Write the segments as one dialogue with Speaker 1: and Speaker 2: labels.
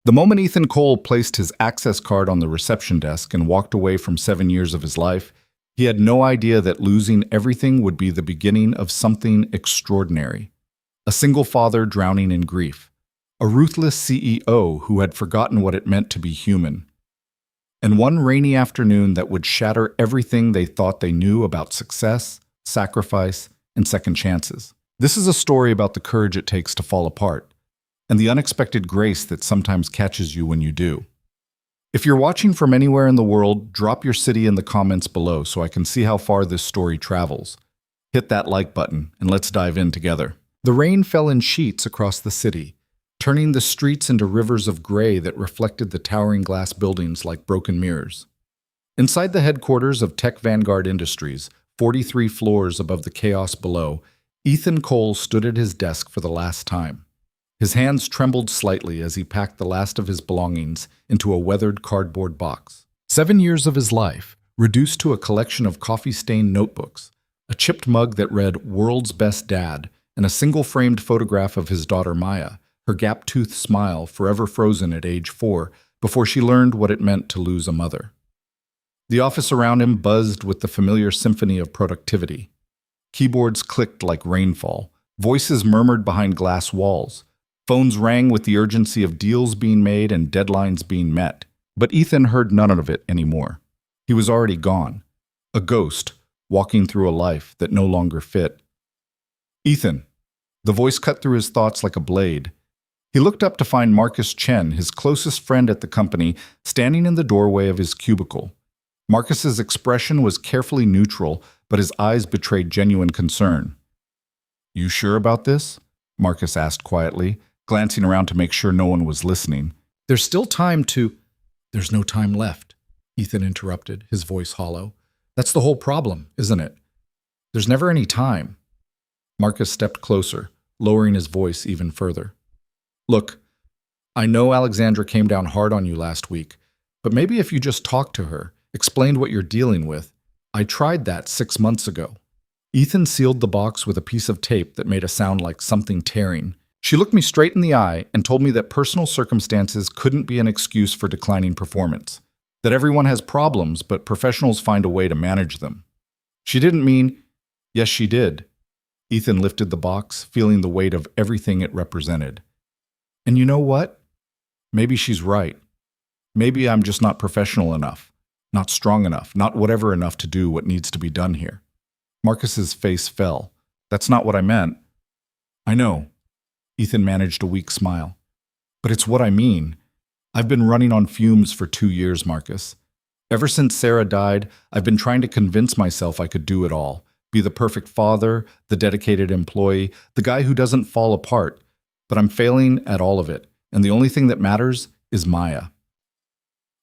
Speaker 1: The moment Ethan Cole placed his access card on the reception desk and walked away from 7 years of his life, he had no idea that losing everything would be the beginning of something extraordinary. A single father drowning in grief, a ruthless CEO who had forgotten what it meant to be human, and one rainy afternoon that would shatter everything they thought they knew about success, sacrifice, and second chances. This is a story about the courage it takes to fall apart, and the unexpected grace that sometimes catches you when you do. If you're watching from anywhere in the world, drop your city in the comments below so I can see how far this story travels. Hit that like button, and let's dive in together. The rain fell in sheets across the city, turning the streets into rivers of gray that reflected the towering glass buildings like broken mirrors. Inside the headquarters of Tech Vanguard Industries, 43 floors above the chaos below, Ethan Cole stood at his desk for the last time. His hands trembled slightly as he packed the last of his belongings into a weathered cardboard box. 7 years of his life, reduced to a collection of coffee-stained notebooks, a chipped mug that read "World's Best Dad," and a single-framed photograph of his daughter Maya, her gap-toothed smile forever frozen at age 4 before she learned what it meant to lose a mother. The office around him buzzed with the familiar symphony of productivity. Keyboards clicked like rainfall, voices murmured behind glass walls, phones rang with the urgency of deals being made and deadlines being met. But Ethan heard none of it anymore. He was already gone, a ghost walking through a life that no longer fit. "Ethan." The voice cut through his thoughts like a blade. He looked up to find Marcus Chen, his closest friend at the company, standing in the doorway of his cubicle. Marcus's expression was carefully neutral, but his eyes betrayed genuine concern. "You sure about this?" Marcus asked quietly, glancing around to make sure no one was listening. "There's still time to—" "There's no time left," Ethan interrupted, his voice hollow. "That's the whole problem, isn't it? There's never any time." Marcus stepped closer, lowering his voice even further. "Look, I know Alexandra came down hard on you last week, but maybe if you just talked to her, explained what you're dealing with. I tried that 6 months ago." Ethan sealed the box with a piece of tape that made a sound like something tearing. "She looked me straight in the eye and told me that personal circumstances couldn't be an excuse for declining performance, that everyone has problems, but professionals find a way to manage them. She didn't mean—" "Yes, she did." Ethan lifted the box, feeling the weight of everything it represented. "And you know what? Maybe she's right. Maybe I'm just not professional enough, not strong enough, not whatever enough to do what needs to be done here." Marcus's face fell. "That's not what I meant." "I know." Ethan managed a weak smile. "But it's what I mean. I've been running on fumes for 2 years, Marcus. Ever since Sarah died, I've been trying to convince myself I could do it all. Be the perfect father, the dedicated employee, the guy who doesn't fall apart. But I'm failing at all of it, and the only thing that matters is Maya."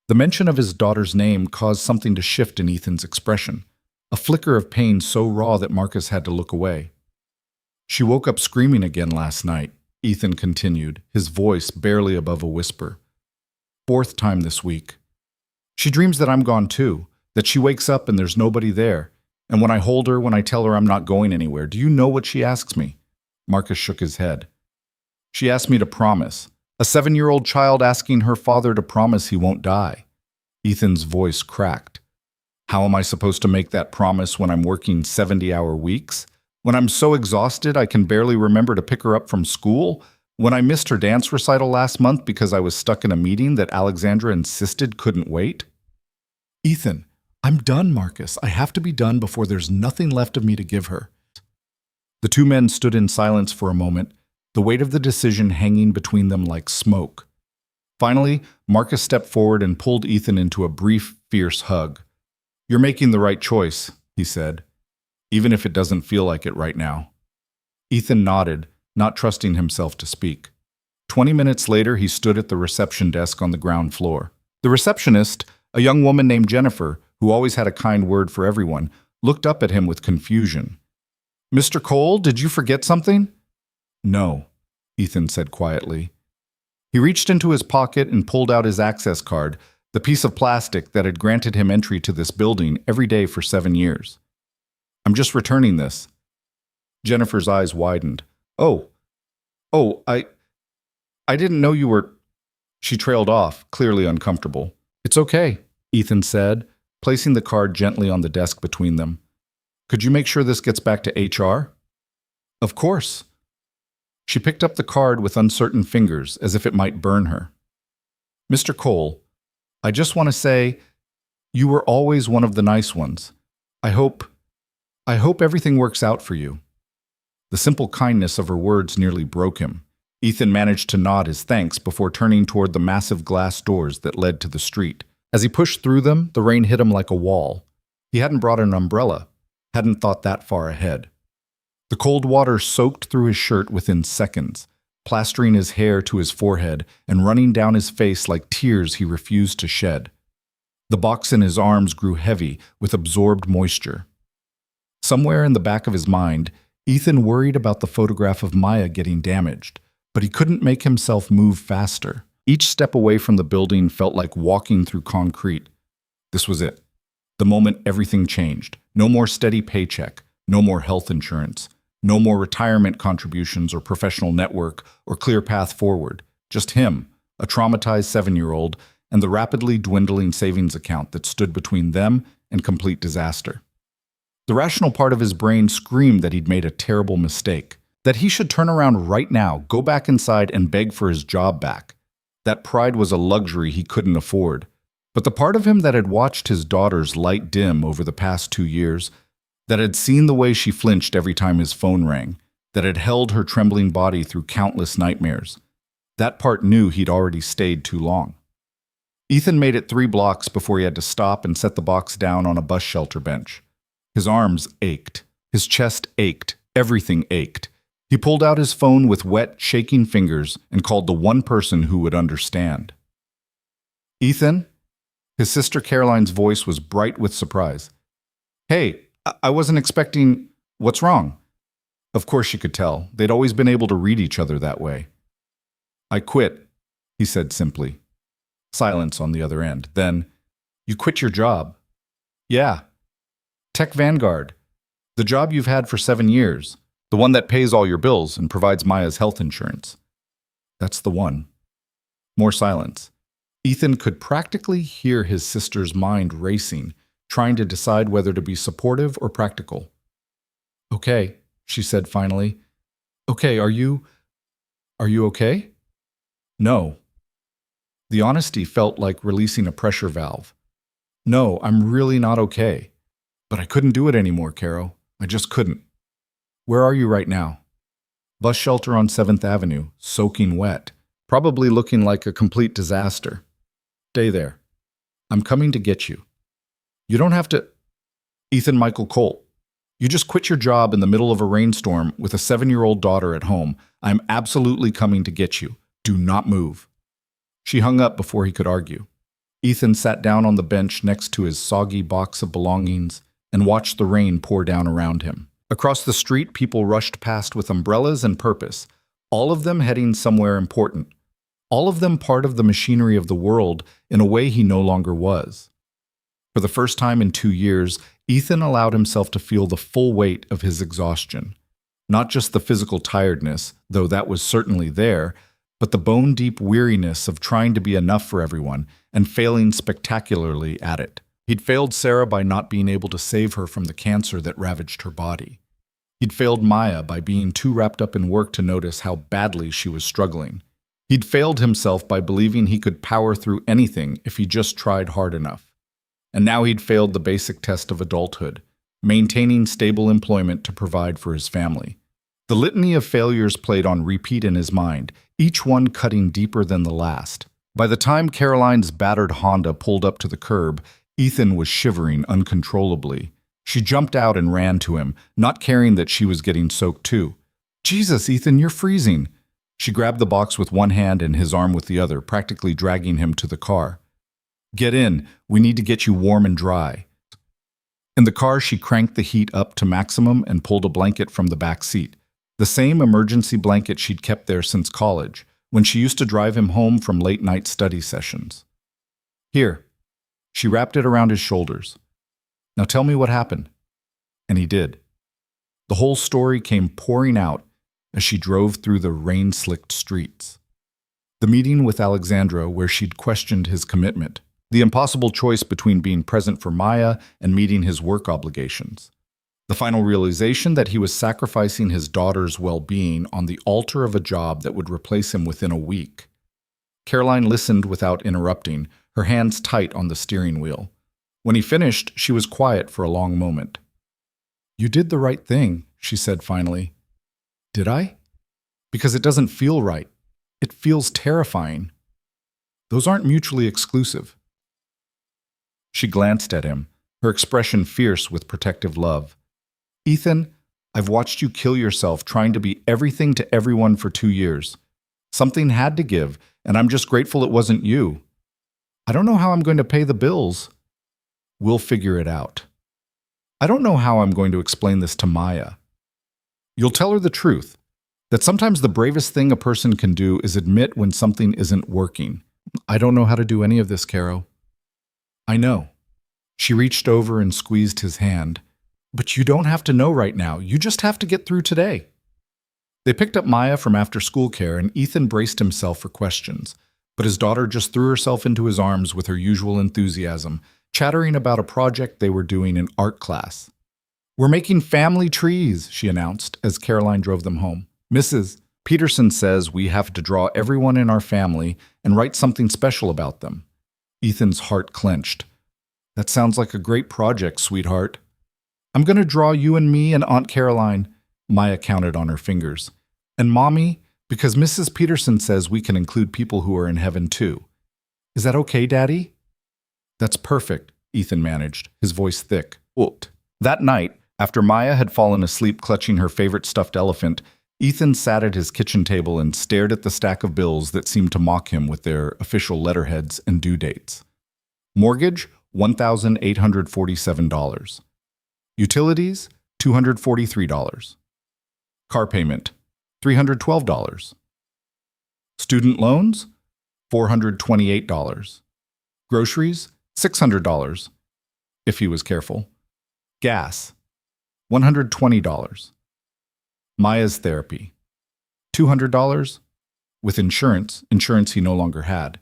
Speaker 1: The mention of his daughter's name caused something to shift in Ethan's expression, a flicker of pain so raw that Marcus had to look away. "She woke up screaming again last night," Ethan continued, his voice barely above a whisper. "4th time this week. She dreams that I'm gone too, that she wakes up and there's nobody there. And when I hold her, when I tell her I'm not going anywhere, do you know what she asks me?" Marcus shook his head. "She asked me to promise. A 7-year-old child asking her father to promise he won't die." Ethan's voice cracked. "How am I supposed to make that promise when I'm working 70-hour weeks? When I'm so exhausted I can barely remember to pick her up from school? When I missed her dance recital last month because I was stuck in a meeting that Alexandra insisted couldn't wait?" "Ethan, I'm done, Marcus. I have to be done before there's nothing left of me to give her." The two men stood in silence for a moment, the weight of the decision hanging between them like smoke. Finally, Marcus stepped forward and pulled Ethan into a brief, fierce hug. "You're making the right choice," he said, "even if it doesn't feel like it right now." Ethan nodded, not trusting himself to speak. 20 minutes later, he stood at the reception desk on the ground floor. The receptionist, a young woman named Jennifer, who always had a kind word for everyone, looked up at him with confusion. "Mr. Cole, did you forget something?" "No," Ethan said quietly. He reached into his pocket and pulled out his access card, the piece of plastic that had granted him entry to this building every day for 7 years. "I'm just returning this." Jennifer's eyes widened. Oh, I didn't know you were—" She trailed off, clearly uncomfortable. It's okay, Ethan said, placing the card gently on the desk between them. Could you make sure this gets back to HR? Of course. She picked up the card with uncertain fingers, as if it might burn her. Mr. Cole, I just want to say, you were always one of the nice ones. I hope everything works out for you. The simple kindness of her words nearly broke him. Ethan managed to nod his thanks before turning toward the massive glass doors that led to the street. As he pushed through them, the rain hit him like a wall. He hadn't brought an umbrella, hadn't thought that far ahead. The cold water soaked through his shirt within seconds, plastering his hair to his forehead and running down his face like tears he refused to shed. The box in his arms grew heavy with absorbed moisture. Somewhere in the back of his mind, Ethan worried about the photograph of Maya getting damaged, but he couldn't make himself move faster. Each step away from the building felt like walking through concrete. This was it. The moment everything changed. No more steady paycheck, no more health insurance, no more retirement contributions or professional network or clear path forward. Just him, a traumatized 7-year-old, and the rapidly dwindling savings account that stood between them and complete disaster. The rational part of his brain screamed that he'd made a terrible mistake, that he should turn around right now, go back inside and beg for his job back. That pride was a luxury he couldn't afford. But the part of him that had watched his daughter's light dim over the past 2 years, that had seen the way she flinched every time his phone rang, that had held her trembling body through countless nightmares, that part knew he'd already stayed too long. Ethan made it 3 blocks before he had to stop and set the box down on a bus shelter bench. His arms ached. His chest ached. Everything ached. He pulled out his phone with wet, shaking fingers and called the one person who would understand. Ethan? His sister Caroline's voice was bright with surprise. Hey, I wasn't expecting... What's wrong? Of course she could tell. They'd always been able to read each other that way. I quit, he said simply. Silence on the other end. Then, you quit your job? Yeah. Tech Vanguard. The job you've had for 7 years. The one that pays all your bills and provides Maya's health insurance. That's the one. More silence. Ethan could practically hear his sister's mind racing, trying to decide whether to be supportive or practical. Okay, she said finally. Okay, are you okay? No. The honesty felt like releasing a pressure valve. No, I'm really not okay. But I couldn't do it anymore, Caro. I just couldn't. Where are you right now? Bus shelter on 7th Avenue, soaking wet, probably looking like a complete disaster. Stay there. I'm coming to get you. You don't have to... Ethan Michael Colt. You just quit your job in the middle of a rainstorm with a 7-year-old daughter at home. I'm absolutely coming to get you. Do not move. She hung up before he could argue. Ethan sat down on the bench next to his soggy box of belongings and watched the rain pour down around him. Across the street, people rushed past with umbrellas and purpose, all of them heading somewhere important, all of them part of the machinery of the world in a way he no longer was. For the first time in 2 years, Ethan allowed himself to feel the full weight of his exhaustion. Not just the physical tiredness, though that was certainly there, but the bone-deep weariness of trying to be enough for everyone and failing spectacularly at it. He'd failed Sarah by not being able to save her from the cancer that ravaged her body. He'd failed Maya by being too wrapped up in work to notice how badly she was struggling. He'd failed himself by believing he could power through anything if he just tried hard enough. And now he'd failed the basic test of adulthood, maintaining stable employment to provide for his family. The litany of failures played on repeat in his mind, each one cutting deeper than the last. By the time Caroline's battered Honda pulled up to the curb, Ethan was shivering uncontrollably. She jumped out and ran to him, not caring that she was getting soaked too. Jesus, Ethan, you're freezing. She grabbed the box with one hand and his arm with the other, practically dragging him to the car. Get in. We need to get you warm and dry. In the car, she cranked the heat up to maximum and pulled a blanket from the back seat. The same emergency blanket she'd kept there since college, when she used to drive him home from late-night study sessions. Here. She wrapped it around his shoulders. Now tell me what happened. And he did. The whole story came pouring out as she drove through the rain-slicked streets. The meeting with Alexandra where she'd questioned his commitment. The impossible choice between being present for Maya and meeting his work obligations. The final realization that he was sacrificing his daughter's well-being on the altar of a job that would replace him within a week. Caroline listened without interrupting, her hands tight on the steering wheel. When he finished, she was quiet for a long moment. "You did the right thing," she said finally. "Did I?" "Because it doesn't feel right. It feels terrifying." "Those aren't mutually exclusive." She glanced at him, her expression fierce with protective love. "Ethan, I've watched you kill yourself trying to be everything to everyone for 2 years. Something had to give, and I'm just grateful it wasn't you. I don't know how I'm going to pay the bills." "We'll figure it out." "I don't know how I'm going to explain this to Maya." "You'll tell her the truth, that sometimes the bravest thing a person can do is admit when something isn't working." "I don't know how to do any of this, Caro." "I know." She reached over and squeezed his hand. "But you don't have to know right now. You just have to get through today." They picked up Maya from after-school care, and Ethan braced himself for questions. But his daughter just threw herself into his arms with her usual enthusiasm, chattering about a project they were doing in art class. "We're making family trees," she announced as Caroline drove them home. "Mrs. Peterson says we have to draw everyone in our family and write something special about them." Ethan's heart clenched. "That sounds like a great project, sweetheart." "I'm going to draw you and me and Aunt Caroline," Maya counted on her fingers. "And Mommy, because Mrs. Peterson says we can include people who are in heaven too. Is that okay, Daddy?" "That's perfect," Ethan managed, his voice thick. "Oot." That night, after Maya had fallen asleep clutching her favorite stuffed elephant, Ethan sat at his kitchen table and stared at the stack of bills that seemed to mock him with their official letterheads and due dates. Mortgage, $1,847. Utilities, $243. Car payment, $312. Student loans, $428. Groceries, $600, if he was careful. Gas, $120. Maya's therapy, $200, with insurance he no longer had.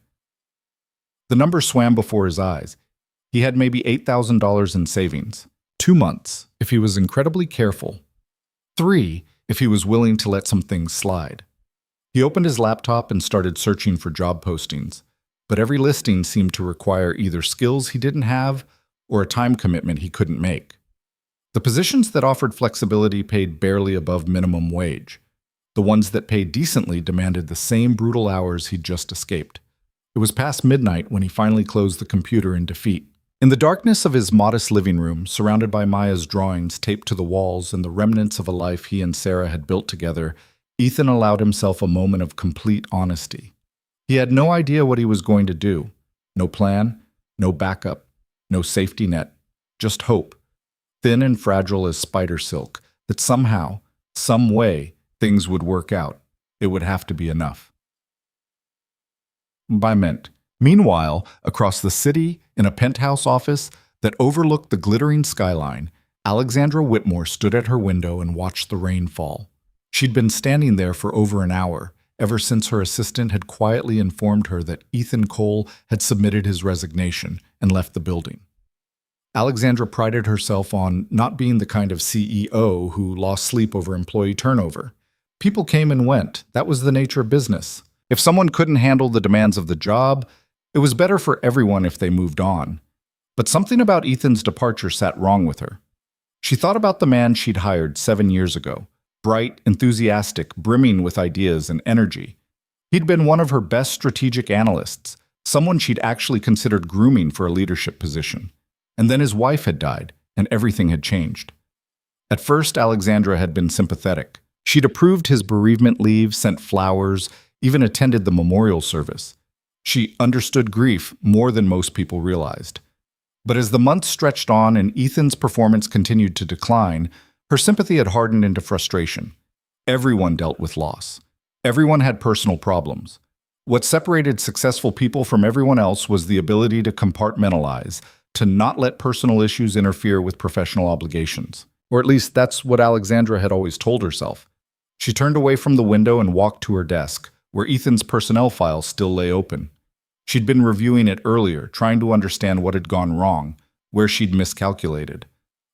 Speaker 1: The number swam before his eyes. He had maybe $8,000 in savings. 2 months, if he was incredibly careful. 3, if he was willing to let some things slide. He opened his laptop and started searching for job postings, but every listing seemed to require either skills he didn't have or a time commitment he couldn't make. The positions that offered flexibility paid barely above minimum wage. The ones that paid decently demanded the same brutal hours he'd just escaped. It was past midnight when he finally closed the computer in defeat. In the darkness of his modest living room, surrounded by Maya's drawings taped to the walls and the remnants of a life he and Sarah had built together, Ethan allowed himself a moment of complete honesty. He had no idea what he was going to do. No plan, no backup, no safety net, just hope. Thin and fragile as spider silk, that somehow, some way, things would work out. It would have to be enough. By Mint. Meanwhile, across the city, in a penthouse office that overlooked the glittering skyline, Alexandra Whitmore stood at her window and watched the rain fall. She'd been standing there for over an hour, ever since her assistant had quietly informed her that Ethan Cole had submitted his resignation and left the building. Alexandra prided herself on not being the kind of CEO who lost sleep over employee turnover. People came and went. That was the nature of business. If someone couldn't handle the demands of the job, it was better for everyone if they moved on. But something about Ethan's departure sat wrong with her. She thought about the man she'd hired 7 years ago, bright, enthusiastic, brimming with ideas and energy. He'd been one of her best strategic analysts, someone she'd actually considered grooming for a leadership position. And then his wife had died, and everything had changed. At first, Alexandra had been sympathetic. She'd approved his bereavement leave, sent flowers, even attended the memorial service. She understood grief more than most people realized. But as the months stretched on and Ethan's performance continued to decline, her sympathy had hardened into frustration. Everyone dealt with loss. Everyone had personal problems. What separated successful people from everyone else was the ability to compartmentalize, to not let personal issues interfere with professional obligations. Or at least that's what Alexandra had always told herself. She turned away from the window and walked to her desk, where Ethan's personnel file still lay open. She'd been reviewing it earlier, trying to understand what had gone wrong, where she'd miscalculated.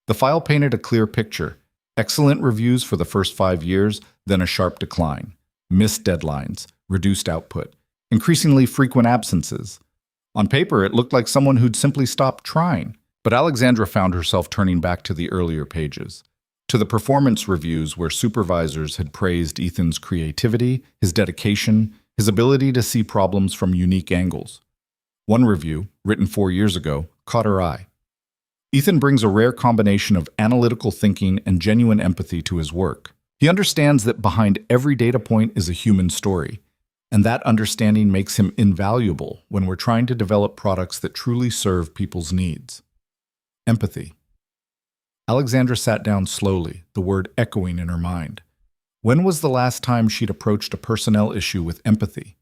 Speaker 1: The file painted a clear picture: excellent reviews for the first 5 years, then a sharp decline. Missed deadlines, reduced output, increasingly frequent absences. On paper, it looked like someone who'd simply stopped trying. But Alexandra found herself turning back to the earlier pages, to the performance reviews where supervisors had praised Ethan's creativity, his dedication, his ability to see problems from unique angles. One review, written 4 years ago, caught her eye. Ethan brings a rare combination of analytical thinking and genuine empathy to his work. He understands that behind every data point is a human story, and that understanding makes him invaluable when we're trying to develop products that truly serve people's needs. Empathy. Alexandra sat down slowly, the word echoing in her mind. When was the last time she'd approached a personnel issue with empathy?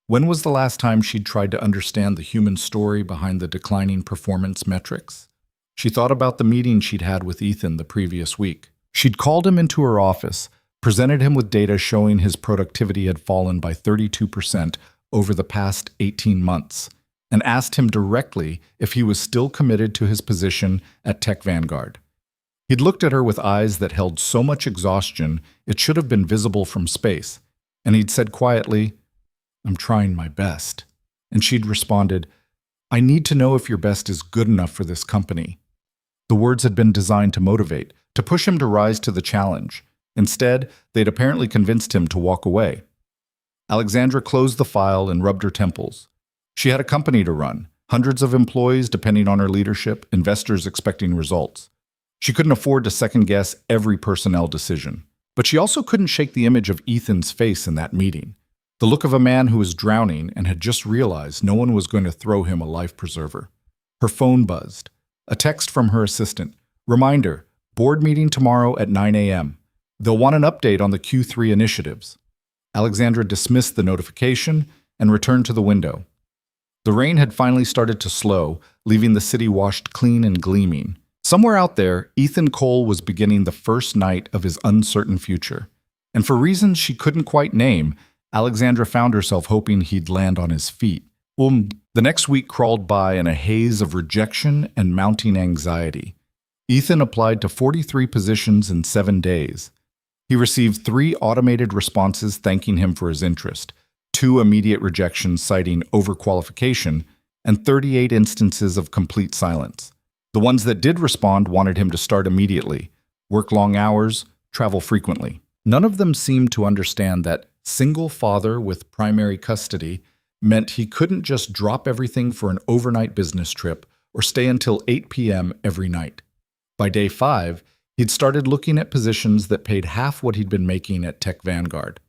Speaker 1: When was the last time she'd tried to understand the human story behind the declining performance metrics? She thought about the meeting she'd had with Ethan the previous week. She'd called him into her office, presented him with data showing his productivity had fallen by 32% over the past 18 months, and asked him directly if he was still committed to his position at Tech Vanguard. He'd looked at her with eyes that held so much exhaustion it should have been visible from space, and he'd said quietly, "I'm trying my best." And she'd responded, "I need to know if your best is good enough for this company." The words had been designed to motivate, to push him to rise to the challenge. Instead, they'd apparently convinced him to walk away. Alexandra closed the file and rubbed her temples. She had a company to run, hundreds of employees depending on her leadership, investors expecting results. She couldn't afford to second-guess every personnel decision. But she also couldn't shake the image of Ethan's face in that meeting, the look of a man who was drowning and had just realized no one was going to throw him a life preserver. Her phone buzzed. A text from her assistant. Reminder, board meeting tomorrow at 9 a.m. They'll want an update on the Q3 initiatives. Alexandra dismissed the notification and returned to the window. The rain had finally started to slow, leaving the city washed clean and gleaming. Somewhere out there, Ethan Cole was beginning the first night of his uncertain future. And for reasons she couldn't quite name, Alexandra found herself hoping he'd land on his feet. The next week crawled by in a haze of rejection and mounting anxiety. Ethan applied to 43 positions in 7 days. He received 3 automated responses thanking him for his interest, 2 immediate rejections citing overqualification, and 38 instances of complete silence. The ones that did respond wanted him to start immediately, work long hours, travel frequently. None of them seemed to understand that single father with primary custody meant he couldn't just drop everything for an overnight business trip or stay until 8 p.m. every night. By day 5, he'd started looking at positions that paid half what he'd been making at Tech Vanguard.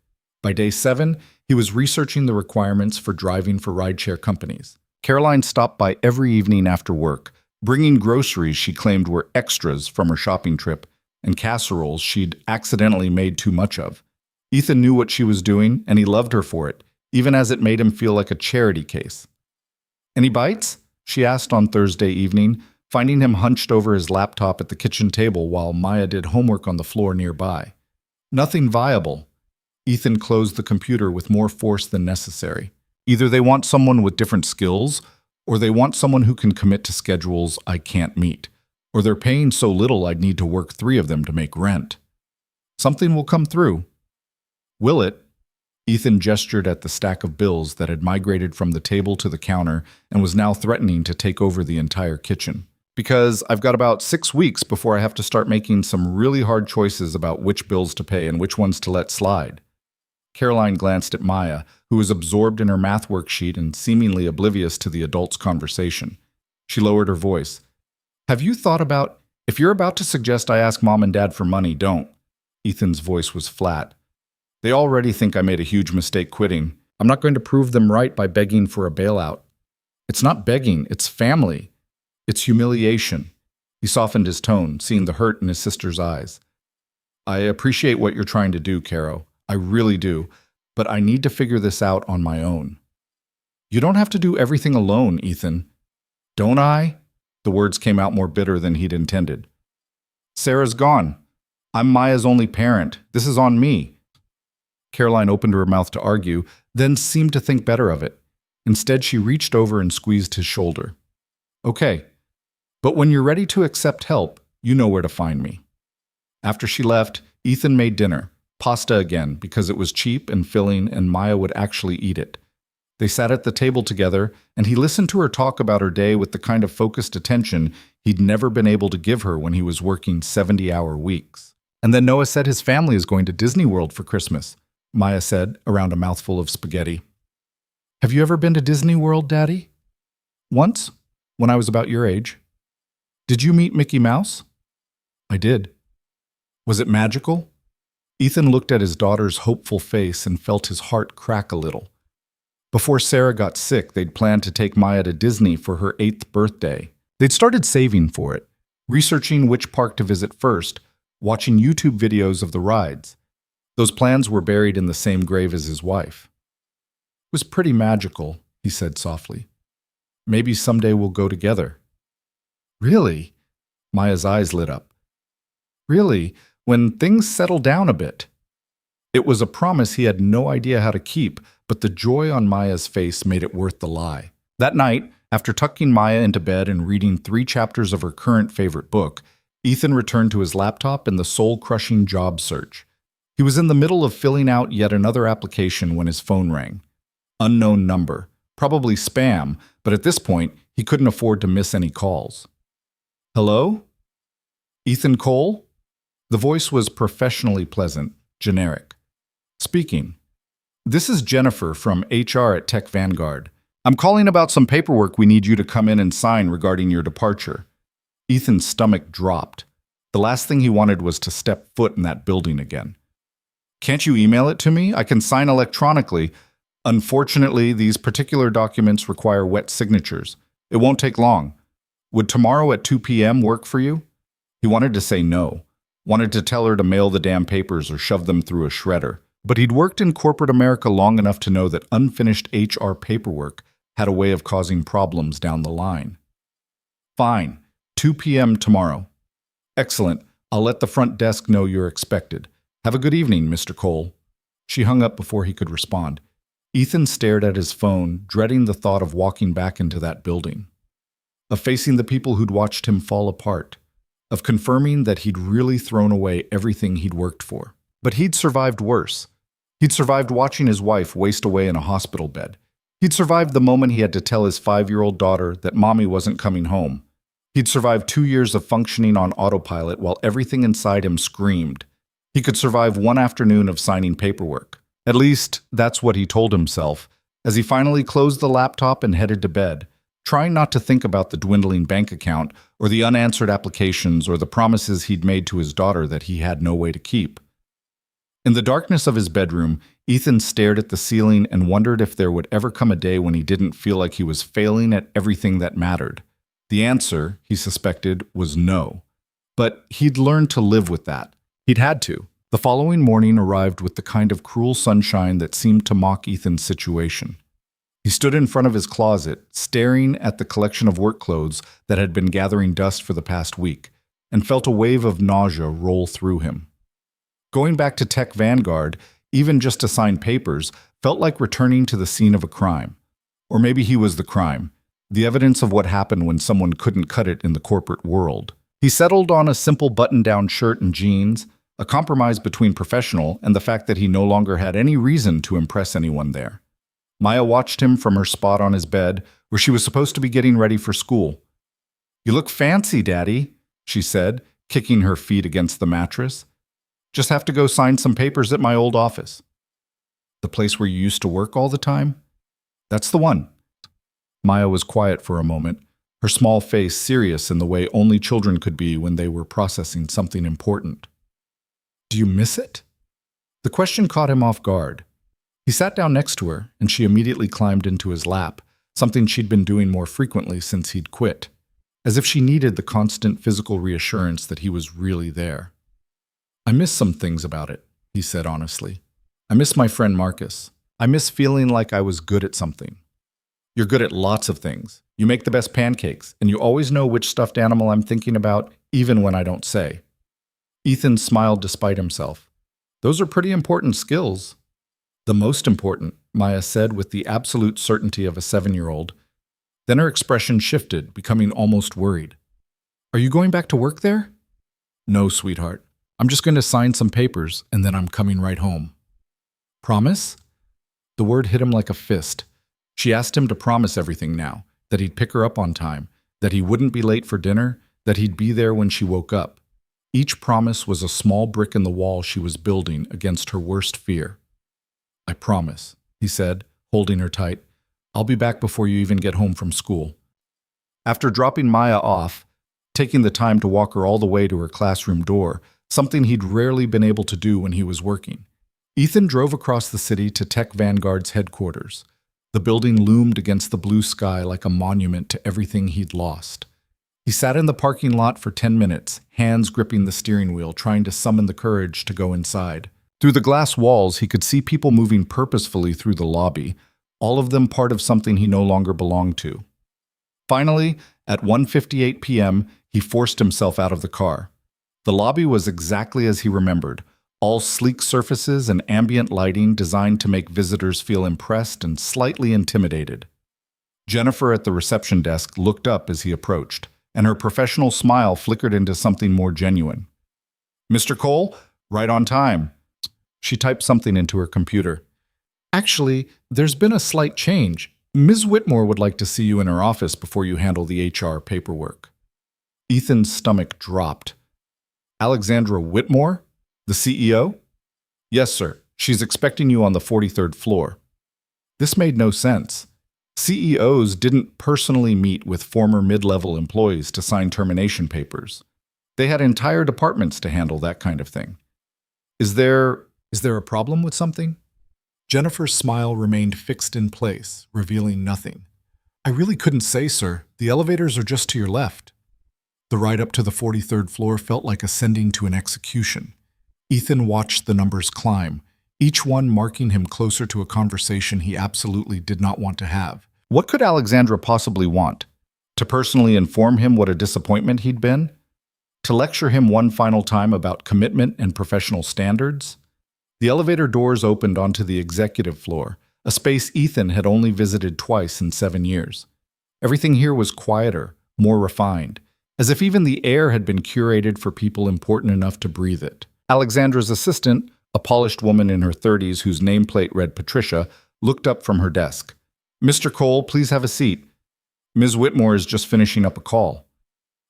Speaker 1: By day 7, he was researching the requirements for driving for rideshare companies. Caroline stopped by every evening after work, bringing groceries she claimed were extras from her shopping trip and casseroles she'd accidentally made too much of. Ethan knew what she was doing, and he loved her for it, even as it made him feel like a charity case. "Any bites?" she asked on Thursday evening, finding him hunched over his laptop at the kitchen table while Maya did homework on the floor nearby. "Nothing viable." Ethan closed the computer with more force than necessary. Either they want someone with different skills, or they want someone who can commit to schedules I can't meet, or they're paying so little I'd need to work 3 of them to make rent. Something will come through. Will it? Ethan gestured at the stack of bills that had migrated from the table to the counter and was now threatening to take over the entire kitchen. Because I've got about 6 weeks before I have to start making some really hard choices about which bills to pay and which ones to let slide. Caroline glanced at Maya, who was absorbed in her math worksheet and seemingly oblivious to the adults' conversation. She lowered her voice. "Have you thought about, if you're about to suggest I ask Mom and Dad for money, don't." Ethan's voice was flat. "They already think I made a huge mistake quitting. I'm not going to prove them right by begging for a bailout. It's not begging, it's family. It's humiliation." He softened his tone, seeing the hurt in his sister's eyes. "I appreciate what you're trying to do, Caro. I really do, but I need to figure this out on my own." "You don't have to do everything alone, Ethan." "Don't I?" The words came out more bitter than he'd intended. "Sarah's gone. I'm Maya's only parent. This is on me." Caroline opened her mouth to argue, then seemed to think better of it. Instead, she reached over and squeezed his shoulder. Okay, but when you're ready to accept help, you know where to find me. After she left, Ethan made dinner, pasta again, because it was cheap and filling and Maya would actually eat it. They sat at the table together, and he listened to her talk about her day with the kind of focused attention he'd never been able to give her when he was working 70-hour weeks. And then Noah said his family is going to Disney World for Christmas, Maya said, around a mouthful of spaghetti. Have you ever been to Disney World, Daddy? Once, when I was about your age. Did you meet Mickey Mouse? I did. Was it magical? Ethan looked at his daughter's hopeful face and felt his heart crack a little. Before Sarah got sick, they'd planned to take Maya to Disney for her 8th birthday. They'd started saving for it, researching which park to visit first, watching YouTube videos of the rides. Those plans were buried in the same grave as his wife. It was pretty magical, he said softly. Maybe someday we'll go together. Really? Maya's eyes lit up. Really? When things settle down a bit? It was a promise he had no idea how to keep, but the joy on Maya's face made it worth the lie. That night, after tucking Maya into bed and reading 3 chapters of her current favorite book, Ethan returned to his laptop and the soul-crushing job search. He was in the middle of filling out yet another application when his phone rang. Unknown number, probably spam, but at this point, he couldn't afford to miss any calls. Hello? Ethan Cole? The voice was professionally pleasant, generic. Speaking. This is Jennifer from HR at Tech Vanguard. I'm calling about some paperwork we need you to come in and sign regarding your departure. Ethan's stomach dropped. The last thing he wanted was to step foot in that building again. Can't you email it to me? I can sign electronically. Unfortunately, these particular documents require wet signatures. It won't take long. Would tomorrow at 2 p.m. work for you? He wanted to say no. Wanted to tell her to mail the damn papers or shove them through a shredder. But he'd worked in corporate America long enough to know that unfinished HR paperwork had a way of causing problems down the line. Fine. 2 p.m. tomorrow. Excellent. I'll let the front desk know you're expected. Have a good evening, Mr. Cole. She hung up before he could respond. Ethan stared at his phone, dreading the thought of walking back into that building. Of facing the people who'd watched him fall apart. Of confirming that he'd really thrown away everything he'd worked for. But he'd survived worse. He'd survived watching his wife waste away in a hospital bed. He'd survived the moment he had to tell his 5-year-old daughter that mommy wasn't coming home. He'd survived 2 years of functioning on autopilot while everything inside him screamed. He could survive one afternoon of signing paperwork. At least, that's what he told himself, as he finally closed the laptop and headed to bed, trying not to think about the dwindling bank account or the unanswered applications or the promises he'd made to his daughter that he had no way to keep. In the darkness of his bedroom, Ethan stared at the ceiling and wondered if there would ever come a day when he didn't feel like he was failing at everything that mattered. The answer, he suspected, was no. But he'd learned to live with that. He'd had to. The following morning arrived with the kind of cruel sunshine that seemed to mock Ethan's situation. He stood in front of his closet, staring at the collection of work clothes that had been gathering dust for the past week, and felt a wave of nausea roll through him. Going back to Tech Vanguard, even just to sign papers, felt like returning to the scene of a crime. Or maybe he was the crime, the evidence of what happened when someone couldn't cut it in the corporate world. He settled on a simple button-down shirt and jeans, a compromise between professional and the fact that he no longer had any reason to impress anyone there. Maya watched him from her spot on his bed, where she was supposed to be getting ready for school. "You look fancy, Daddy," she said, kicking her feet against the mattress. "Just have to go sign some papers at my old office." "The place where you used to work all the time?" "That's the one." Maya was quiet for a moment, her small face serious in the way only children could be when they were processing something important. "Do you miss it?" The question caught him off guard. He sat down next to her, and she immediately climbed into his lap, something she'd been doing more frequently since he'd quit, as if she needed the constant physical reassurance that he was really there. "I miss some things about it," he said honestly. "I miss my friend Marcus. I miss feeling like I was good at something." "You're good at lots of things. You make the best pancakes, and you always know which stuffed animal I'm thinking about, even when I don't say." Ethan smiled despite himself. "Those are pretty important skills." The most important, Maya said with the absolute certainty of a 7-year-old. Then her expression shifted, becoming almost worried. Are you going back to work there? No, sweetheart. I'm just going to sign some papers, and then I'm coming right home. Promise? The word hit him like a fist. She asked him to promise everything now, that he'd pick her up on time, that he wouldn't be late for dinner, that he'd be there when she woke up. Each promise was a small brick in the wall she was building against her worst fear. I promise, he said, holding her tight. I'll be back before you even get home from school. After dropping Maya off, taking the time to walk her all the way to her classroom door, something he'd rarely been able to do when he was working, Ethan drove across the city to Tech Vanguard's headquarters. The building loomed against the blue sky like a monument to everything he'd lost. He sat in the parking lot for 10 minutes, hands gripping the steering wheel, trying to summon the courage to go inside. Through the glass walls, he could see people moving purposefully through the lobby, all of them part of something he no longer belonged to. Finally, at 1:58 p.m., he forced himself out of the car. The lobby was exactly as he remembered, all sleek surfaces and ambient lighting designed to make visitors feel impressed and slightly intimidated. Jennifer at the reception desk looked up as he approached, and her professional smile flickered into something more genuine. Mr. Cole, right on time. She typed something into her computer. Actually, there's been a slight change. Ms. Whitmore would like to see you in her office before you handle the HR paperwork. Ethan's stomach dropped. Alexandra Whitmore? The CEO? Yes, sir. She's expecting you on the 43rd floor. This made no sense. CEOs didn't personally meet with former mid-level employees to sign termination papers. They had entire departments to handle that kind of thing. Is there a problem with something? Jennifer's smile remained fixed in place, revealing nothing. I really couldn't say, sir. The elevators are just to your left. The ride up to the 43rd floor felt like ascending to an execution. Ethan watched the numbers climb, each one marking him closer to a conversation he absolutely did not want to have. What could Alexandra possibly want? To personally inform him what a disappointment he'd been? To lecture him one final time about commitment and professional standards? The elevator doors opened onto the executive floor, a space Ethan had only visited twice in 7 years. Everything here was quieter, more refined, as if even the air had been curated for people important enough to breathe it. Alexandra's assistant, a polished woman in her 30s whose nameplate read Patricia, looked up from her desk. Mr. Cole, please have a seat. Ms. Whitmore is just finishing up a call.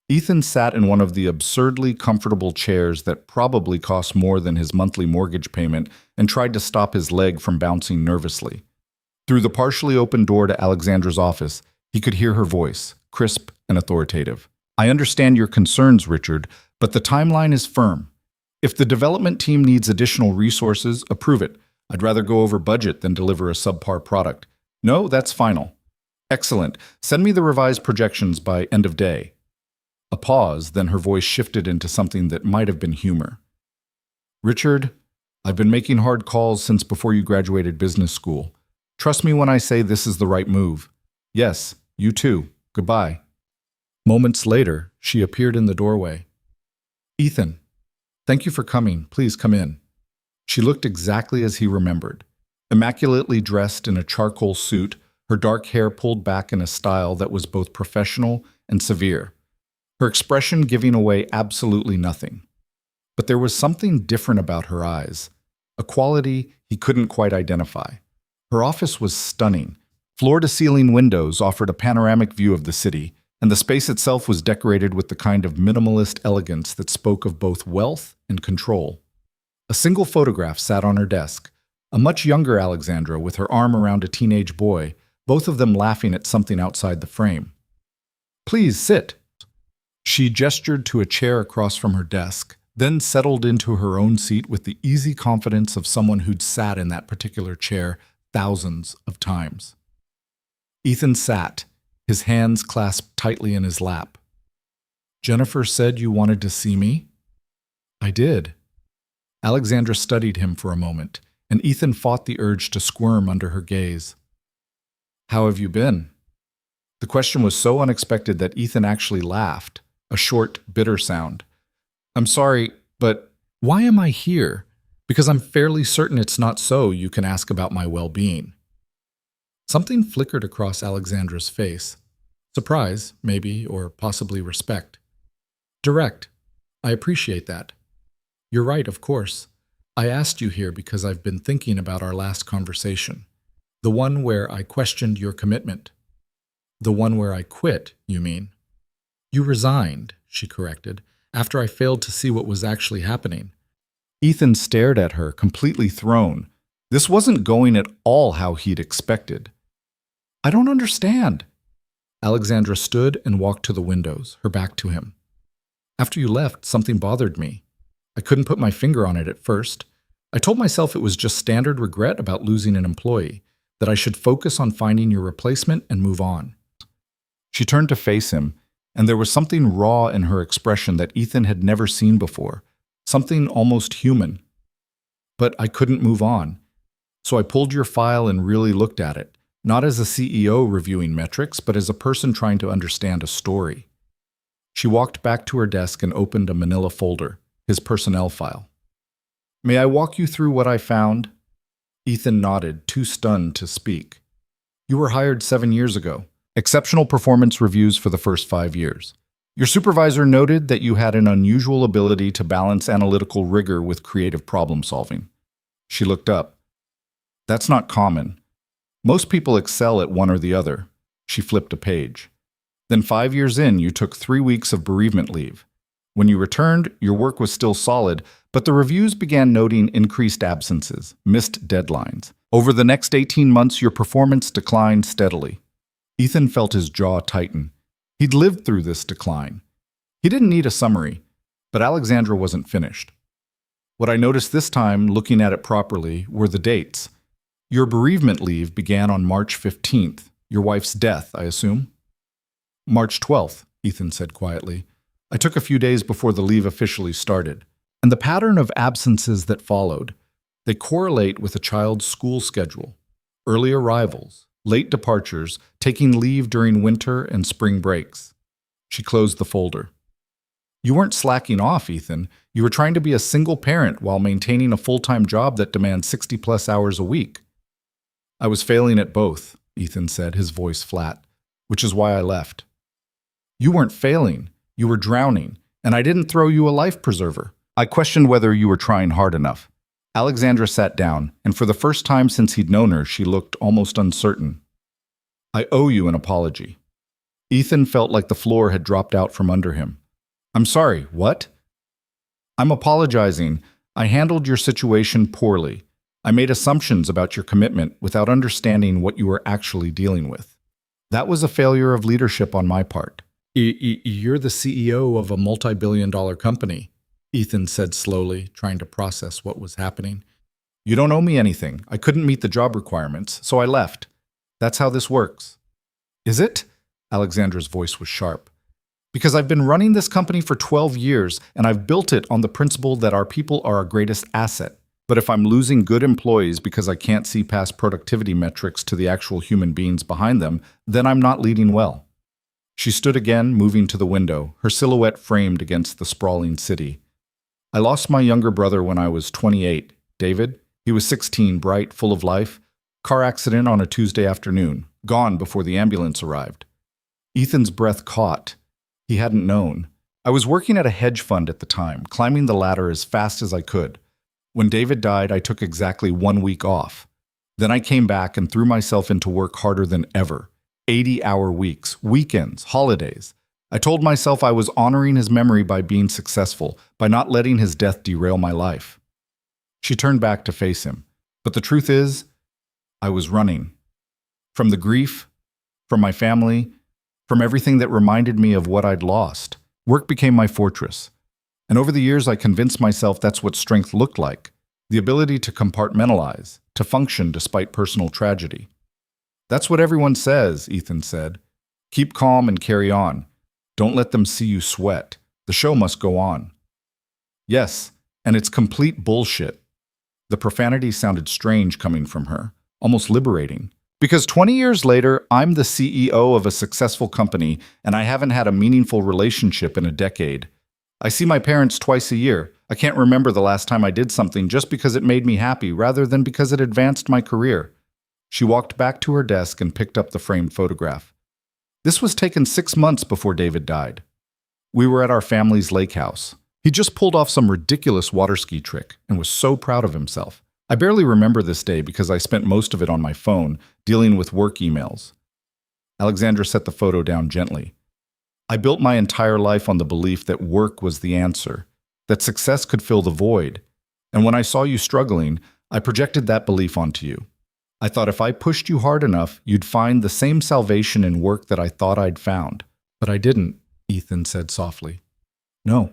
Speaker 1: Ethan sat in one of the absurdly comfortable chairs that probably cost more than his monthly mortgage payment and tried to stop his leg from bouncing nervously. Through the partially open door to Alexandra's office, he could hear her voice, crisp and authoritative. I understand your concerns, Richard, but the timeline is firm. If the development team needs additional resources, approve it. I'd rather go over budget than deliver a subpar product. No, that's final. Excellent. Send me the revised projections by end of day. A pause, then her voice shifted into something that might have been humor. Richard, I've been making hard calls since before you graduated business school. Trust me when I say this is the right move. Yes, you too. Goodbye. Moments later, she appeared in the doorway. Ethan, thank you for coming. Please come in. She looked exactly as he remembered. Immaculately dressed in a charcoal suit, her dark hair pulled back in a style that was both professional and severe. Her expression giving away absolutely nothing. But there was something different about her eyes, a quality he couldn't quite identify. Her office was stunning. Floor-to-ceiling windows offered a panoramic view of the city, and the space itself was decorated with the kind of minimalist elegance that spoke of both wealth and control. A single photograph sat on her desk, a much younger Alexandra with her arm around a teenage boy, both of them laughing at something outside the frame. Please sit. She gestured to a chair across from her desk, then settled into her own seat with the easy confidence of someone who'd sat in that particular chair thousands of times. Ethan sat, his hands clasped tightly in his lap. Jennifer said you wanted to see me? I did. Alexandra studied him for a moment, and Ethan fought the urge to squirm under her gaze. How have you been? The question was so unexpected that Ethan actually laughed, a short, bitter sound. I'm sorry, but why am I here? Because I'm fairly certain it's not so, you can ask about my well-being. Something flickered across Alexandra's face. Surprise, maybe, or possibly respect. Direct. I appreciate that. You're right, of course. I asked you here because I've been thinking about our last conversation. The one where I questioned your commitment. The one where I quit, you mean? You resigned, she corrected, after I failed to see what was actually happening. Ethan stared at her, completely thrown. This wasn't going at all how he'd expected. I don't understand. Alexandra stood and walked to the windows, her back to him. After you left, something bothered me. I couldn't put my finger on it at first. I told myself it was just standard regret about losing an employee, that I should focus on finding your replacement and move on. She turned to face him, and there was something raw in her expression that Ethan had never seen before, something almost human. But I couldn't move on. So I pulled your file and really looked at it, not as a CEO reviewing metrics, but as a person trying to understand a story. She walked back to her desk and opened a manila folder, his personnel file. May I walk you through what I found? Ethan nodded, too stunned to speak. You were hired 7 years ago. Exceptional performance reviews for the first 5 years. Your supervisor noted that you had an unusual ability to balance analytical rigor with creative problem solving. She looked up. That's not common. Most people excel at one or the other. She flipped a page. Then 5 years in, you took 3 weeks of bereavement leave. When you returned, your work was still solid, but the reviews began noting increased absences, missed deadlines. Over the next 18 months, your performance declined steadily. Ethan felt his jaw tighten. He'd lived through this decline. He didn't need a summary, but Alexandra wasn't finished. What I noticed this time, looking at it properly, were the dates. Your bereavement leave began on March 15th, your wife's death, I assume? March 12th, Ethan said quietly. I took a few days before the leave officially started. And the pattern of absences that followed, they correlate with a child's school schedule. Early arrivals, late departures, taking leave during winter and spring breaks. She closed the folder. You weren't slacking off, Ethan. You were trying to be a single parent while maintaining a full-time job that demands 60-plus hours a week. I was failing at both, Ethan said, his voice flat, which is why I left. You weren't failing. You were drowning, and I didn't throw you a life preserver. I questioned whether you were trying hard enough. Alexandra sat down, and for the first time since he'd known her, she looked almost uncertain. I owe you an apology. Ethan felt like the floor had dropped out from under him. I'm sorry, what? I'm apologizing. I handled your situation poorly. I made assumptions about your commitment without understanding what you were actually dealing with. That was a failure of leadership on my part. You're the CEO of a multi-billion-dollar company, Ethan said slowly, trying to process what was happening. You don't owe me anything. I couldn't meet the job requirements, so I left. That's how this works. Is it? Alexandra's voice was sharp. Because I've been running this company for 12 years, and I've built it on the principle that our people are our greatest asset. But if I'm losing good employees because I can't see past productivity metrics to the actual human beings behind them, then I'm not leading well. She stood again, moving to the window, her silhouette framed against the sprawling city. I lost my younger brother when I was 28, David. He was 16, bright, full of life. Car accident on a Tuesday afternoon, gone before the ambulance arrived. Ethan's breath caught. He hadn't known. I was working at a hedge fund at the time, climbing the ladder as fast as I could. When David died, I took exactly 1 week off. Then I came back and threw myself into work harder than ever. 80-hour weeks, weekends, holidays. I told myself I was honoring his memory by being successful, by not letting his death derail my life. She turned back to face him. But the truth is, I was running. From the grief, from my family, from everything that reminded me of what I'd lost. Work became my fortress. And over the years, I convinced myself that's what strength looked like. The ability to compartmentalize, to function despite personal tragedy. That's what everyone says, Ethan said. Keep calm and carry on. Don't let them see you sweat. The show must go on. Yes, and it's complete bullshit. The profanity sounded strange coming from her, almost liberating. Because 20 years later, I'm the CEO of a successful company, and I haven't had a meaningful relationship in a decade. I see my parents twice a year. I can't remember the last time I did something just because it made me happy rather than because it advanced my career. She walked back to her desk and picked up the framed photograph. This was taken 6 months before David died. We were at our family's lake house. He just pulled off some ridiculous water ski trick and was so proud of himself. I barely remember this day because I spent most of it on my phone, dealing with work emails. Alexandra set the photo down gently. I built my entire life on the belief that work was the answer, that success could fill the void. And when I saw you struggling, I projected that belief onto you. I thought if I pushed you hard enough, you'd find the same salvation in work that I thought I'd found. But I didn't, Ethan said softly. No,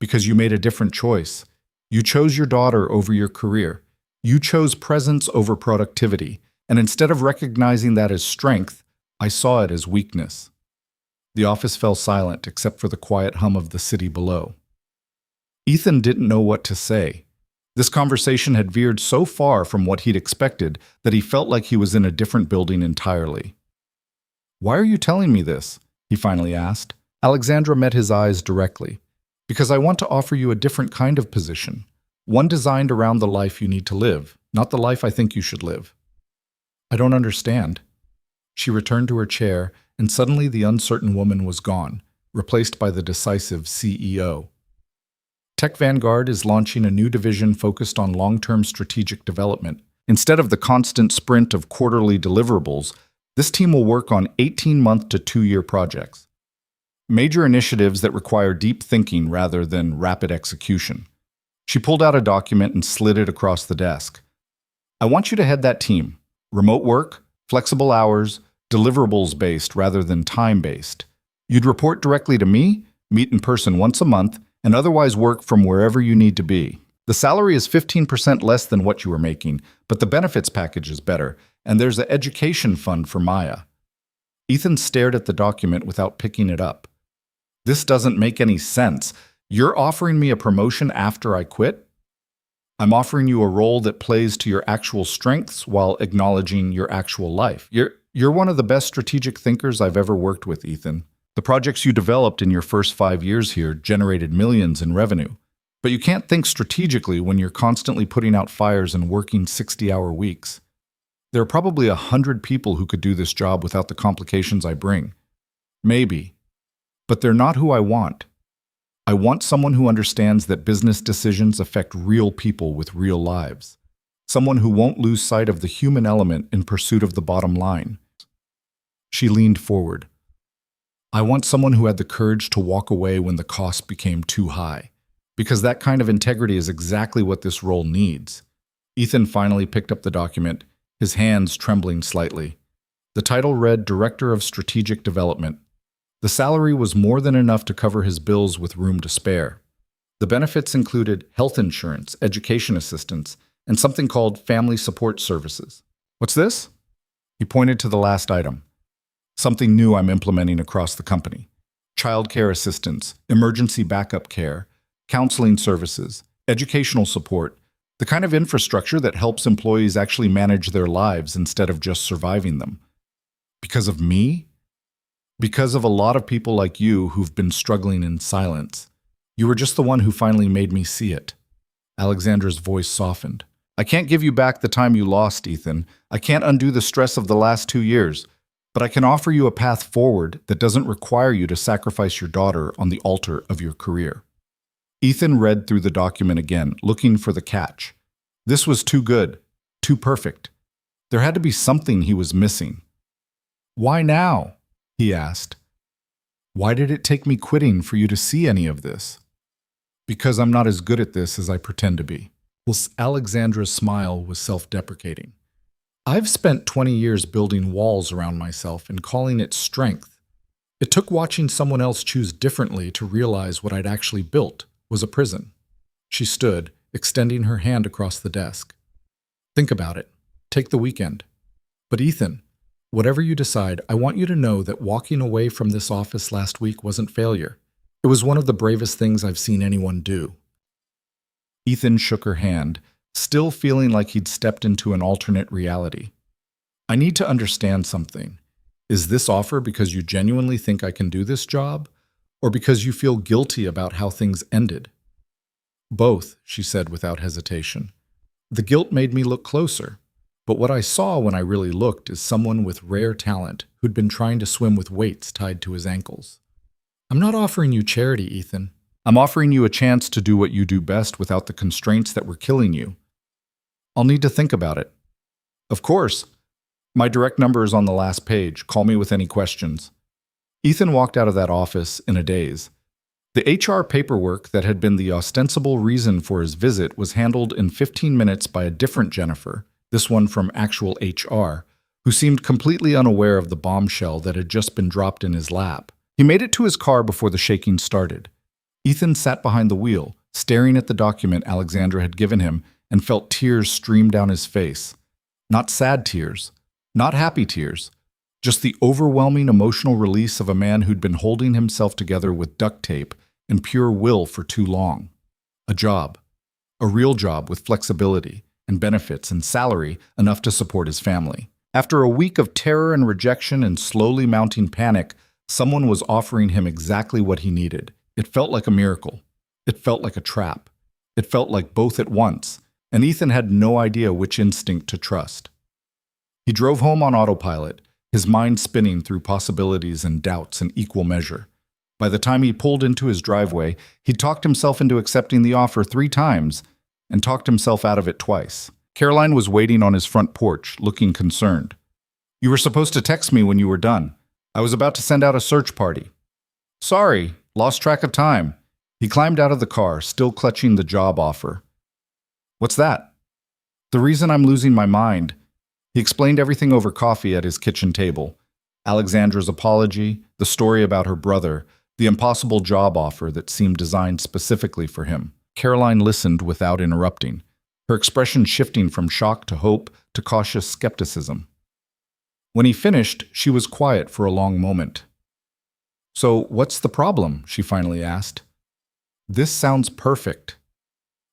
Speaker 1: because you made a different choice. You chose your daughter over your career. You chose presence over productivity. And instead of recognizing that as strength, I saw it as weakness. The office fell silent except for the quiet hum of the city below. Ethan didn't know what to say. This conversation had veered so far from what he'd expected that he felt like he was in a different building entirely. "Why are you telling me this?" he finally asked. Alexandra met his eyes directly. "Because I want to offer you a different kind of position, one designed around the life you need to live, not the life I think you should live." "I don't understand." She returned to her chair, and suddenly the uncertain woman was gone, replaced by the decisive CEO. Tech Vanguard is launching a new division focused on long-term strategic development. Instead of the constant sprint of quarterly deliverables, this team will work on 18-month to 2-year projects. Major initiatives that require deep thinking rather than rapid execution. She pulled out a document and slid it across the desk. "I want you to head that team. Remote work, flexible hours, deliverables-based rather than time-based. You'd report directly to me, meet in person once a month, and otherwise work from wherever you need to be. The salary is 15% less than what you were making, but the benefits package is better, and there's an education fund for Maya." Ethan stared at the document without picking it up. "This doesn't make any sense. You're offering me a promotion after I quit?" "I'm offering you a role that plays to your actual strengths while acknowledging your actual life. You're one of the best strategic thinkers I've ever worked with, Ethan. The projects you developed in your first 5 years here generated millions in revenue. But you can't think strategically when you're constantly putting out fires and working 60-hour weeks. There are probably 100 people who could do this job without the complications I bring. Maybe. But they're not who I want. I want someone who understands that business decisions affect real people with real lives. Someone who won't lose sight of the human element in pursuit of the bottom line." She leaned forward. "I want someone who had the courage to walk away when the cost became too high, because that kind of integrity is exactly what this role needs." Ethan finally picked up the document, his hands trembling slightly. The title read Director of Strategic Development. The salary was more than enough to cover his bills with room to spare. The benefits included health insurance, education assistance, and something called family support services. "What's this?" He pointed to the last item. "Something new I'm implementing across the company. Child care assistance, emergency backup care, counseling services, educational support, the kind of infrastructure that helps employees actually manage their lives instead of just surviving them. Because of me? Because of a lot of people like you who've been struggling in silence. You were just the one who finally made me see it." Alexandra's voice softened. "I can't give you back the time you lost, Ethan. I can't undo the stress of the last 2 years. But I can offer you a path forward that doesn't require you to sacrifice your daughter on the altar of your career." Ethan read through the document again, looking for the catch. This was too good, too perfect. There had to be something he was missing. "Why now?" he asked. "Why did it take me quitting for you to see any of this?" "Because I'm not as good at this as I pretend to be." Alexandra's smile was self-deprecating. "I've spent 20 years building walls around myself and calling it strength. It took watching someone else choose differently to realize what I'd actually built was a prison." She stood, extending her hand across the desk. "Think about it. Take the weekend. But Ethan, whatever you decide, I want you to know that walking away from this office last week wasn't failure. It was one of the bravest things I've seen anyone do." Ethan shook her hand, still feeling like he'd stepped into an alternate reality. "I need to understand something. Is this offer because you genuinely think I can do this job, or because you feel guilty about how things ended?" Both, she said without hesitation. The guilt made me look closer. But what I saw when I really looked is someone with rare talent who'd been trying to swim with weights tied to his ankles. I'm not offering you charity, Ethan. I'm offering you a chance to do what you do best without the constraints that were killing you. I'll need to think about it. Of course. My direct number is on the last page. Call me with any questions. Ethan walked out of that office in a daze. The HR paperwork that had been the ostensible reason for his visit was handled in 15 minutes by a different Jennifer, this one from actual HR, who seemed completely unaware of the bombshell that had just been dropped in his lap. He made it to his car before the shaking started. Ethan sat behind the wheel, staring at the document Alexandra had given him, and felt tears stream down his face. Not sad tears, not happy tears, just the overwhelming emotional release of a man who'd been holding himself together with duct tape and pure will for too long. A job. A real job with flexibility and benefits and salary enough to support his family. After a week of terror and rejection and slowly mounting panic, someone was offering him exactly what he needed. It felt like a miracle. It felt like a trap. It felt like both at once, and Ethan had no idea which instinct to trust. He drove home on autopilot, his mind spinning through possibilities and doubts in equal measure. By the time he pulled into his driveway, he'd talked himself into accepting the offer 3 times and talked himself out of it twice. Caroline was waiting on his front porch, looking concerned. "You were supposed to text me when you were done. I was about to send out a search party." "Sorry, lost track of time." He climbed out of the car, still clutching the job offer. "What's that?" "The reason I'm losing my mind." He explained everything over coffee at his kitchen table. Alexandra's apology, the story about her brother, the impossible job offer that seemed designed specifically for him. Caroline listened without interrupting, her expression shifting from shock to hope to cautious skepticism. When he finished, she was quiet for a long moment. "So, what's the problem?" she finally asked. "This sounds perfect."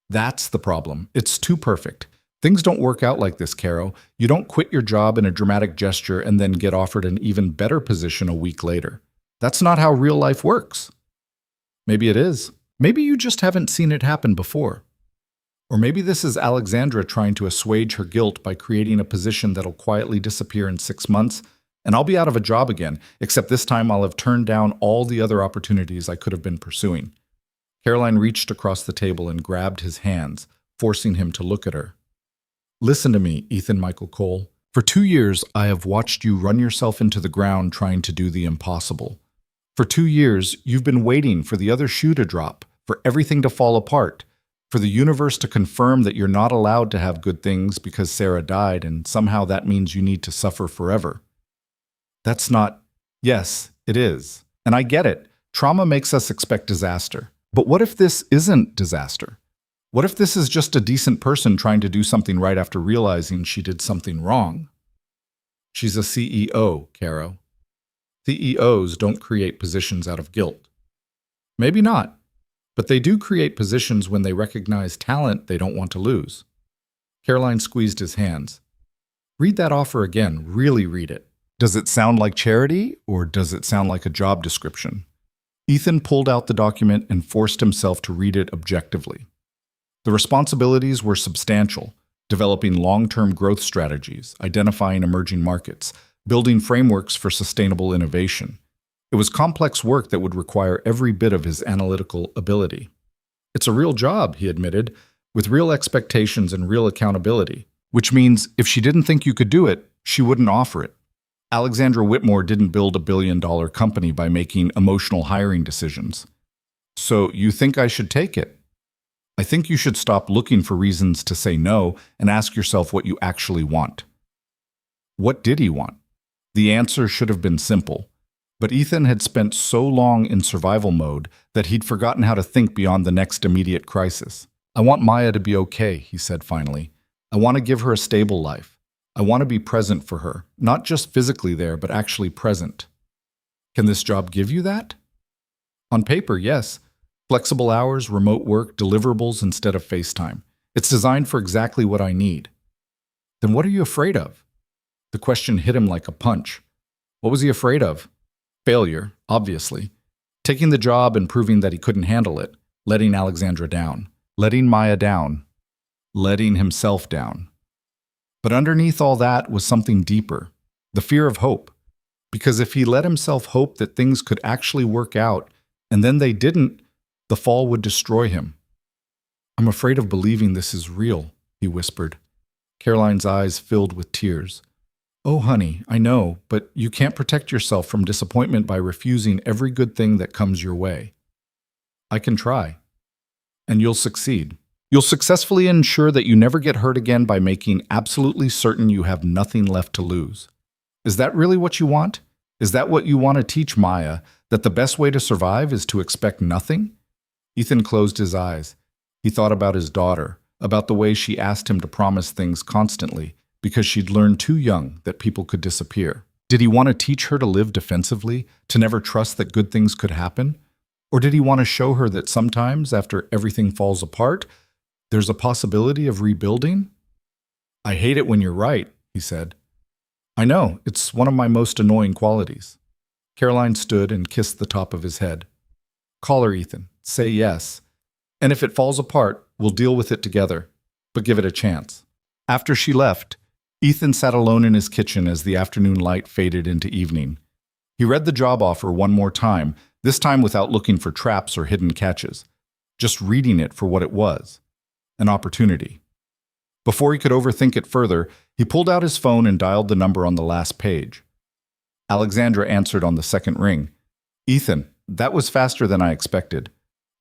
Speaker 1: "That's the problem. It's too perfect. Things don't work out like this, Caro. You don't quit your job in a dramatic gesture and then get offered an even better position a week later. That's not how real life works." "Maybe it is. Maybe you just haven't seen it happen before. Or maybe this is Alexandra trying to assuage her guilt by creating a position that'll quietly disappear in 6 months, and I'll be out of a job again, except this time I'll have turned down all the other opportunities I could have been pursuing." Caroline reached across the table and grabbed his hands, forcing him to look at her. "Listen to me, Ethan Michael Cole. For 2 years, I have watched you run yourself into the ground trying to do the impossible. For 2 years, you've been waiting for the other shoe to drop, for everything to fall apart, for the universe to confirm that you're not allowed to have good things because Sarah died, and somehow that means you need to suffer forever. That's not... Yes, it is. And I get it. Trauma makes us expect disaster. But what if this isn't disaster? What if this is just a decent person trying to do something right after realizing she did something wrong? She's a CEO, Caro. CEOs don't create positions out of guilt. Maybe not, but they do create positions when they recognize talent they don't want to lose." Caroline squeezed his hands. "Read that offer again, really read it. Does it sound like charity, or does it sound like a job description?" Ethan pulled out the document and forced himself to read it objectively. The responsibilities were substantial: developing long-term growth strategies, identifying emerging markets, building frameworks for sustainable innovation. It was complex work that would require every bit of his analytical ability. "It's a real job," he admitted, "with real expectations and real accountability, which means if she didn't think you could do it, she wouldn't offer it. Alexandra Whitmore didn't build a billion-dollar company by making emotional hiring decisions. So you think I should take it? I think you should stop looking for reasons to say no and ask yourself what you actually want." What did he want? The answer should have been simple. But Ethan had spent so long in survival mode that he'd forgotten how to think beyond the next immediate crisis. "I want Maya to be okay," he said finally. "I want to give her a stable life. I want to be present for her, not just physically there, but actually present." "Can this job give you that?" "On paper, yes. Flexible hours, remote work, deliverables instead of FaceTime. It's designed for exactly what I need." "Then what are you afraid of?" The question hit him like a punch. What was he afraid of? Failure, obviously. Taking the job and proving that he couldn't handle it, letting Alexandra down. letting Maya down, letting himself down. But underneath all that was something deeper, the fear of hope. Because if he let himself hope that things could actually work out, and then they didn't, the fall would destroy him. "I'm afraid of believing this is real," he whispered. Caroline's eyes filled with tears. "Oh, honey, I know, but you can't protect yourself from disappointment by refusing every good thing that comes your way." "I can try. And you'll succeed. You'll successfully ensure that you never get hurt again by making absolutely certain you have nothing left to lose. Is that really what you want? Is that what you want to teach Maya, that the best way to survive is to expect nothing?" Ethan closed his eyes. He thought about his daughter, about the way she asked him to promise things constantly, because she'd learned too young that people could disappear. Did he want to teach her to live defensively, to never trust that good things could happen? Or did he want to show her that sometimes, after everything falls apart, there's a possibility of rebuilding? "I hate it when you're right," he said. "I know, it's one of my most annoying qualities." Caroline stood and kissed the top of his head. "Call her, Ethan. Say yes. And if it falls apart, we'll deal with it together. But give it a chance." After she left, Ethan sat alone in his kitchen as the afternoon light faded into evening. He read the job offer one more time, this time without looking for traps or hidden catches, just reading it for what it was, an opportunity. Before he could overthink it further, he pulled out his phone and dialed the number on the last page. Alexandra answered on the second ring. "Ethan, that was faster than I expected.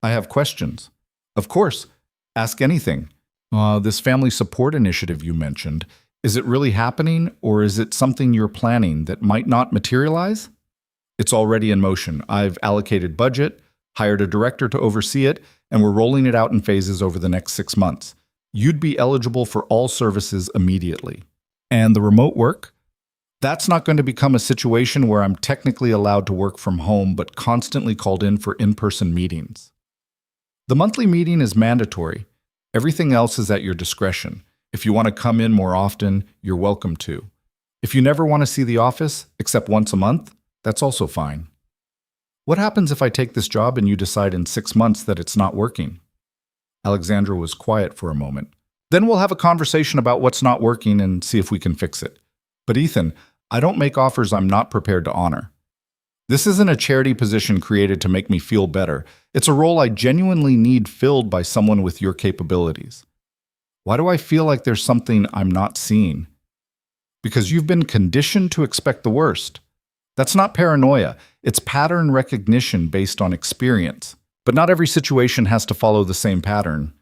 Speaker 1: I have questions." "Of course. Ask anything. This family support initiative you mentioned, is it really happening, or is it something you're planning that might not materialize?" "It's already in motion. I've allocated budget, hired a director to oversee it, and we're rolling it out in phases over the next 6 months. You'd be eligible for all services immediately." "And the remote work?" "That's not going to become a situation where I'm technically allowed to work from home but constantly called in for in-person meetings. The monthly meeting is mandatory. Everything else is at your discretion. If you want to come in more often, you're welcome to. If you never want to see the office, except once a month, that's also fine." "What happens if I take this job and you decide in 6 months that it's not working?" Alexandra was quiet for a moment. "Then we'll have a conversation about what's not working and see if we can fix it. But Ethan, I don't make offers I'm not prepared to honor. This isn't a charity position created to make me feel better. It's a role I genuinely need filled by someone with your capabilities. Why do I feel like there's something I'm not seeing?" "Because you've been conditioned to expect the worst. That's not paranoia. It's pattern recognition based on experience. But not every situation has to follow the same pattern."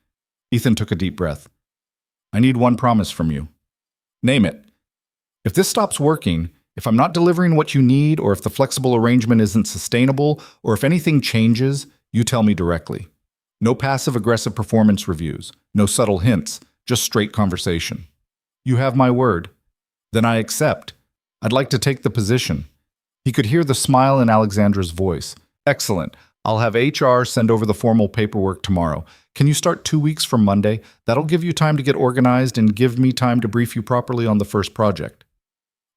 Speaker 1: Ethan took a deep breath. "I need one promise from you." "Name it. If this stops working, if I'm not delivering what you need, or if the flexible arrangement isn't sustainable, or if anything changes, you tell me directly. No passive-aggressive performance reviews, no subtle hints, just straight conversation." "You have my word." "Then I accept. I'd like to take the position." He could hear the smile in Alexandra's voice. "Excellent. I'll have HR send over the formal paperwork tomorrow. Can you start 2 weeks from Monday? That'll give you time to get organized and give me time to brief you properly on the first project."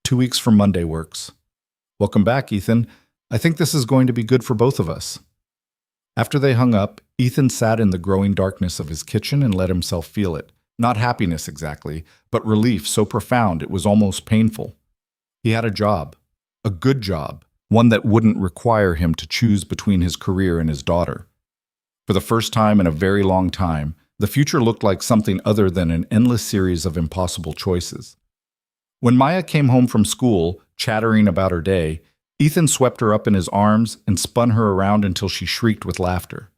Speaker 1: 2 weeks from Monday works." "Welcome back, Ethan. I think this is going to be good for both of us." After they hung up, Ethan sat in the growing darkness of his kitchen and let himself feel it. Not happiness exactly, but relief so profound it was almost painful. He had a job. A good job. One that wouldn't require him to choose between his career and his daughter. For the first time in a very long time, the future looked like something other than an endless series of impossible choices. When Maya came home from school, chattering about her day, Ethan swept her up in his arms and spun her around until she shrieked with laughter.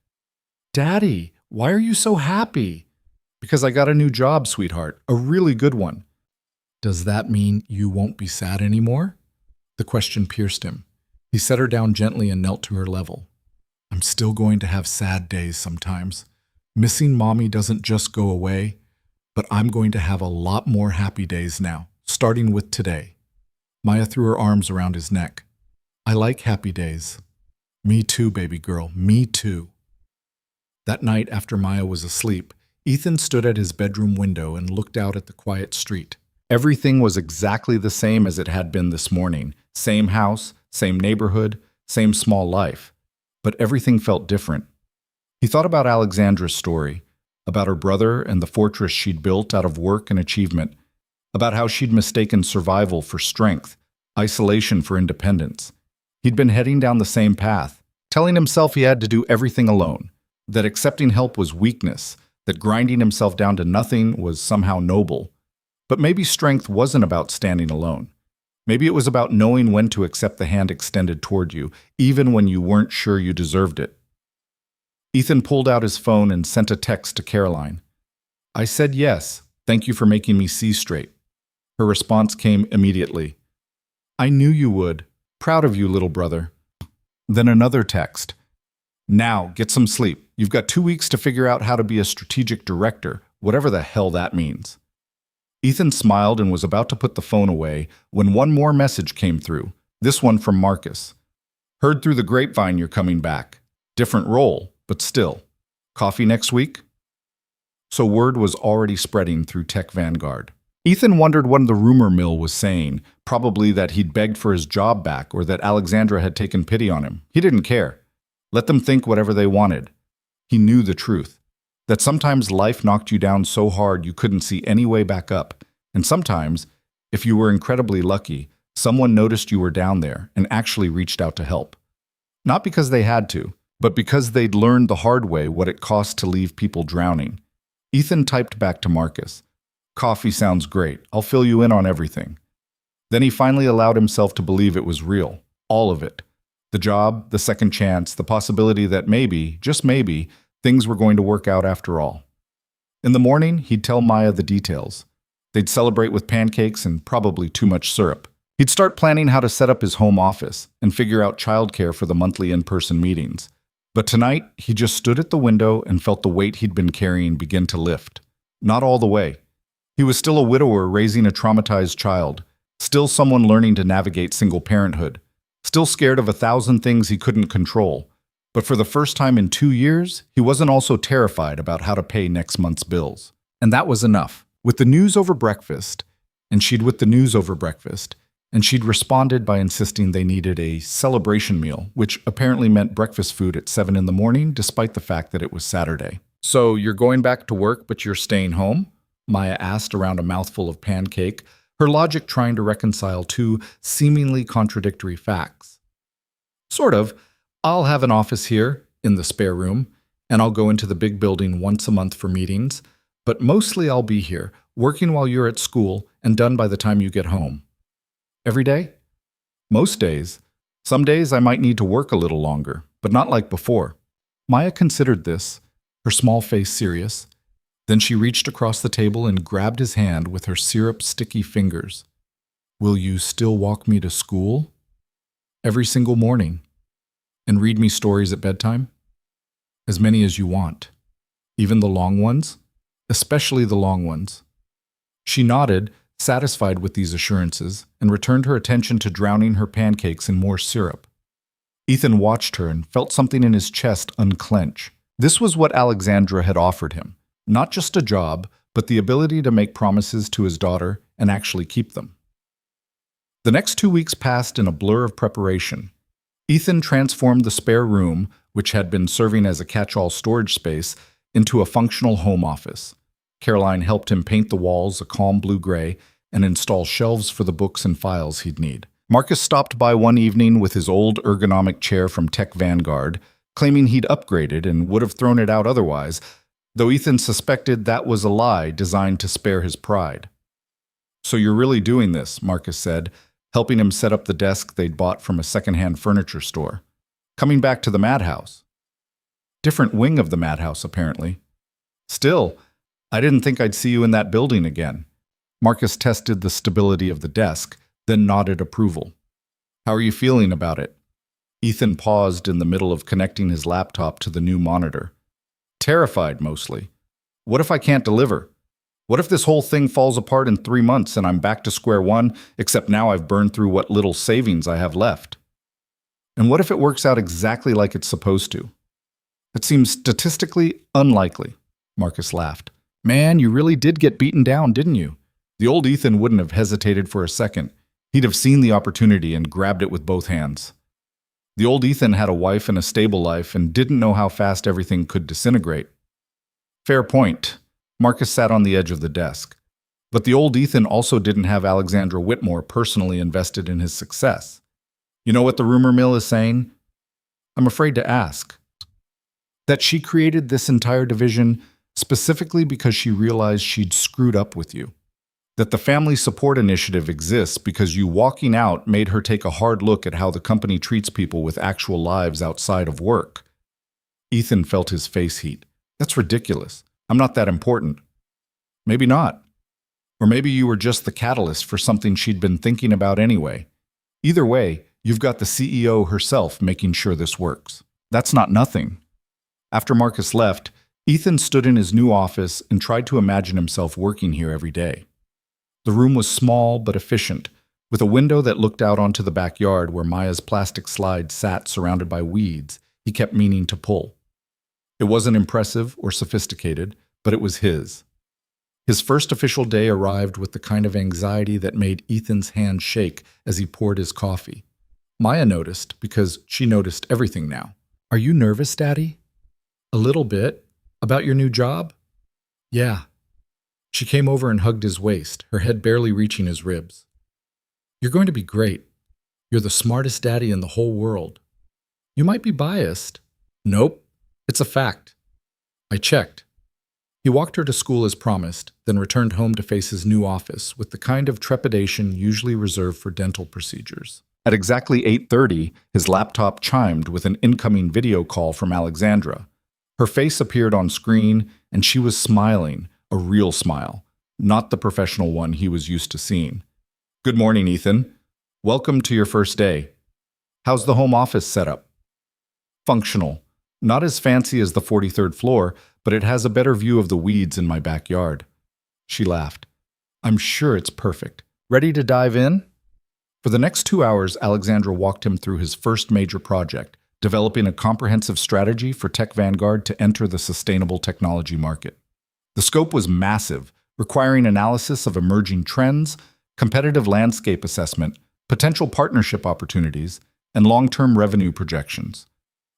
Speaker 1: "Daddy, why are you so happy?" "Because I got a new job, sweetheart, a really good one." "Does that mean you won't be sad anymore?" The question pierced him. He set her down gently and knelt to her level. "I'm still going to have sad days sometimes. Missing Mommy doesn't just go away, but I'm going to have a lot more happy days now, starting with today." Maya threw her arms around his neck. "I like happy days." "Me too, baby girl, me too." That night, after Maya was asleep, Ethan stood at his bedroom window and looked out at the quiet street. Everything was exactly the same as it had been this morning. Same house, same neighborhood, same small life. But everything felt different. He thought about Alexandra's story, about her brother and the fortress she'd built out of work and achievement, about how she'd mistaken survival for strength, isolation for independence. He'd been heading down the same path, telling himself he had to do everything alone, that accepting help was weakness, that grinding himself down to nothing was somehow noble. But maybe strength wasn't about standing alone. Maybe it was about knowing when to accept the hand extended toward you, even when you weren't sure you deserved it. Ethan pulled out his phone and sent a text to Caroline. "I said yes. Thank you for making me see straight." Her response came immediately. "I knew you would. Proud of you, little brother." Then another text. "Now, get some sleep. You've got 2 weeks to figure out how to be a strategic director, whatever the hell that means." Ethan smiled and was about to put the phone away when one more message came through, this one from Marcus. "Heard through the grapevine you're coming back. Different role, but still. Coffee next week?" So word was already spreading through Tech Vanguard. Ethan wondered what the rumor mill was saying, probably that he'd begged for his job back or that Alexandra had taken pity on him. He didn't care. Let them think whatever they wanted. He knew the truth, that sometimes life knocked you down so hard you couldn't see any way back up, and sometimes, if you were incredibly lucky, someone noticed you were down there and actually reached out to help. Not because they had to, but because they'd learned the hard way what it costs to leave people drowning. Ethan typed back to Marcus, "Coffee sounds great. I'll fill you in on everything." Then he finally allowed himself to believe it was real, all of it. The job, the second chance, the possibility that maybe, just maybe, things were going to work out after all. In the morning, he'd tell Maya the details. They'd celebrate with pancakes and probably too much syrup. He'd start planning how to set up his home office and figure out childcare for the monthly in-person meetings. But tonight, he just stood at the window and felt the weight he'd been carrying begin to lift. Not all the way. He was still a widower raising a traumatized child, still someone learning to navigate single parenthood, still scared of 1,000 things he couldn't control. But for the first time in 2 years, he wasn't also terrified about how to pay next month's bills. And that was enough. With the news over breakfast, and she'd responded by insisting they needed a celebration meal, which apparently meant breakfast food at 7 in the morning, despite the fact that it was Saturday. "So you're going back to work, but you're staying home?" Maya asked around a mouthful of pancake, her logic trying to reconcile two seemingly contradictory facts. "Sort of. I'll have an office here, in the spare room, and I'll go into the big building once a month for meetings, but mostly I'll be here, working while you're at school and done by the time you get home." "Every day?" "Most days. Some days I might need to work a little longer, but not like before." Maya considered this, her small face serious. Then she reached across the table and grabbed his hand with her syrup-sticky fingers. "Will you still walk me to school?" "Every single morning. And read me stories at bedtime?" "As many as you want. Even the long ones? Especially the long ones." She nodded, satisfied with these assurances, and returned her attention to drowning her pancakes in more syrup. Ethan watched her and felt something in his chest unclench. This was what Alexandra had offered him. Not just a job, but the ability to make promises to his daughter and actually keep them. The next 2 weeks passed in a blur of preparation. Ethan transformed the spare room, which had been serving as a catch-all storage space, into a functional home office. Caroline helped him paint the walls a calm blue-gray and install shelves for the books and files he'd need. Marcus stopped by one evening with his old ergonomic chair from Tech Vanguard, claiming he'd upgraded and would have thrown it out otherwise, though Ethan suspected that was a lie designed to spare his pride. "So you're really doing this," Marcus said, helping him set up the desk they'd bought from a secondhand furniture store. "Coming back to the madhouse." "Different wing of the madhouse, apparently." "Still, I didn't think I'd see you in that building again." Marcus tested the stability of the desk, then nodded approval. "How are you feeling about it?" Ethan paused in the middle of connecting his laptop to the new monitor. "Terrified, mostly. What if I can't deliver? What if this whole thing falls apart in 3 months and I'm back to square one, except now I've burned through what little savings I have left? And what if it works out exactly like it's supposed to?" "It seems statistically unlikely," Marcus laughed. "Man, you really did get beaten down, didn't you?" The old Ethan wouldn't have hesitated for a second. He'd have seen the opportunity and grabbed it with both hands. The old Ethan had a wife and a stable life and didn't know how fast everything could disintegrate. Fair point. Marcus sat on the edge of the desk. But the old Ethan also didn't have Alexandra Whitmore personally invested in his success. You know what the rumor mill is saying? I'm afraid to ask. That she created this entire division specifically because she realized she'd screwed up with you. That the Family Support Initiative exists because you walking out made her take a hard look at how the company treats people with actual lives outside of work. Ethan felt his face heat. That's ridiculous. I'm not that important. Maybe not. Or maybe you were just the catalyst for something she'd been thinking about anyway. Either way, you've got the CEO herself making sure this works. That's not nothing. After Marcus left, Ethan stood in his new office and tried to imagine himself working here every day. The room was small but efficient, with a window that looked out onto the backyard where Maya's plastic slide sat surrounded by weeds he kept meaning to pull. It wasn't impressive or sophisticated, but it was his. His first official day arrived with the kind of anxiety that made Ethan's hand shake as he poured his coffee. Maya noticed because she noticed everything now. Are you nervous, Daddy? A little bit. About your new job? Yeah. She came over and hugged his waist, her head barely reaching his ribs. You're going to be great. You're the smartest daddy in the whole world. You might be biased. Nope. It's a fact. I checked. He walked her to school as promised, then returned home to face his new office with the kind of trepidation usually reserved for dental procedures. At exactly 8:30, his laptop chimed with an incoming video call from Alexandra. Her face appeared on screen, and she was smiling, a real smile, not the professional one he was used to seeing. Good morning, Ethan. Welcome to your first day. How's the home office setup? Functional. Not as fancy as the 43rd floor, but it has a better view of the weeds in my backyard. She laughed. I'm sure it's perfect. Ready to dive in? For the next 2 hours, Alexandra walked him through his first major project, developing a comprehensive strategy for Tech Vanguard to enter the sustainable technology market. The scope was massive, requiring analysis of emerging trends, competitive landscape assessment, potential partnership opportunities, and long-term revenue projections.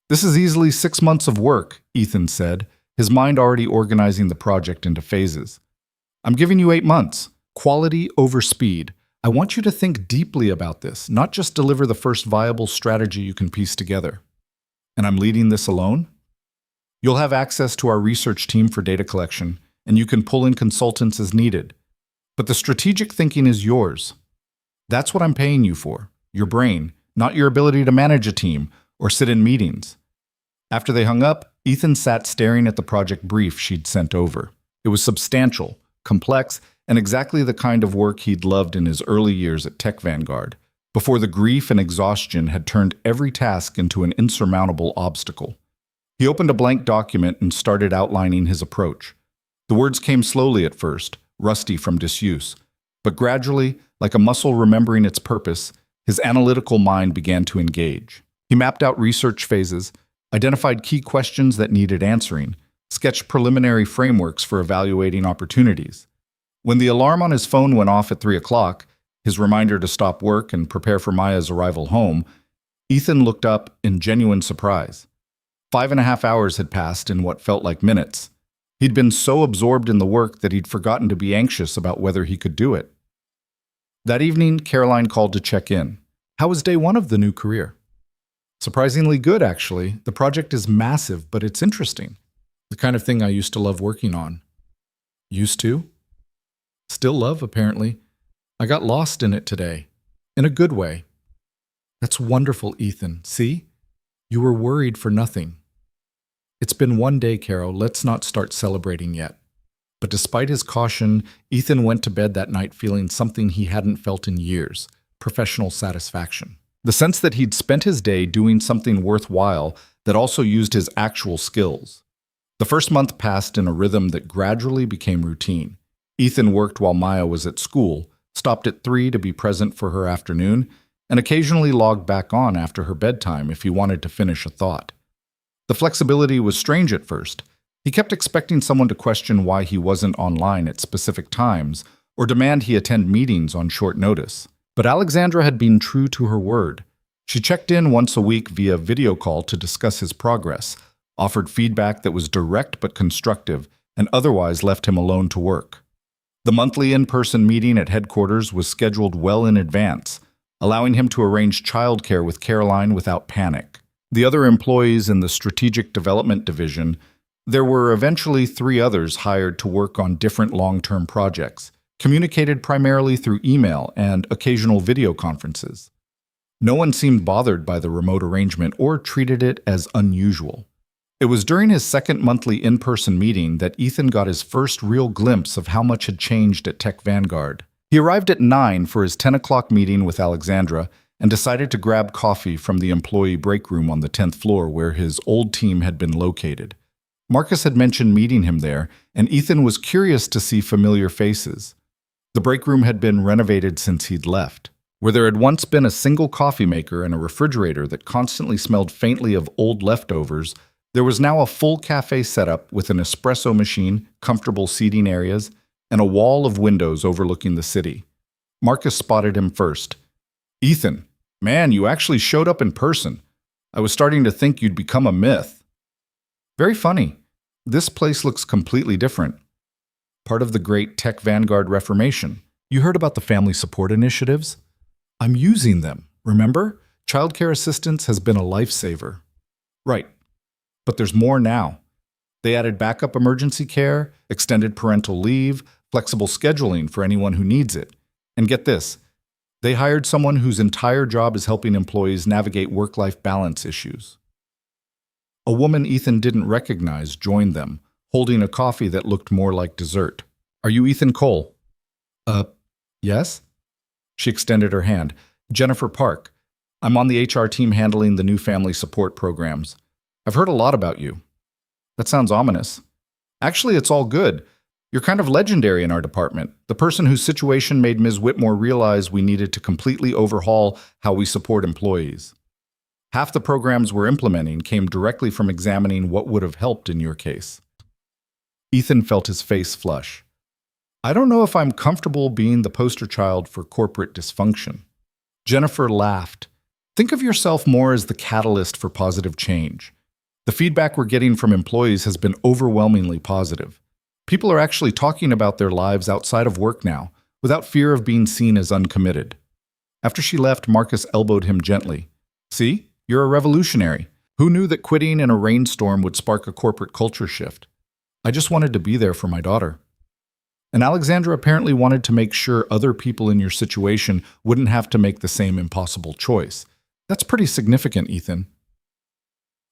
Speaker 1: This is easily 6 months of work, Ethan said, his mind already organizing the project into phases. I'm giving you 8 months. Quality over speed. I want you to think deeply about this, not just deliver the first viable strategy you can piece together. And I'm leading this alone? You'll have access to our research team for data collection, and you can pull in consultants as needed. But the strategic thinking is yours. That's what I'm paying you for, your brain, not your ability to manage a team or sit in meetings. After they hung up, Ethan sat staring at the project brief she'd sent over. It was substantial, complex, and exactly the kind of work he'd loved in his early years at Tech Vanguard, before the grief and exhaustion had turned every task into an insurmountable obstacle. He opened a blank document and started outlining his approach. The words came slowly at first, rusty from disuse, but gradually, like a muscle remembering its purpose, his analytical mind began to engage. He mapped out research phases, identified key questions that needed answering, sketched preliminary frameworks for evaluating opportunities. When the alarm on his phone went off at 3 o'clock, his reminder to stop work and prepare for Maya's arrival home, Ethan looked up in genuine surprise. 5.5 hours had passed in what felt like minutes. He'd been so absorbed in the work that he'd forgotten to be anxious about whether he could do it. That evening, Caroline called to check in. How was day one of the new career? Surprisingly good, actually. The project is massive, but it's interesting. The kind of thing I used to love working on. Used to? Still love, apparently. I got lost in it today. In a good way. That's wonderful, Ethan. See? You were worried for nothing. It's been one day, Carol. Let's not start celebrating yet. But despite his caution, Ethan went to bed that night feeling something he hadn't felt in years, professional satisfaction. The sense that he'd spent his day doing something worthwhile that also used his actual skills. The first month passed in a rhythm that gradually became routine. Ethan worked while Maya was at school, stopped at 3 to be present for her afternoon, and occasionally logged back on after her bedtime if he wanted to finish a thought. The flexibility was strange at first. He kept expecting someone to question why he wasn't online at specific times or demand he attend meetings on short notice. But Alexandra had been true to her word. She checked in once a week via video call to discuss his progress, offered feedback that was direct but constructive, and otherwise left him alone to work. The monthly in-person meeting at headquarters was scheduled well in advance, allowing him to arrange childcare with Caroline without panic. The other employees in the Strategic Development Division, there were eventually 3 others hired to work on different long-term projects, communicated primarily through email and occasional video conferences. No one seemed bothered by the remote arrangement or treated it as unusual. It was during his second monthly in-person meeting that Ethan got his first real glimpse of how much had changed at Tech Vanguard. He arrived at 9 for his 10 o'clock meeting with Alexandra and decided to grab coffee from the employee break room on the 10th floor where his old team had been located. Marcus had mentioned meeting him there, and Ethan was curious to see familiar faces. The break room had been renovated since he'd left. Where there had once been a single coffee maker and a refrigerator that constantly smelled faintly of old leftovers, there was now a full cafe setup with an espresso machine, comfortable seating areas, and a wall of windows overlooking the city. Marcus spotted him first. "Ethan, man, you actually showed up in person. I was starting to think you'd become a myth." "Very funny. This place looks completely different. Part of the great Tech Vanguard reformation. You heard about the family support initiatives? I'm using them, remember? Childcare assistance has been a lifesaver." "Right. But there's more now. They added backup emergency care, extended parental leave, flexible scheduling for anyone who needs it. And get this, they hired someone whose entire job is helping employees navigate work-life balance issues." A woman Ethan didn't recognize joined them, holding a coffee that looked more like dessert. "Are you Ethan Cole?" Yes?" She extended her hand. "Jennifer Park. I'm on the HR team handling the new family support programs. I've heard a lot about you." "That sounds ominous." "Actually, it's all good. You're kind of legendary in our department, the person whose situation made Ms. Whitmore realize we needed to completely overhaul how we support employees. Half the programs we're implementing came directly from examining what would have helped in your case." Ethan felt his face flush. "I don't know if I'm comfortable being the poster child for corporate dysfunction." Jennifer laughed. "Think of yourself more as the catalyst for positive change. The feedback we're getting from employees has been overwhelmingly positive. People are actually talking about their lives outside of work now, without fear of being seen as uncommitted." After she left, Marcus elbowed him gently. "See, you're a revolutionary. Who knew that quitting in a rainstorm would spark a corporate culture shift? I just wanted to be there for my daughter." And Alexandra apparently wanted to make sure other people in your situation wouldn't have to make the same impossible choice. That's pretty significant, Ethan.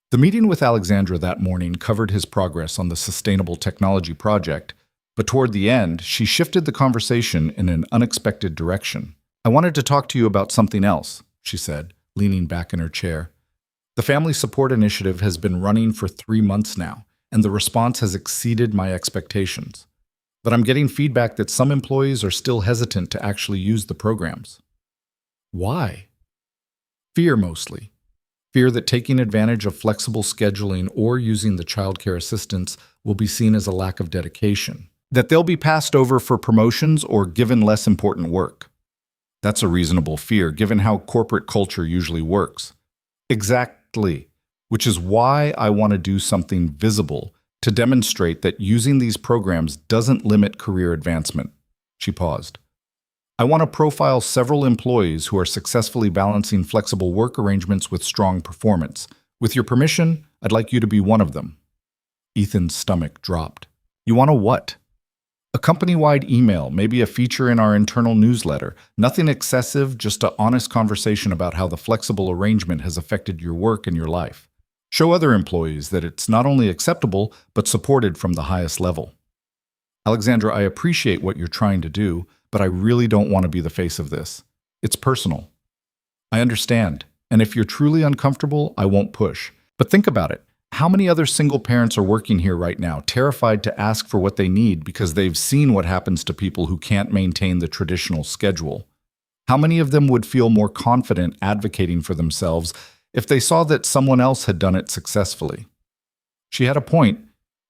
Speaker 1: The meeting with Alexandra that morning covered his progress on the Sustainable Technology Project, but toward the end, she shifted the conversation in an unexpected direction. "I wanted to talk to you about something else," she said, leaning back in her chair. "The Family Support Initiative has been running for 3 months now, and the response has exceeded my expectations. But I'm getting feedback that some employees are still hesitant to actually use the programs." "Why?" "Fear mostly. Fear that taking advantage of flexible scheduling or using the childcare assistance will be seen as a lack of dedication. That they'll be passed over for promotions or given less important work. That's a reasonable fear, given how corporate culture usually works." "Exactly. Which is why I want to do something visible to demonstrate that using these programs doesn't limit career advancement." She paused. "I want to profile several employees who are successfully balancing flexible work arrangements with strong performance. With your permission, I'd like you to be one of them." Ethan's stomach dropped. "You want a what?" "A company-wide email, maybe a feature in our internal newsletter. Nothing excessive, just an honest conversation about how the flexible arrangement has affected your work and your life. Show other employees that it's not only acceptable, but supported from the highest level." "Alexandra, I appreciate what you're trying to do, but I really don't want to be the face of this. It's personal." "I understand, and if you're truly uncomfortable, I won't push. But think about it. How many other single parents are working here right now, terrified to ask for what they need because they've seen what happens to people who can't maintain the traditional schedule? How many of them would feel more confident advocating for themselves if they saw that someone else had done it successfully?" She had a point,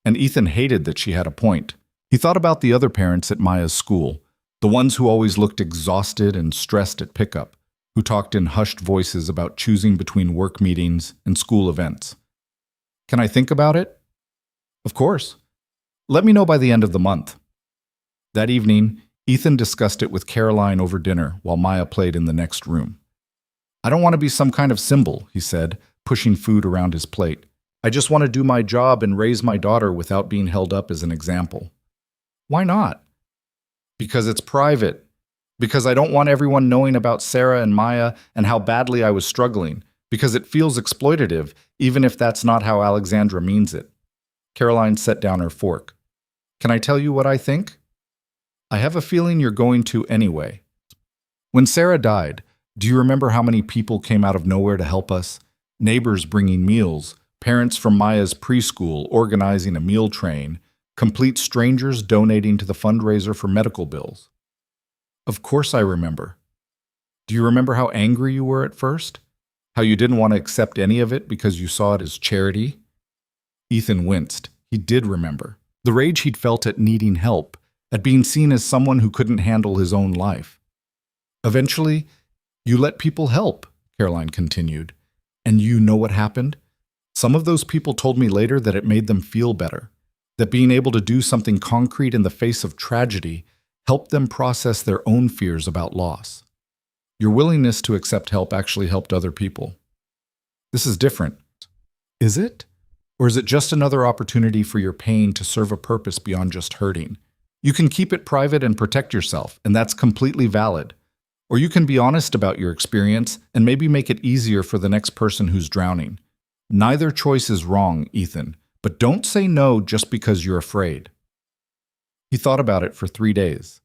Speaker 1: and Ethan hated that she had a point. He thought about the other parents at Maya's school, the ones who always looked exhausted and stressed at pickup, who talked in hushed voices about choosing between work meetings and school events. "Can I think about it?" "Of course." Let me know by the end of the month. That evening, Ethan discussed it with Caroline over dinner while Maya played in the next room. I don't want to be some kind of symbol, he said, pushing food around his plate. I just want to do my job and raise my daughter without being held up as an example. Why not? Because it's private. Because I don't want everyone knowing about Sarah and Maya and how badly I was struggling. Because it feels exploitative, even if that's not how Alexandra means it. Caroline set down her fork. Can I tell you what I think? I have a feeling you're going to anyway. When Sarah died, do you remember how many people came out of nowhere to help us? Neighbors bringing meals, parents from Maya's preschool organizing a meal train, complete strangers donating to the fundraiser for medical bills. Of course I remember. Do you remember how angry you were at first? How you didn't want to accept any of it because you saw it as charity? Ethan winced. He did remember. The rage he'd felt at needing help, at being seen as someone who couldn't handle his own life. Eventually, you let people help, Caroline continued. And you know what happened? Some of those people told me later that it made them feel better, that being able to do something concrete in the face of tragedy helped them process their own fears about loss. Your willingness to accept help actually helped other people. This is different. Is it? Or is it just another opportunity for your pain to serve a purpose beyond just hurting? You can keep it private and protect yourself, and that's completely valid. Or you can be honest about your experience and maybe make it easier for the next person who's drowning. Neither choice is wrong, Ethan, but don't say no just because you're afraid. He thought about it for 3 days.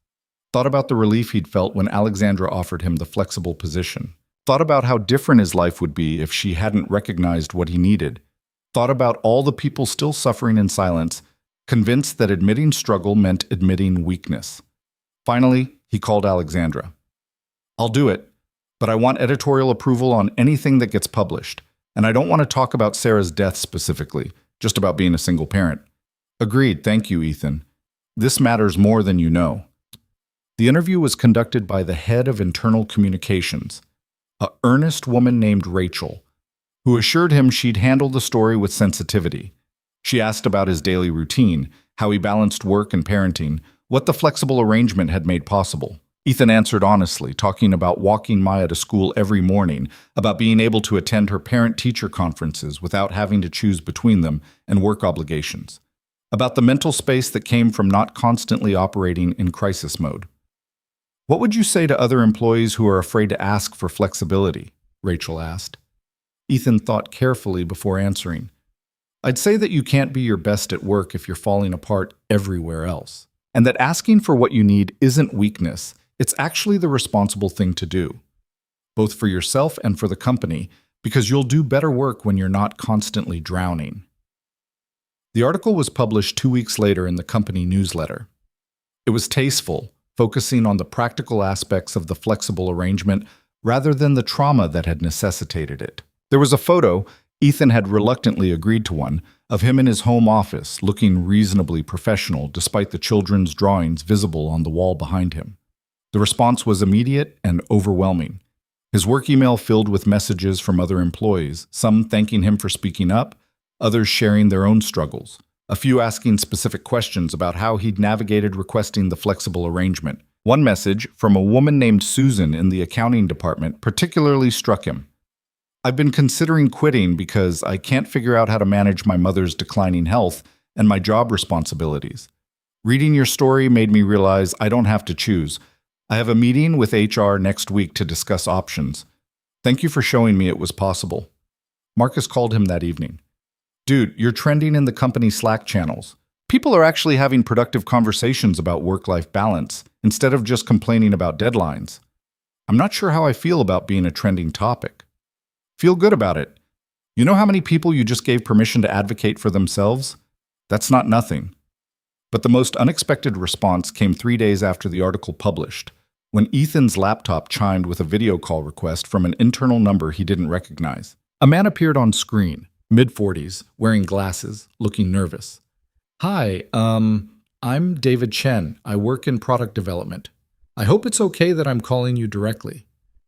Speaker 1: Thought about the relief he'd felt when Alexandra offered him the flexible position. Thought about how different his life would be if she hadn't recognized what he needed. Thought about all the people still suffering in silence, convinced that admitting struggle meant admitting weakness. Finally, he called Alexandra. I'll do it, but I want editorial approval on anything that gets published, and I don't want to talk about Sarah's death specifically, just about being a single parent. Agreed, thank you, Ethan. This matters more than you know. The interview was conducted by the head of internal communications, an earnest woman named Rachel, who assured him she'd handle the story with sensitivity. She asked about his daily routine, how he balanced work and parenting, what the flexible arrangement had made possible. Ethan answered honestly, talking about walking Maya to school every morning, about being able to attend her parent-teacher conferences without having to choose between them and work obligations, about the mental space that came from not constantly operating in crisis mode. What would you say to other employees who are afraid to ask for flexibility? Rachel asked. Ethan thought carefully before answering. I'd say that you can't be your best at work if you're falling apart everywhere else, and that asking for what you need isn't weakness, it's actually the responsible thing to do, both for yourself and for the company, because you'll do better work when you're not constantly drowning. The article was published 2 weeks later in the company newsletter. It was tasteful, focusing on the practical aspects of the flexible arrangement rather than the trauma that had necessitated it. There was a photo, Ethan had reluctantly agreed to one, of him in his home office, looking reasonably professional despite the children's drawings visible on the wall behind him. The response was immediate and overwhelming. His work email filled with messages from other employees, some thanking him for speaking up, others sharing their own struggles, a few asking specific questions about how he'd navigated requesting the flexible arrangement. One message, from a woman named Susan in the accounting department, particularly struck him. I've been considering quitting because I can't figure out how to manage my mother's declining health and my job responsibilities. Reading your story made me realize I don't have to choose. I have a meeting with HR next week to discuss options. Thank you for showing me it was possible. Marcus called him that evening. Dude, you're trending in the company Slack channels. People are actually having productive conversations about work-life balance instead of just complaining about deadlines. I'm not sure how I feel about being a trending topic. Feel good about it. You know how many people you just gave permission to advocate for themselves? That's not nothing. But the most unexpected response came 3 days after the article published, when Ethan's laptop chimed with a video call request from an internal number he didn't recognize. A man appeared on screen, mid-40s, wearing glasses, looking nervous. Hi, I'm David Chen. I work in product development. I hope it's okay that I'm calling you directly.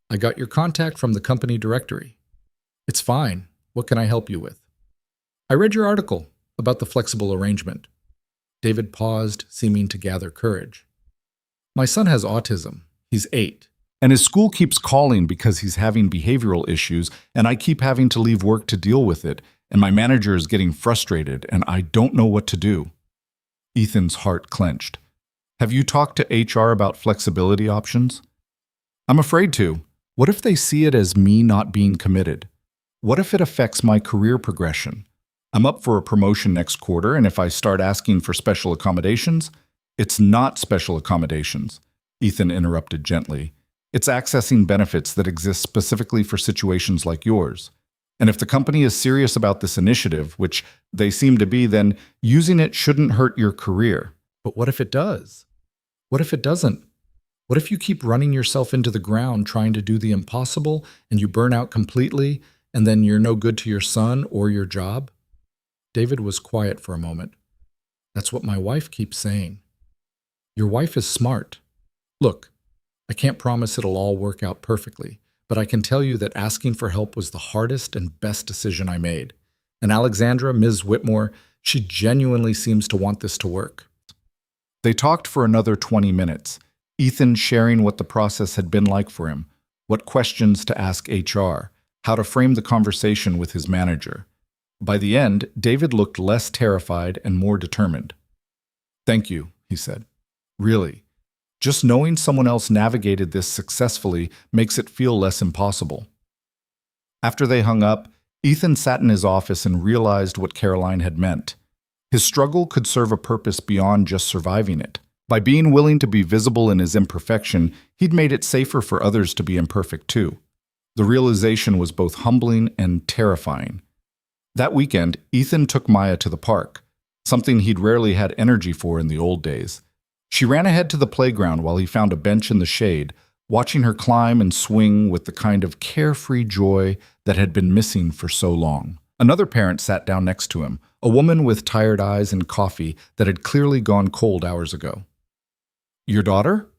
Speaker 1: I got your contact from the company directory. It's fine. What can I help you with? I read your article about the flexible arrangement. David paused, seeming to gather courage. My son has autism. He's 8. And his school keeps calling because he's having behavioral issues, and I keep having to leave work to deal with it, and my manager is getting frustrated, and I don't know what to do. Ethan's heart clenched. Have you talked to HR about flexibility options? I'm afraid to. What if they see it as me not being committed? What if it affects my career progression? I'm up for a promotion next quarter, and if I start asking for special accommodations, it's not special accommodations, Ethan interrupted gently. It's accessing benefits that exist specifically for situations like yours. And if the company is serious about this initiative, which they seem to be, then using it shouldn't hurt your career. But what if it does? What if it doesn't? What if you keep running yourself into the ground trying to do the impossible and you burn out completely and then you're no good to your son or your job? David was quiet for a moment. That's what my wife keeps saying. Your wife is smart. Look, I can't promise it'll all work out perfectly, but I can tell you that asking for help was the hardest and best decision I made. And Alexandra, Ms. Whitmore, she genuinely seems to want this to work. They talked for another 20 minutes, Ethan sharing what the process had been like for him, what questions to ask HR, how to frame the conversation with his manager. By the end, David looked less terrified and more determined. Thank you, he said. Really. Just knowing someone else navigated this successfully makes it feel less impossible. After they hung up, Ethan sat in his office and realized what Caroline had meant. His struggle could serve a purpose beyond just surviving it. By being willing to be visible in his imperfection, he'd made it safer for others to be imperfect too. The realization was both humbling and terrifying. That weekend, Ethan took Maya to the park, something he'd rarely had energy for in the old days. She ran ahead to the playground while he found a bench in the shade, watching her climb and swing with the kind of carefree joy that had been missing for so long. Another parent sat down next to him, a woman with tired eyes and coffee that had clearly gone cold hours ago. Your daughter?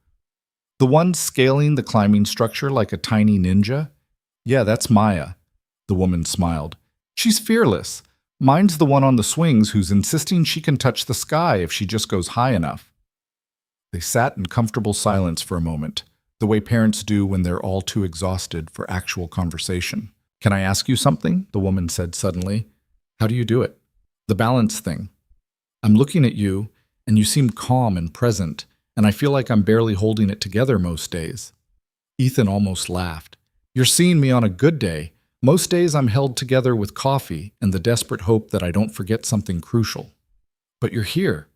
Speaker 1: The one scaling the climbing structure like a tiny ninja? Yeah, that's Maya. The woman smiled. She's fearless. Mine's the one on the swings who's insisting she can touch the sky if she just goes high enough. They sat in comfortable silence for a moment, the way parents do when they're all too exhausted for actual conversation. Can I ask you something? The woman said suddenly. How do you do it? The balance thing. I'm looking at you, and you seem calm and present, and I feel like I'm barely holding it together most days. Ethan almost laughed. You're seeing me on a good day. Most days I'm held together with coffee and the desperate hope that I don't forget something crucial. But you're here,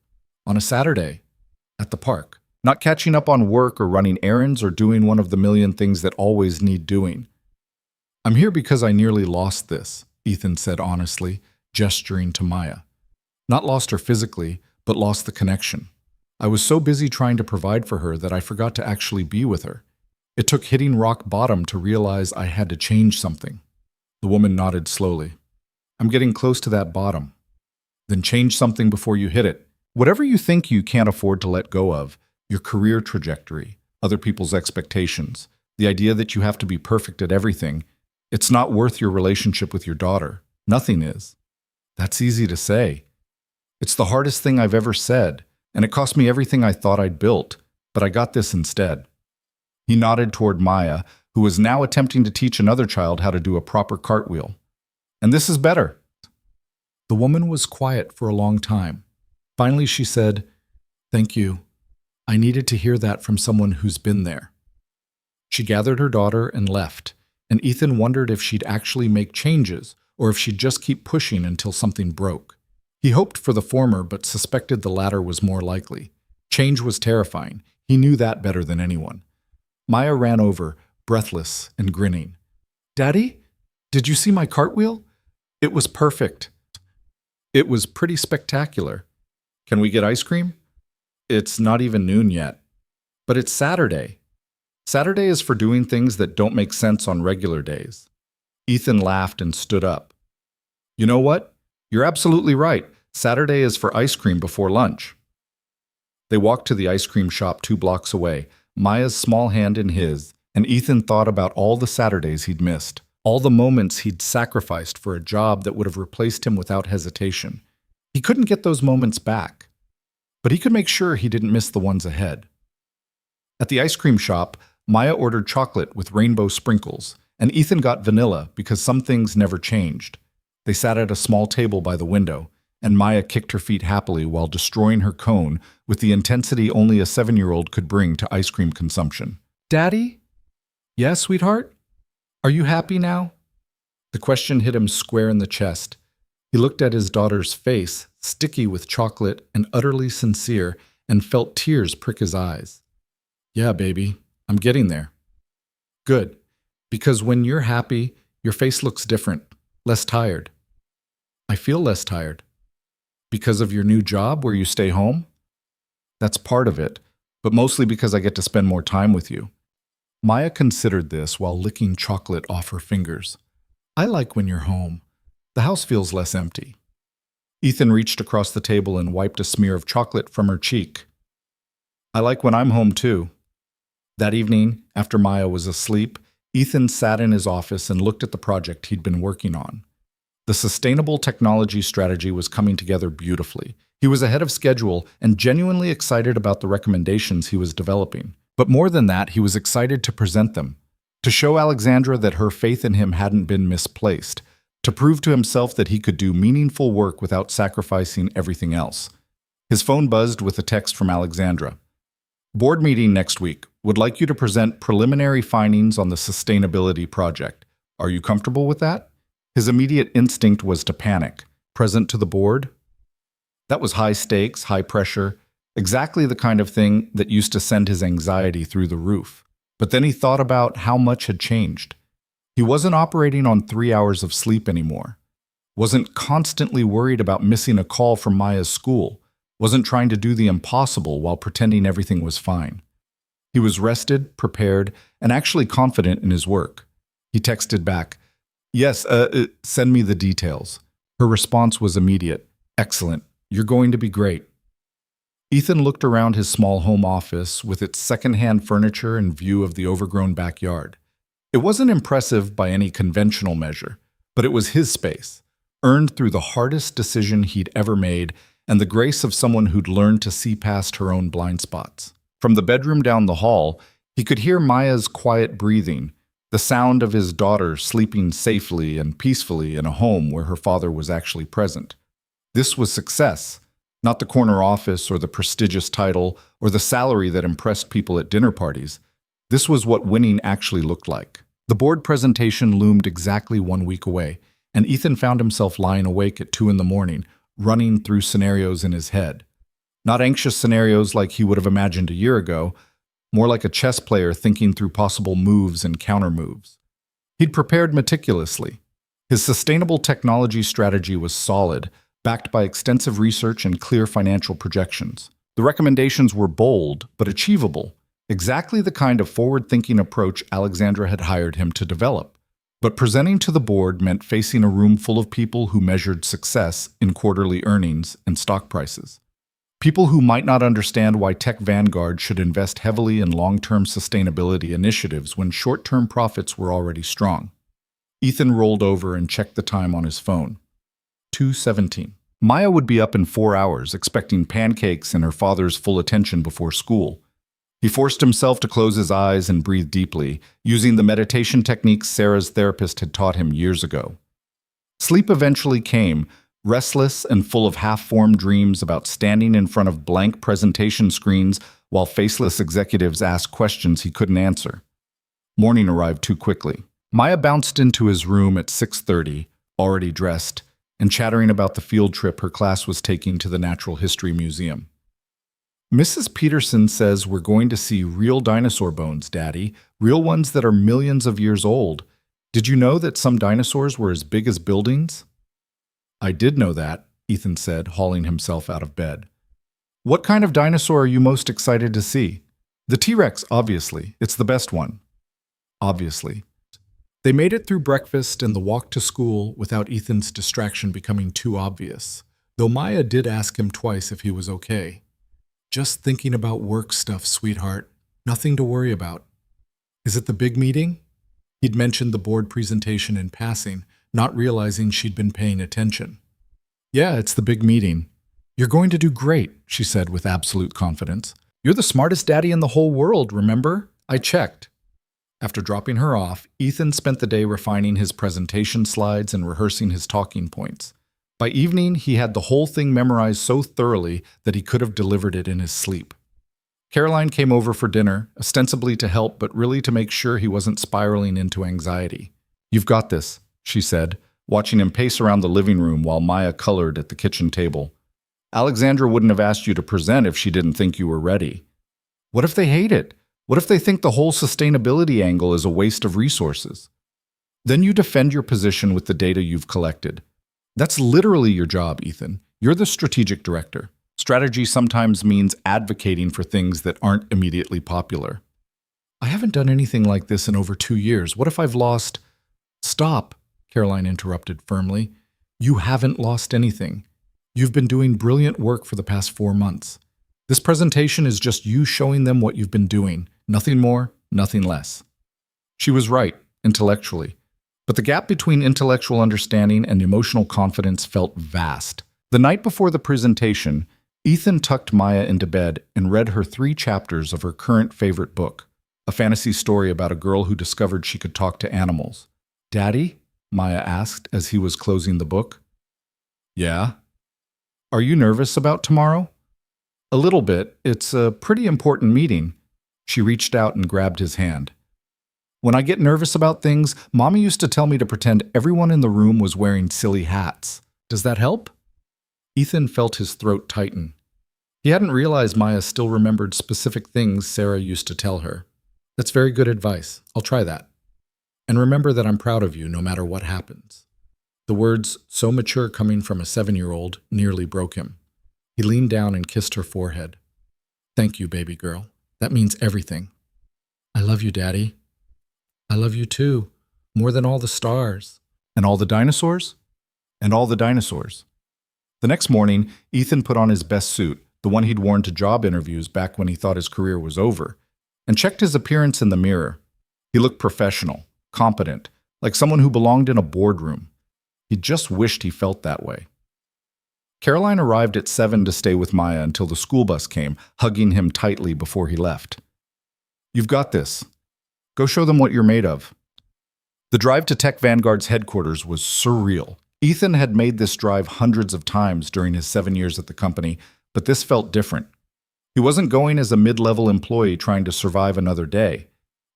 Speaker 1: on a Saturday, at the park, not catching up on work or running errands or doing one of the million things that always need doing. I'm here because I nearly lost this, Ethan said honestly, gesturing to Maya. Not lost her physically, but lost the connection. I was so busy trying to provide for her that I forgot to actually be with her. It took hitting rock bottom to realize I had to change something. The woman nodded slowly. I'm getting close to that bottom. Then change something before you hit it. Whatever you think you can't afford to let go of, your career trajectory, other people's expectations, the idea that you have to be perfect at everything, it's not worth your relationship with your daughter. Nothing is. That's easy to say. It's the hardest thing I've ever said, and it cost me everything I thought I'd built, but I got this instead. He nodded toward Maya, who was now attempting to teach another child how to do a proper cartwheel. And this is better. The woman was quiet for a long time. Finally, she said, Thank you. I needed to hear that from someone who's been there. She gathered her daughter and left, and Ethan wondered if she'd actually make changes or if she'd just keep pushing until something broke. He hoped for the former, but suspected the latter was more likely. Change was terrifying. He knew that better than anyone. Maya ran over, breathless and grinning. Daddy, did you see my cartwheel? It was perfect. It was pretty spectacular. Can we get ice cream? It's not even noon yet. But it's Saturday. Saturday is for doing things that don't make sense on regular days. Ethan laughed and stood up. You know what? You're absolutely right. Saturday is for ice cream before lunch. They walked to the ice cream shop 2 blocks away, Maya's small hand in his, and Ethan thought about all the Saturdays he'd missed, all the moments he'd sacrificed for a job that would have replaced him without hesitation. He couldn't get those moments back. but he could make sure he didn't miss the ones ahead. At the ice cream shop, Maya ordered chocolate with rainbow sprinkles, and Ethan got vanilla because some things never changed. They sat at a small table by the window, and Maya kicked her feet happily while destroying her cone with the intensity only a 7-year-old could bring to ice cream consumption. "Daddy?" "Yes, sweetheart? Are you happy now?" The question hit him square in the chest. He looked at his daughter's face, sticky with chocolate and utterly sincere, and felt tears prick his eyes. "Yeah, baby, I'm getting there." "Good, because when you're happy, your face looks different, less tired." "I feel less tired." "Because of your new job where you stay home?" "That's part of it, but mostly because I get to spend more time with you." Maya considered this while licking chocolate off her fingers. "I like when you're home. The house feels less empty." Ethan reached across the table and wiped a smear of chocolate from her cheek. "I like when I'm home too." That evening, after Maya was asleep, Ethan sat in his office and looked at the project he'd been working on. The sustainable technology strategy was coming together beautifully. He was ahead of schedule and genuinely excited about the recommendations he was developing. But more than that, he was excited to present them, to show Alexandra that her faith in him hadn't been misplaced, to prove to himself that he could do meaningful work without sacrificing everything else. His phone buzzed with a text from Alexandra. "Board meeting next week. Would like you to present preliminary findings on the sustainability project. Are you comfortable with that?" His immediate instinct was to panic. Present to the board? That was high stakes, high pressure, exactly the kind of thing that used to send his anxiety through the roof. But then he thought about how much had changed. He wasn't operating on 3 hours of sleep anymore. Wasn't constantly worried about missing a call from Maya's school. Wasn't trying to do the impossible while pretending everything was fine. He was rested, prepared, and actually confident in his work. He texted back, "Yes, send me the details." Her response was immediate. "Excellent. You're going to be great." Ethan looked around his small home office with its secondhand furniture and view of the overgrown backyard. It wasn't impressive by any conventional measure, but it was his space, earned through the hardest decision he'd ever made and the grace of someone who'd learned to see past her own blind spots. From the bedroom down the hall, he could hear Maya's quiet breathing, the sound of his daughter sleeping safely and peacefully in a home where her father was actually present. This was success, not the corner office or the prestigious title or the salary that impressed people at dinner parties. This was what winning actually looked like. The board presentation loomed exactly 1 week away, and Ethan found himself lying awake at 2 in the morning, running through scenarios in his head. Not anxious scenarios like he would have imagined a year ago, more like a chess player thinking through possible moves and counter-moves. He'd prepared meticulously. His sustainable technology strategy was solid, backed by extensive research and clear financial projections. The recommendations were bold, but achievable, exactly the kind of forward-thinking approach Alexandra had hired him to develop. But presenting to the board meant facing a room full of people who measured success in quarterly earnings and stock prices. People who might not understand why Tech Vanguard should invest heavily in long-term sustainability initiatives when short-term profits were already strong. Ethan rolled over and checked the time on his phone. 2:17. Maya would be up in 4 hours, expecting pancakes and her father's full attention before school. He forced himself to close his eyes and breathe deeply, using the meditation techniques Sarah's therapist had taught him years ago. Sleep eventually came, restless and full of half-formed dreams about standing in front of blank presentation screens while faceless executives asked questions he couldn't answer. Morning arrived too quickly. Maya bounced into his room at 6:30, already dressed, and chattering about the field trip her class was taking to the Natural History Museum. "Mrs. Peterson says we're going to see real dinosaur bones, Daddy, real ones that are millions of years old. Did you know that some dinosaurs were as big as buildings?" "I did know that," Ethan said, hauling himself out of bed. "What kind of dinosaur are you most excited to see?" "The T-Rex, obviously. It's the best one." "Obviously." They made it through breakfast and the walk to school without Ethan's distraction becoming too obvious, though Maya did ask him twice if he was okay. "Just thinking about work stuff, sweetheart. Nothing to worry about." "Is it the big meeting?" He'd mentioned the board presentation in passing, not realizing she'd been paying attention. "Yeah, it's the big meeting. You're going to do great, she said with absolute confidence. You're the smartest daddy in the whole world, remember? I checked. After dropping her off, Ethan spent the day refining his presentation slides and rehearsing his talking points. By evening, he had the whole thing memorized so thoroughly that he could have delivered it in his sleep. Caroline came over for dinner, ostensibly to help, but really to make sure he wasn't spiraling into anxiety. You've got this, she said, watching him pace around the living room while Maya colored at the kitchen table. Alexandra wouldn't have asked you to present if she didn't think you were ready. What if they hate it? What if they think the whole sustainability angle is a waste of resources? Then you defend your position with the data you've collected. That's literally your job, Ethan. You're the strategic director. Strategy sometimes means advocating for things that aren't immediately popular. I haven't done anything like this in over 2 years. What if I've lost— Stop, Caroline interrupted firmly. You haven't lost anything. You've been doing brilliant work for the past 4 months. This presentation is just you showing them what you've been doing. Nothing more, nothing less. She was right, intellectually. But the gap between intellectual understanding and emotional confidence felt vast. The night before the presentation, Ethan tucked Maya into bed and read her 3 chapters of her current favorite book, a fantasy story about a girl who discovered she could talk to animals. Daddy? Maya asked as he was closing the book. Yeah? Are you nervous about tomorrow? A little bit. It's a pretty important meeting. She reached out and grabbed his hand. When I get nervous about things, Mommy used to tell me to pretend everyone in the room was wearing silly hats. Does that help? Ethan felt his throat tighten. He hadn't realized Maya still remembered specific things Sarah used to tell her. That's very good advice. I'll try that. And remember that I'm proud of you no matter what happens. The words, so mature coming from a 7-year-old, nearly broke him. He leaned down and kissed her forehead. Thank you, baby girl. That means everything. I love you, Daddy. I love you too, more than all the stars. And all the dinosaurs? And all the dinosaurs. The next morning, Ethan put on his best suit, the one he'd worn to job interviews back when he thought his career was over, and checked his appearance in the mirror. He looked professional, competent, like someone who belonged in a boardroom. He just wished he felt that way. Caroline arrived at 7 to stay with Maya until the school bus came, hugging him tightly before he left. You've got this. Go show them what you're made of. The drive to Tech Vanguard's headquarters was surreal. Ethan had made this drive hundreds of times during his 7 years at the company, but this felt different. He wasn't going as a mid-level employee trying to survive another day.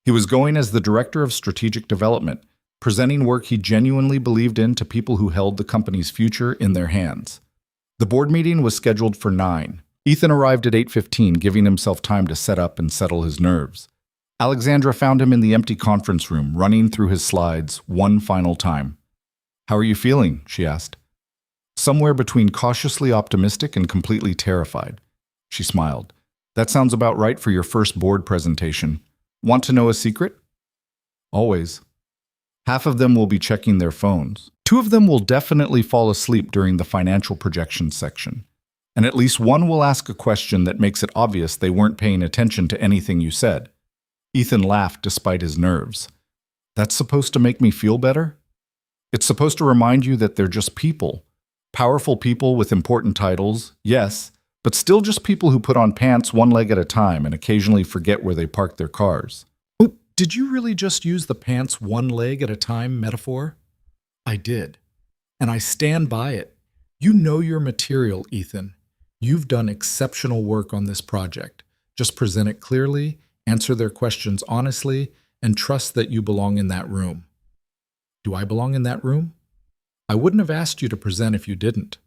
Speaker 1: He was going as the director of strategic development, presenting work he genuinely believed in to people who held the company's future in their hands. The board meeting was scheduled for 9. Ethan arrived at 8:15, giving himself time to set up and settle his nerves. Alexandra found him in the empty conference room, running through his slides one final time. How are you feeling? She asked. Somewhere between cautiously optimistic and completely terrified. She smiled. That sounds about right for your first board presentation. Want to know a secret? Always. Half of them will be checking their phones. 2 of them will definitely fall asleep during the financial projections section. And at least one will ask a question that makes it obvious they weren't paying attention to anything you said. Ethan laughed despite his nerves. That's supposed to make me feel better? It's supposed to remind you that they're just people. Powerful people with important titles, yes, but still just people who put on pants one leg at a time and occasionally forget where they park their cars. Oh, did you really just use the pants one leg at a time metaphor? I did. And I stand by it. You know your material, Ethan. You've done exceptional work on this project. Just present it clearly, answer their questions honestly, and trust that you belong in that room. Do I belong in that room? I wouldn't have asked you to present if you didn't.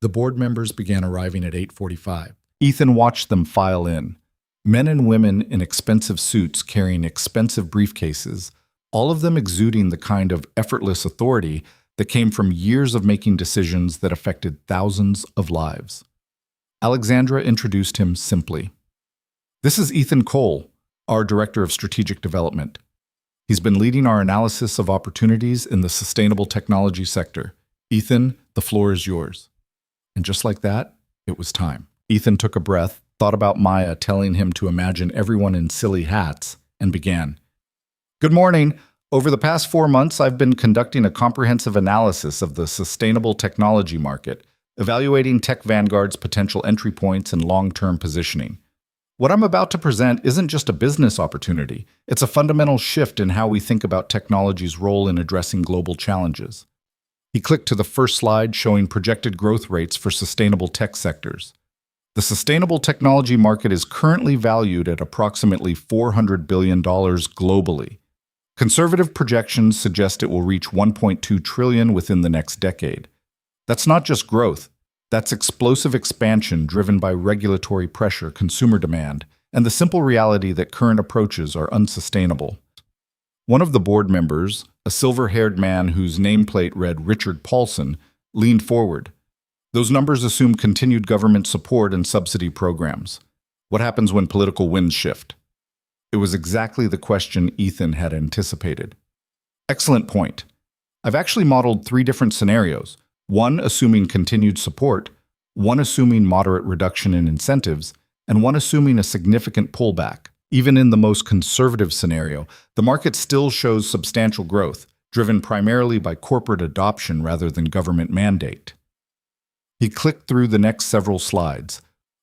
Speaker 1: The board members began arriving at 8:45. Ethan watched them file in. Men and women in expensive suits carrying expensive briefcases, all of them exuding the kind of effortless authority that came from years of making decisions that affected thousands of lives. Alexandra introduced him simply. This is Ethan Cole, our Director of Strategic Development. He's been leading our analysis of opportunities in the sustainable technology sector. Ethan, the floor is yours. And just like that, it was time. Ethan took a breath, thought about Maya telling him to imagine everyone in silly hats, and began. Good morning. Over the past 4 months, I've been conducting a comprehensive analysis of the sustainable technology market, evaluating Tech Vanguard's potential entry points and long-term positioning. What I'm about to present isn't just a business opportunity, it's a fundamental shift in how we think about technology's role in addressing global challenges. He clicked to the first slide showing projected growth rates for sustainable tech sectors. The sustainable technology market is currently valued at approximately $400 billion globally. Conservative projections suggest it will reach $1.2 trillion within the next decade. That's not just growth. That's explosive expansion driven by regulatory pressure, consumer demand, and the simple reality that current approaches are unsustainable. One of the board members, a silver-haired man whose nameplate read Richard Paulson, leaned forward. Those numbers assume continued government support and subsidy programs. What happens when political winds shift? It was exactly the question Ethan had anticipated. Excellent point. I've actually modeled 3 different scenarios. One assuming continued support, one assuming moderate reduction in incentives, and one assuming a significant pullback. Even in the most conservative scenario, the market still shows substantial growth, driven primarily by corporate adoption rather than government mandate. He clicked through the next several slides,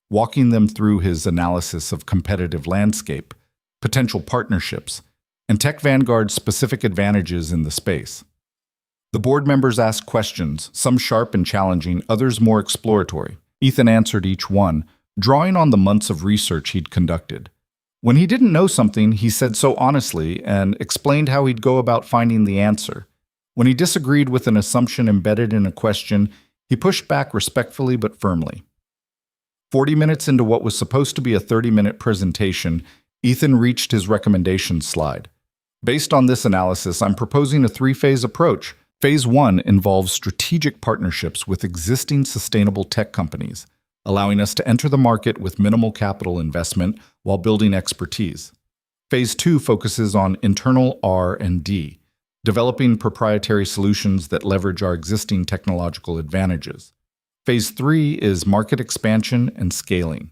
Speaker 1: walking them through his analysis of competitive landscape, potential partnerships, and Tech Vanguard's specific advantages in the space. The board members asked questions, some sharp and challenging, others more exploratory. Ethan answered each one, drawing on the months of research he'd conducted. When he didn't know something, he said so honestly and explained how he'd go about finding the answer. When he disagreed with an assumption embedded in a question, he pushed back respectfully but firmly. 40 minutes into what was supposed to be a 30-minute presentation, Ethan reached his recommendation slide. Based on this analysis, I'm proposing a 3-phase approach. Phase 1 involves strategic partnerships with existing sustainable tech companies, allowing us to enter the market with minimal capital investment while building expertise. Phase 2 focuses on internal R&D, developing proprietary solutions that leverage our existing technological advantages. Phase 3 is market expansion and scaling.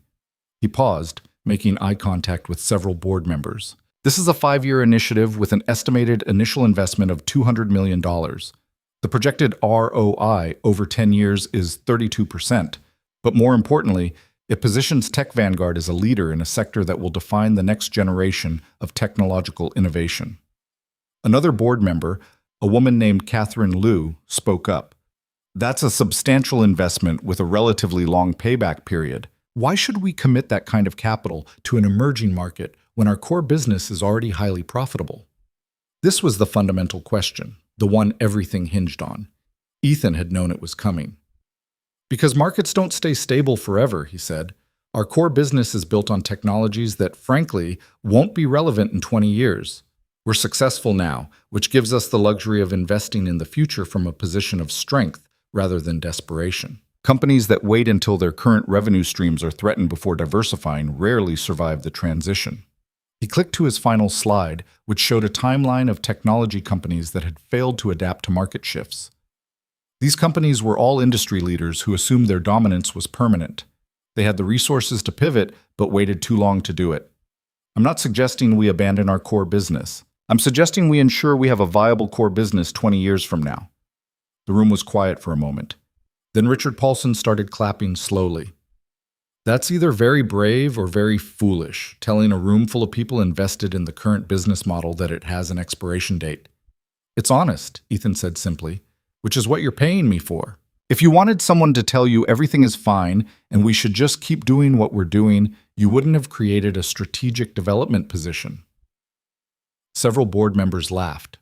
Speaker 1: He paused, making eye contact with several board members. This is a 5-year initiative with an estimated initial investment of $200 million. The projected ROI over 10 years is 32%, but more importantly, it positions Tech Vanguard as a leader in a sector that will define the next generation of technological innovation. Another board member, a woman named Catherine Liu, spoke up. That's a substantial investment with a relatively long payback period. Why should we commit that kind of capital to an emerging market when our core business is already highly profitable? This was the fundamental question, the one everything hinged on. Ethan had known it was coming. Because markets don't stay stable forever, he said. Our core business is built on technologies that, frankly, won't be relevant in 20 years. We're successful now, which gives us the luxury of investing in the future from a position of strength rather than desperation. Companies that wait until their current revenue streams are threatened before diversifying rarely survive the transition. He clicked to his final slide, which showed a timeline of technology companies that had failed to adapt to market shifts. These companies were all industry leaders who assumed their dominance was permanent. They had the resources to pivot, but waited too long to do it. I'm not suggesting we abandon our core business. I'm suggesting we ensure we have a viable core business 20 years from now. The room was quiet for a moment. Then Richard Paulson started clapping slowly. That's either very brave or very foolish, telling a room full of people invested in the current business model that it has an expiration date. It's honest, Ethan said simply, which is what you're paying me for. If you wanted someone to tell you everything is fine and we should just keep doing what we're doing, you wouldn't have created a strategic development position. Several board members laughed.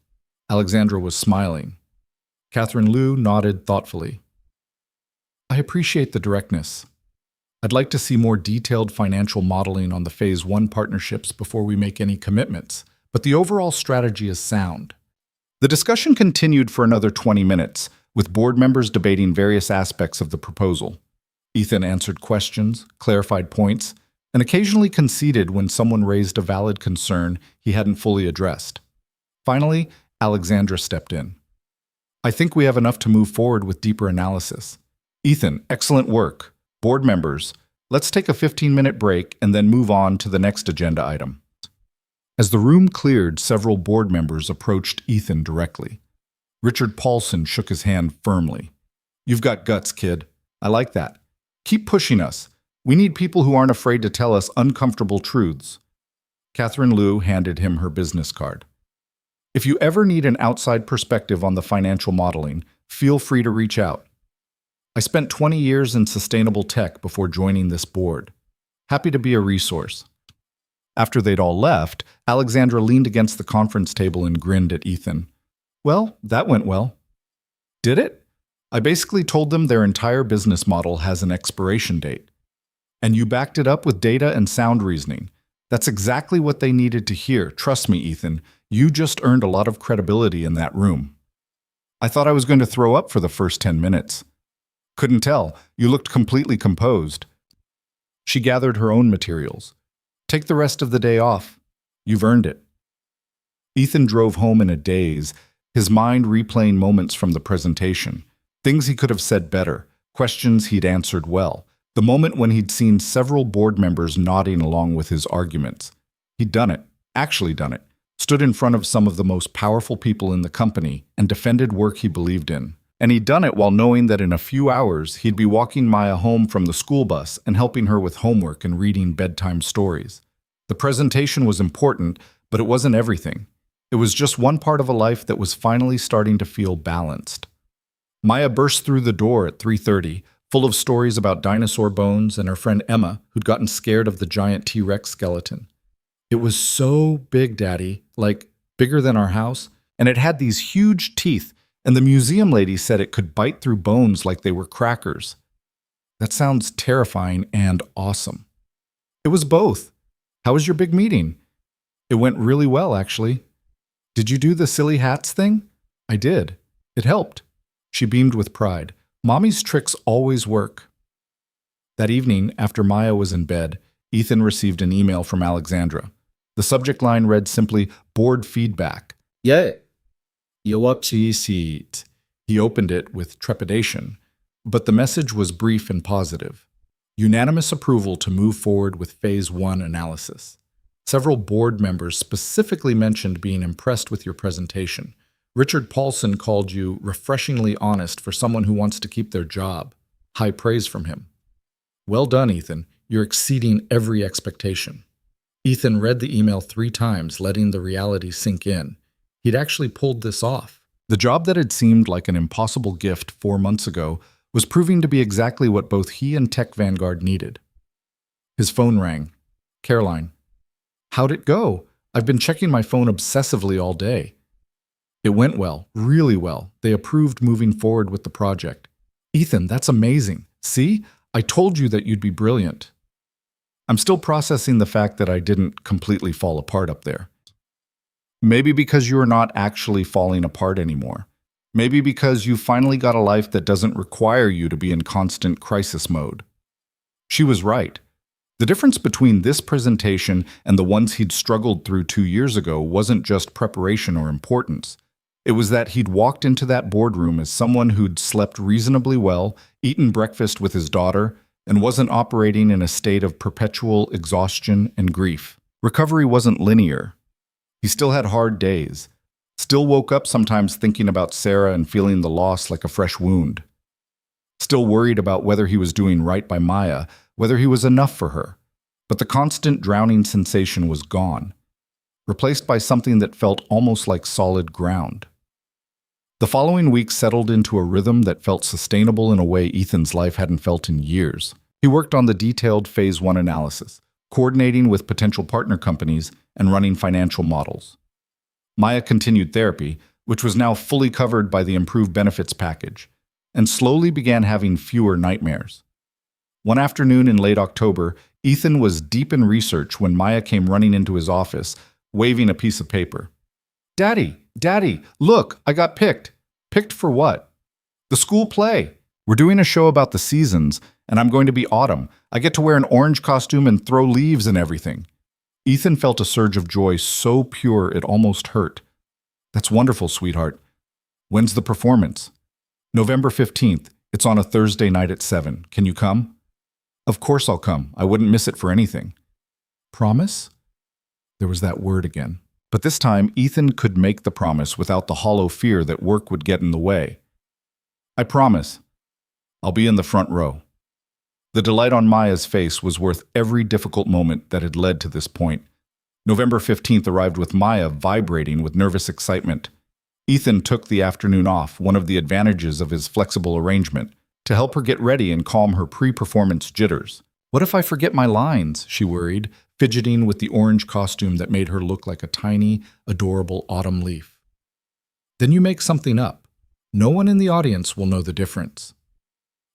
Speaker 1: Alexandra was smiling. Catherine Liu nodded thoughtfully. I appreciate the directness. I'd like to see more detailed financial modeling on the Phase 1 partnerships before we make any commitments, but the overall strategy is sound. The discussion continued for another 20 minutes, with board members debating various aspects of the proposal. Ethan answered questions, clarified points, and occasionally conceded when someone raised a valid concern he hadn't fully addressed. Finally, Alexandra stepped in. I think we have enough to move forward with deeper analysis. Ethan, excellent work. Board members, let's take a 15-minute break and then move on to the next agenda item. As the room cleared, several board members approached Ethan directly. Richard Paulson shook his hand firmly. You've got guts, kid. I like that. Keep pushing us. We need people who aren't afraid to tell us uncomfortable truths. Catherine Liu handed him her business card. If you ever need an outside perspective on the financial modeling, feel free to reach out. I spent 20 years in sustainable tech before joining this board. Happy to be a resource. After they'd all left, Alexandra leaned against the conference table and grinned at Ethan. Well, that went well. Did it? I basically told them their entire business model has an expiration date. And you backed it up with data and sound reasoning. That's exactly what they needed to hear. Trust me, Ethan, you just earned a lot of credibility in that room. I thought I was going to throw up for the first 10 minutes. Couldn't tell. You looked completely composed. She gathered her own materials. Take the rest of the day off. You've earned it. Ethan drove home in a daze, his mind replaying moments from the presentation, things he could have said better, questions he'd answered well, the moment when he'd seen several board members nodding along with his arguments. He'd done it, actually done it, stood in front of some of the most powerful people in the company and defended work he believed in. And he'd done it while knowing that in a few hours he'd be walking Maya home from the school bus and helping her with homework and reading bedtime stories. The presentation was important, but it wasn't everything. It was just one part of a life that was finally starting to feel balanced. Maya burst through the door at 3:30, full of stories about dinosaur bones and her friend Emma, who'd gotten scared of the giant T-Rex skeleton. It was so big, Daddy, like bigger than our house, and it had these huge teeth, and the museum lady said it could bite through bones like they were crackers. That sounds terrifying and awesome. It was both. How was your big meeting? It went really well, actually. Did you do the silly hats thing? I did. It helped. She beamed with pride. Mommy's tricks always work. That evening, after Maya was in bed, Ethan received an email from Alexandra. The subject line read simply, board feedback. Yeah. You up to see it. He opened it with trepidation, but the message was brief and positive. Unanimous approval to move forward with Phase 1 analysis. Several board members specifically mentioned being impressed with your presentation. Richard Paulson called you refreshingly honest for someone who wants to keep their job. High praise from him. Well done, Ethan. You're exceeding every expectation. Ethan read the email 3 times, letting the reality sink in. He'd actually pulled this off. The job that had seemed like an impossible gift 4 months ago was proving to be exactly what both he and Tech Vanguard needed. His phone rang. Caroline. How'd it go? I've been checking my phone obsessively all day. It went well, really well. They approved moving forward with the project. Ethan, that's amazing. See? I told you that you'd be brilliant. I'm still processing the fact that I didn't completely fall apart up there. Maybe because you are not actually falling apart anymore. Maybe because you finally got a life that doesn't require you to be in constant crisis mode. She was right. The difference between this presentation and the ones he'd struggled through 2 years ago wasn't just preparation or importance. It was that he'd walked into that boardroom as someone who'd slept reasonably well, eaten breakfast with his daughter, and wasn't operating in a state of perpetual exhaustion and grief. Recovery wasn't linear. He still had hard days. Still woke up sometimes thinking about Sarah and feeling the loss like a fresh wound. Still worried about whether he was doing right by Maya, whether he was enough for her. But the constant drowning sensation was gone, replaced by something that felt almost like solid ground. The following week settled into a rhythm that felt sustainable in a way Ethan's life hadn't felt in years. He worked on the detailed Phase 1 analysis, coordinating with potential partner companies and running financial models. Maya continued therapy, which was now fully covered by the improved benefits package, and slowly began having fewer nightmares. One afternoon in late October, Ethan was deep in research when Maya came running into his office, waving a piece of paper. Daddy, look, I got picked. Picked for what? The school play. We're doing a show about the seasons, and I'm going to be Autumn. I get to wear an orange costume and throw leaves and everything. Ethan felt a surge of joy so pure it almost hurt. That's wonderful, sweetheart. When's the performance? November 15th. It's on a Thursday night at 7. Can you come? Of course I'll come. I wouldn't miss it for anything. Promise? There was that word again. But this time, Ethan could make the promise without the hollow fear that work would get in the way. I promise. I'll be in the front row. The delight on Maya's face was worth every difficult moment that had led to this point. November 15th arrived with Maya vibrating with nervous excitement. Ethan took the afternoon off, one of the advantages of his flexible arrangement, to help her get ready and calm her pre-performance jitters. What if I forget my lines? She worried, fidgeting with the orange costume that made her look like a tiny, adorable autumn leaf. Then you make something up. No one in the audience will know the difference.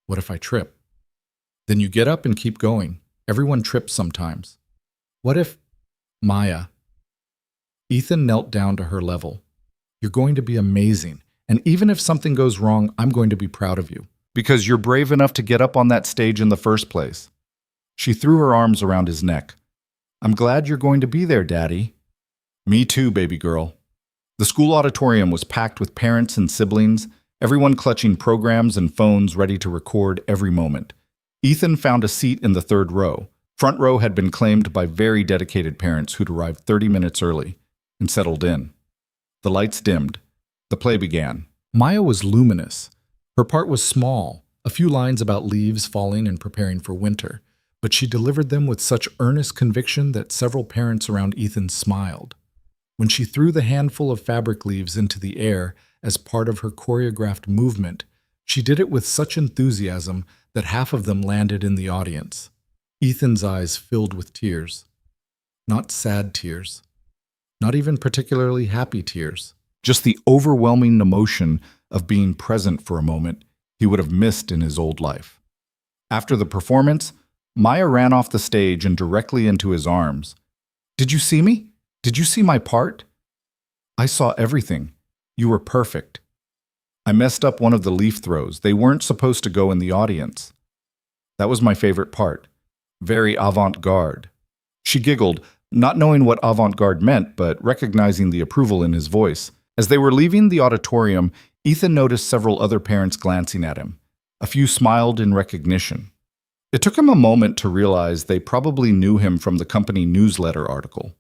Speaker 1: What if I trip? Then you get up and keep going. Everyone trips sometimes. What if... Maya. Ethan knelt down to her level. You're going to be amazing, and even if something goes wrong, I'm going to be proud of you. Because you're brave enough to get up on that stage in the first place. She threw her arms around his neck. I'm glad you're going to be there, Daddy. Me too, baby girl. The school auditorium was packed with parents and siblings, everyone clutching programs and phones ready to record every moment. Ethan found a seat in the third row. Front row had been claimed by very dedicated parents who'd arrived 30 minutes early and settled in. The lights dimmed. The play began. Maya was luminous. Her part was small, a few lines about leaves falling and preparing for winter, but she delivered them with such earnest conviction that several parents around Ethan smiled. When she threw the handful of fabric leaves into the air as part of her choreographed movement, she did it with such enthusiasm that half of them landed in the audience. Ethan's eyes filled with tears. Not sad tears. Not even particularly happy tears. Just the overwhelming emotion of being present for a moment he would have missed in his old life. After the performance, Maya ran off the stage and directly into his arms. Did you see me? Did you see my part? I saw everything. You were perfect. I messed up one of the leaf throws. They weren't supposed to go in the audience. That was my favorite part. Very avant-garde. She giggled, not knowing what avant-garde meant, but recognizing the approval in his voice. As they were leaving the auditorium, Ethan noticed several other parents glancing at him. A few smiled in recognition. It took him a moment to realize they probably knew him from the company newsletter article.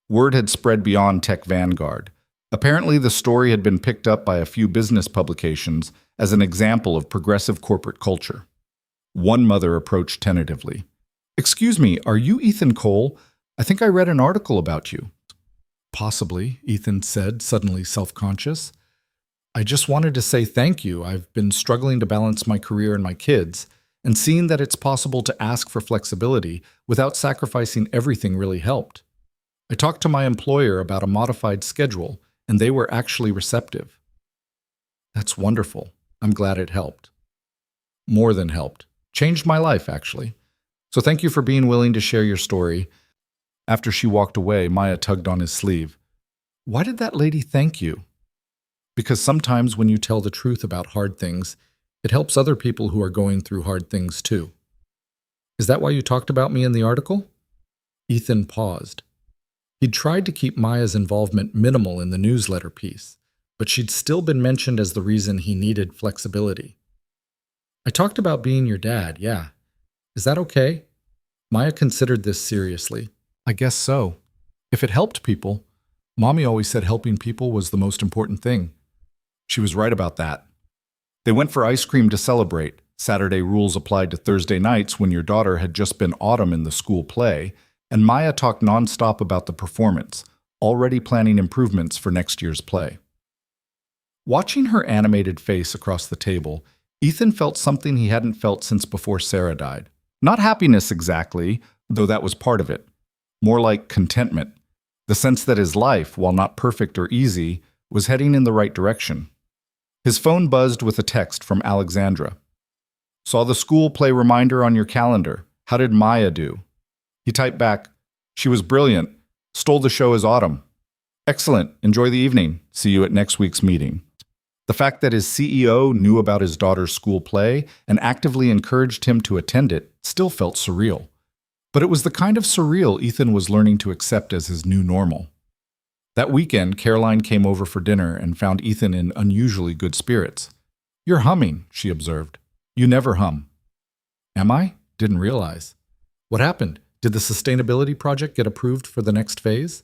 Speaker 1: Word had spread beyond Tech Vanguard. Apparently, the story had been picked up by a few business publications as an example of progressive corporate culture. One mother approached tentatively. Excuse me, are you Ethan Cole? I think I read an article about you. Possibly, Ethan said, suddenly self-conscious. I just wanted to say thank you. I've been struggling to balance my career and my kids, and seeing that it's possible to ask for flexibility without sacrificing everything really helped. I talked to my employer about a modified schedule, and they were actually receptive. That's wonderful. I'm glad it helped. More than helped. Changed my life, actually. So thank you for being willing to share your story. After she walked away, Maya tugged on his sleeve. Why did that lady thank you? Because sometimes when you tell the truth about hard things, it helps other people who are going through hard things too. Is that why you talked about me in the article? Ethan paused. He'd tried to keep Maya's involvement minimal in the newsletter piece, but she'd still been mentioned as the reason he needed flexibility. I talked about being your dad, yeah. Is that okay? Maya considered this seriously. I guess so. If it helped people, Mommy always said helping people was the most important thing. She was right about that. They went for ice cream to celebrate. Saturday rules applied to Thursday nights when your daughter had just been Autumn in the school play, and Maya talked nonstop about the performance, already planning improvements for next year's play. Watching her animated face across the table, Ethan felt something he hadn't felt since before Sarah died. Not happiness exactly, though that was part of it. More like contentment. The sense that his life, while not perfect or easy, was heading in the right direction. His phone buzzed with a text from Alexandra. Saw the school play reminder on your calendar. How did Maya do? He typed back, she was brilliant. Stole the show as Autumn. Excellent. Enjoy the evening. See you at next week's meeting. The fact that his CEO knew about his daughter's school play and actively encouraged him to attend it still felt surreal. But it was the kind of surreal Ethan was learning to accept as his new normal. That weekend, Caroline came over for dinner and found Ethan in unusually good spirits. You're humming, she observed. You never hum. Am I? Didn't realize. What happened? Did the sustainability project get approved for the next phase?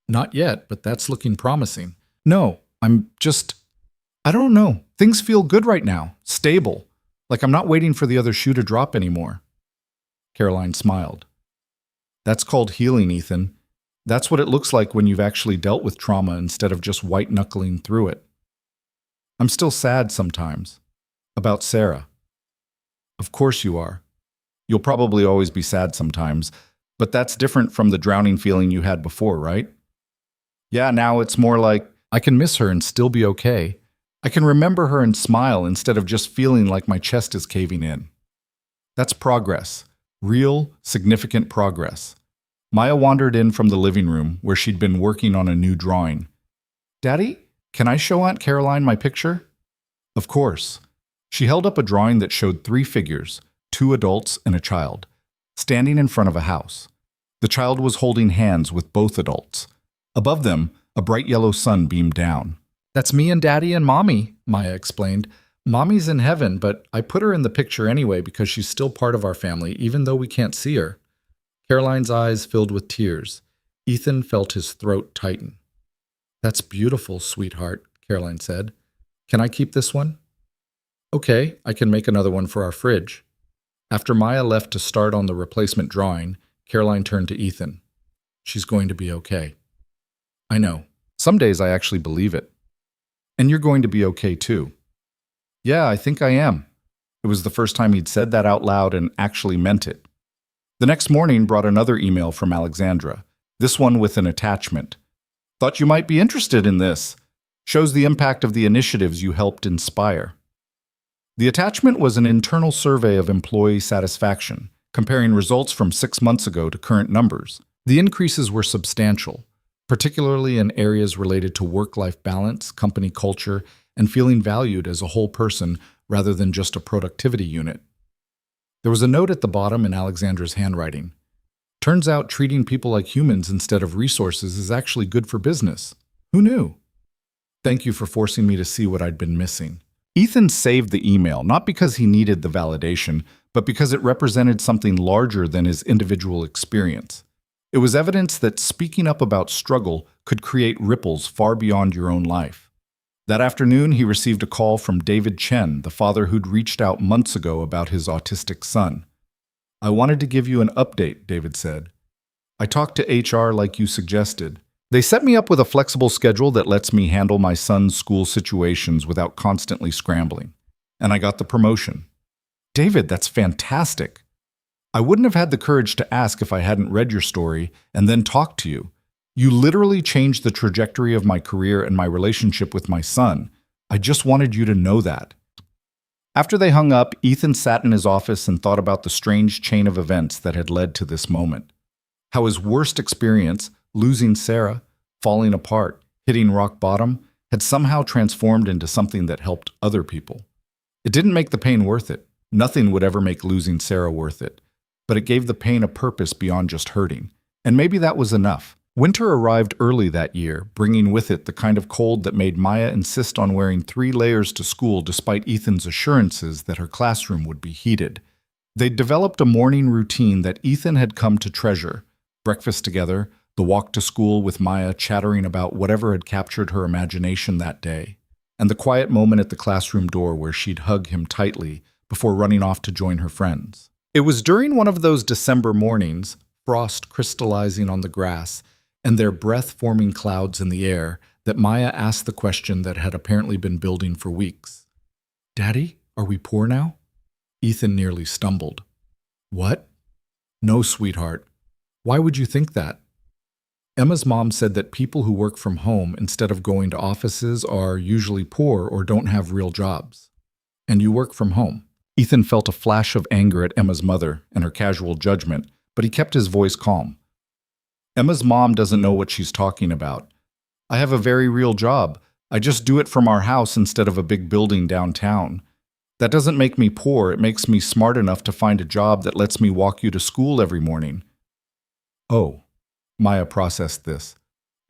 Speaker 1: Not yet, but that's looking promising. No, I don't know. Things feel good right now. Stable. Like I'm not waiting for the other shoe to drop anymore. Caroline smiled. That's called healing, Ethan. That's what it looks like when you've actually dealt with trauma instead of just white-knuckling through it. I'm still sad sometimes. About Sarah. Of course you are. You'll probably always be sad sometimes, but that's different from the drowning feeling you had before, right? Yeah, now it's more like, I can miss her and still be okay. I can remember her and smile instead of just feeling like my chest is caving in. That's progress. Real, significant progress. Maya wandered in from the living room where she'd been working on a new drawing. Daddy, can I show Aunt Caroline my picture? Of course. She held up a drawing that showed 3 figures, 2 adults and a child, standing in front of a house. The child was holding hands with both adults. Above them, a bright yellow sun beamed down. That's me and Daddy and Mommy, Maya explained. Mommy's in heaven, but I put her in the picture anyway because she's still part of our family, even though we can't see her. Caroline's eyes filled with tears. Ethan felt his throat tighten. That's beautiful, sweetheart, Caroline said. Can I keep this one? Okay, I can make another one for our fridge. After Maya left to start on the replacement drawing, Caroline turned to Ethan. She's going to be okay. I know. Some days I actually believe it. And you're going to be okay too. Yeah, I think I am. It was the first time he'd said that out loud and actually meant it. The next morning brought another email from Alexandra, this one with an attachment. Thought you might be interested in this. Shows the impact of the initiatives you helped inspire. The attachment was an internal survey of employee satisfaction, comparing results from 6 months ago to current numbers. The increases were substantial, particularly in areas related to work-life balance, company culture, and feeling valued as a whole person rather than just a productivity unit. There was a note at the bottom in Alexandra's handwriting. Turns out treating people like humans instead of resources is actually good for business. Who knew? Thank you for forcing me to see what I'd been missing. Ethan saved the email, not because he needed the validation, but because it represented something larger than his individual experience. It was evidence that speaking up about struggle could create ripples far beyond your own life. That afternoon, he received a call from David Chen, the father who'd reached out months ago about his autistic son. I wanted to give you an update, David said. I talked to HR like you suggested. They set me up with a flexible schedule that lets me handle my son's school situations without constantly scrambling. And I got the promotion. David, that's fantastic. I wouldn't have had the courage to ask if I hadn't read your story and then talked to you. You literally changed the trajectory of my career and my relationship with my son. I just wanted you to know that. After they hung up, Ethan sat in his office and thought about the strange chain of events that had led to this moment. How his worst experience, losing Sarah, falling apart, hitting rock bottom, had somehow transformed into something that helped other people. It didn't make the pain worth it. Nothing would ever make losing Sarah worth it. But it gave the pain a purpose beyond just hurting. And maybe that was enough. Winter arrived early that year, bringing with it the kind of cold that made Maya insist on wearing 3 layers to school despite Ethan's assurances that her classroom would be heated. They'd developed a morning routine that Ethan had come to treasure. Breakfast together, the walk to school with Maya chattering about whatever had captured her imagination that day, and the quiet moment at the classroom door where she'd hug him tightly before running off to join her friends. It was during one of those December mornings, frost crystallizing on the grass, and their breath-forming clouds in the air, that Maya asked the question that had apparently been building for weeks. Daddy, are we poor now? Ethan nearly stumbled. What? No, sweetheart. Why would you think that? Emma's mom said that people who work from home instead of going to offices are usually poor or don't have real jobs. And you work from home. Ethan felt a flash of anger at Emma's mother and her casual judgment, but he kept his voice calm. Emma's mom doesn't know what she's talking about. I have a very real job. I just do it from our house instead of a big building downtown. That doesn't make me poor. It makes me smart enough to find a job that lets me walk you to school every morning. Oh, Maya processed this.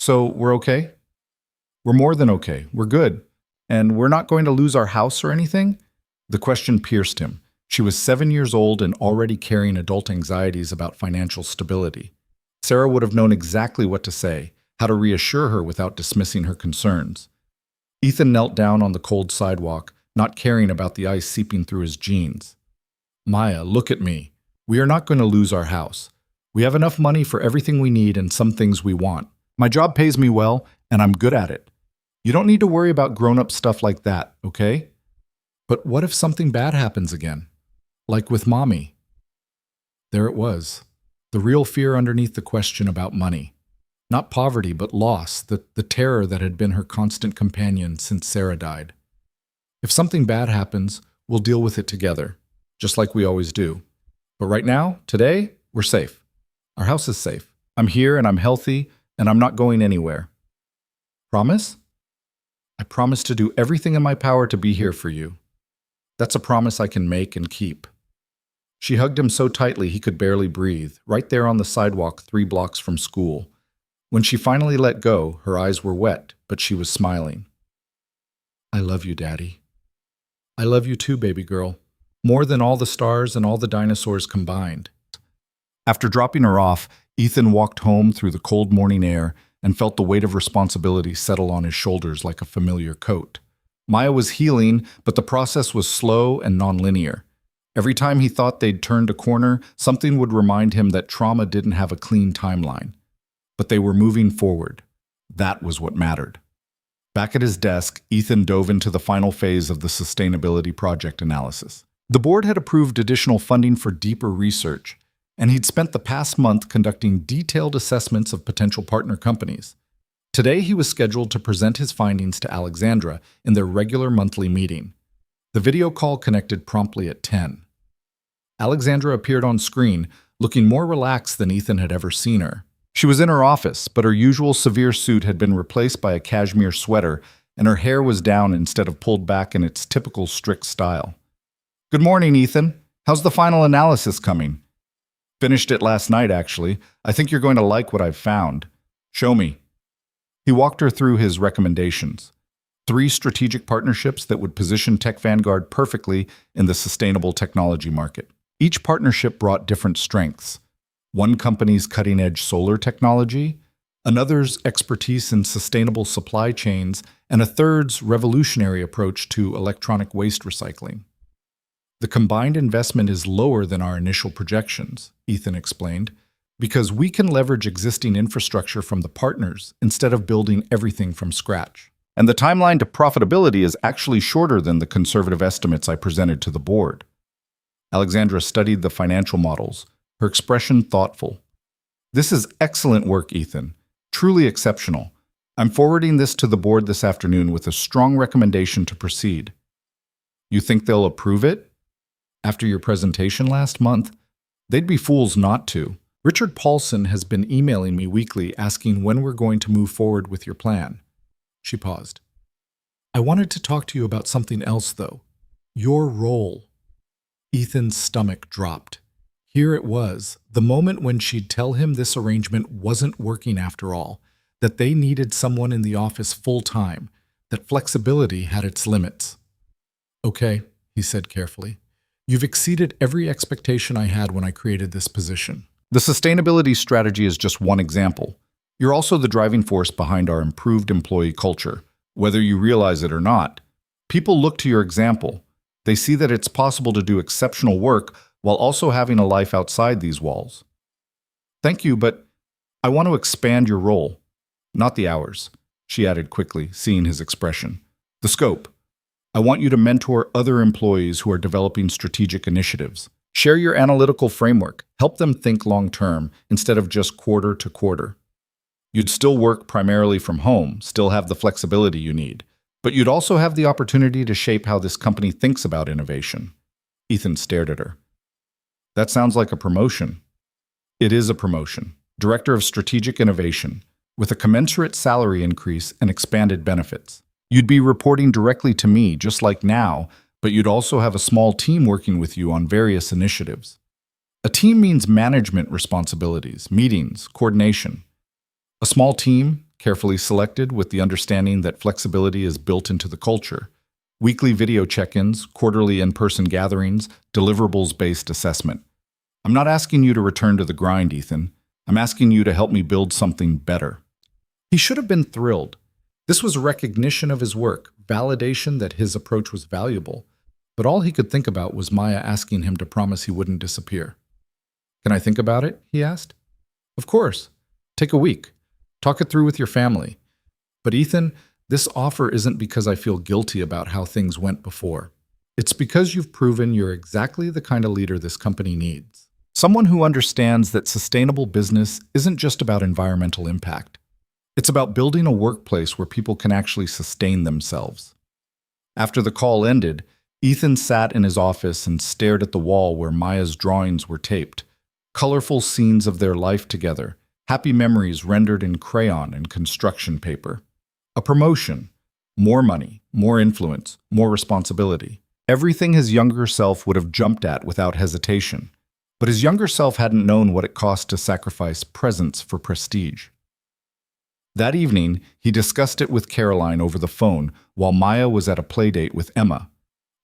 Speaker 1: So we're okay? We're more than okay. We're good. And we're not going to lose our house or anything? The question pierced him. She was 7 years old and already carrying adult anxieties about financial stability. Sarah would have known exactly what to say, how to reassure her without dismissing her concerns. Ethan knelt down on the cold sidewalk, not caring about the ice seeping through his jeans. Maya, look at me. We are not going to lose our house. We have enough money for everything we need and some things we want. My job pays me well, and I'm good at it. You don't need to worry about grown-up stuff like that, okay? But what if something bad happens again? Like with Mommy? There it was. The real fear underneath the question about money. Not poverty, but loss, the terror that had been her constant companion since Sarah died. If something bad happens, we'll deal with it together, just like we always do. But right now, today, we're safe. Our house is safe. I'm here and I'm healthy and I'm not going anywhere. Promise? I promise to do everything in my power to be here for you. That's a promise I can make and keep. She hugged him so tightly he could barely breathe, right there on the sidewalk 3 blocks from school. When she finally let go, her eyes were wet, but she was smiling. I love you, Daddy. I love you too, baby girl. More than all the stars and all the dinosaurs combined. After dropping her off, Ethan walked home through the cold morning air and felt the weight of responsibility settle on his shoulders like a familiar coat. Maya was healing, but the process was slow and nonlinear. Every time he thought they'd turned a corner, something would remind him that trauma didn't have a clean timeline. But they were moving forward. That was what mattered. Back at his desk, Ethan dove into the final phase of the sustainability project analysis. The board had approved additional funding for deeper research, and he'd spent the past month conducting detailed assessments of potential partner companies. Today, he was scheduled to present his findings to Alexandra in their regular monthly meeting. The video call connected promptly at 10. Alexandra appeared on screen, looking more relaxed than Ethan had ever seen her. She was in her office, but her usual severe suit had been replaced by a cashmere sweater, and her hair was down instead of pulled back in its typical strict style. Good morning, Ethan. How's the final analysis coming? Finished it last night, actually. I think you're going to like what I've found. Show me. He walked her through his recommendations. 3 strategic partnerships that would position Tech Vanguard perfectly in the sustainable technology market. Each partnership brought different strengths. One company's cutting-edge solar technology, another's expertise in sustainable supply chains, and a third's revolutionary approach to electronic waste recycling. The combined investment is lower than our initial projections, Ethan explained, because we can leverage existing infrastructure from the partners instead of building everything from scratch. And the timeline to profitability is actually shorter than the conservative estimates I presented to the board. Alexandra studied the financial models, her expression thoughtful. This is excellent work, Ethan. Truly exceptional. I'm forwarding this to the board this afternoon with a strong recommendation to proceed. You think they'll approve it? After your presentation last month? They'd be fools not to. Richard Paulson has been emailing me weekly asking when we're going to move forward with your plan. She paused. I wanted to talk to you about something else, though. Your role. Ethan's stomach dropped. Here it was, the moment when she'd tell him this arrangement wasn't working after all, that they needed someone in the office full-time, that flexibility had its limits. Okay, he said carefully. You've exceeded every expectation I had when I created this position. The sustainability strategy is just one example. You're also the driving force behind our improved employee culture. Whether you realize it or not, people look to your example. They see that it's possible to do exceptional work while also having a life outside these walls. Thank you, but I want to expand your role. Not the hours, she added quickly, seeing his expression. The scope. I want you to mentor other employees who are developing strategic initiatives. Share your analytical framework. Help them think long-term instead of just quarter to quarter. You'd still work primarily from home, still have the flexibility you need, but you'd also have the opportunity to shape how this company thinks about innovation. Ethan stared at her. That sounds like a promotion. It is a promotion. Director of Strategic Innovation, with a commensurate salary increase and expanded benefits. You'd be reporting directly to me, just like now, but you'd also have a small team working with you on various initiatives. A team means management responsibilities, meetings, coordination. A small team, carefully selected with the understanding that flexibility is built into the culture. Weekly video check-ins, quarterly in-person gatherings, deliverables-based assessment. I'm not asking you to return to the grind, Ethan. I'm asking you to help me build something better. He should have been thrilled. This was recognition of his work, validation that his approach was valuable, but all he could think about was Maya asking him to promise he wouldn't disappear. "Can I think about it?" he asked. "Of course. Take a week. Talk it through with your family. But Ethan, this offer isn't because I feel guilty about how things went before. It's because you've proven you're exactly the kind of leader this company needs. Someone who understands that sustainable business isn't just about environmental impact. It's about building a workplace where people can actually sustain themselves." After the call ended, Ethan sat in his office and stared at the wall where Maya's drawings were taped. Colorful scenes of their life together, happy memories rendered in crayon and construction paper. A promotion, more money, more influence, more responsibility. Everything his younger self would have jumped at without hesitation. But his younger self hadn't known what it cost to sacrifice presence for prestige. That evening, he discussed it with Caroline over the phone while Maya was at a playdate with Emma.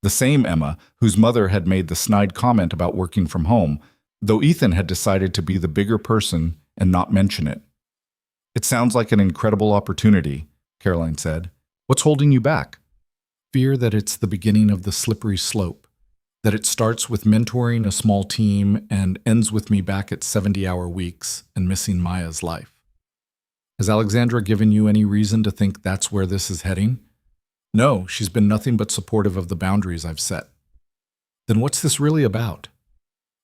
Speaker 1: The same Emma whose mother had made the snide comment about working from home, though Ethan had decided to be the bigger person and not mention it. "It sounds like an incredible opportunity," Caroline said. "What's holding you back?" "Fear that it's the beginning of the slippery slope, that it starts with mentoring a small team and ends with me back at 70-hour weeks and missing Maya's life." "Has Alexandra given you any reason to think that's where this is heading?" "No, she's been nothing but supportive of the boundaries I've set." "Then what's this really about?"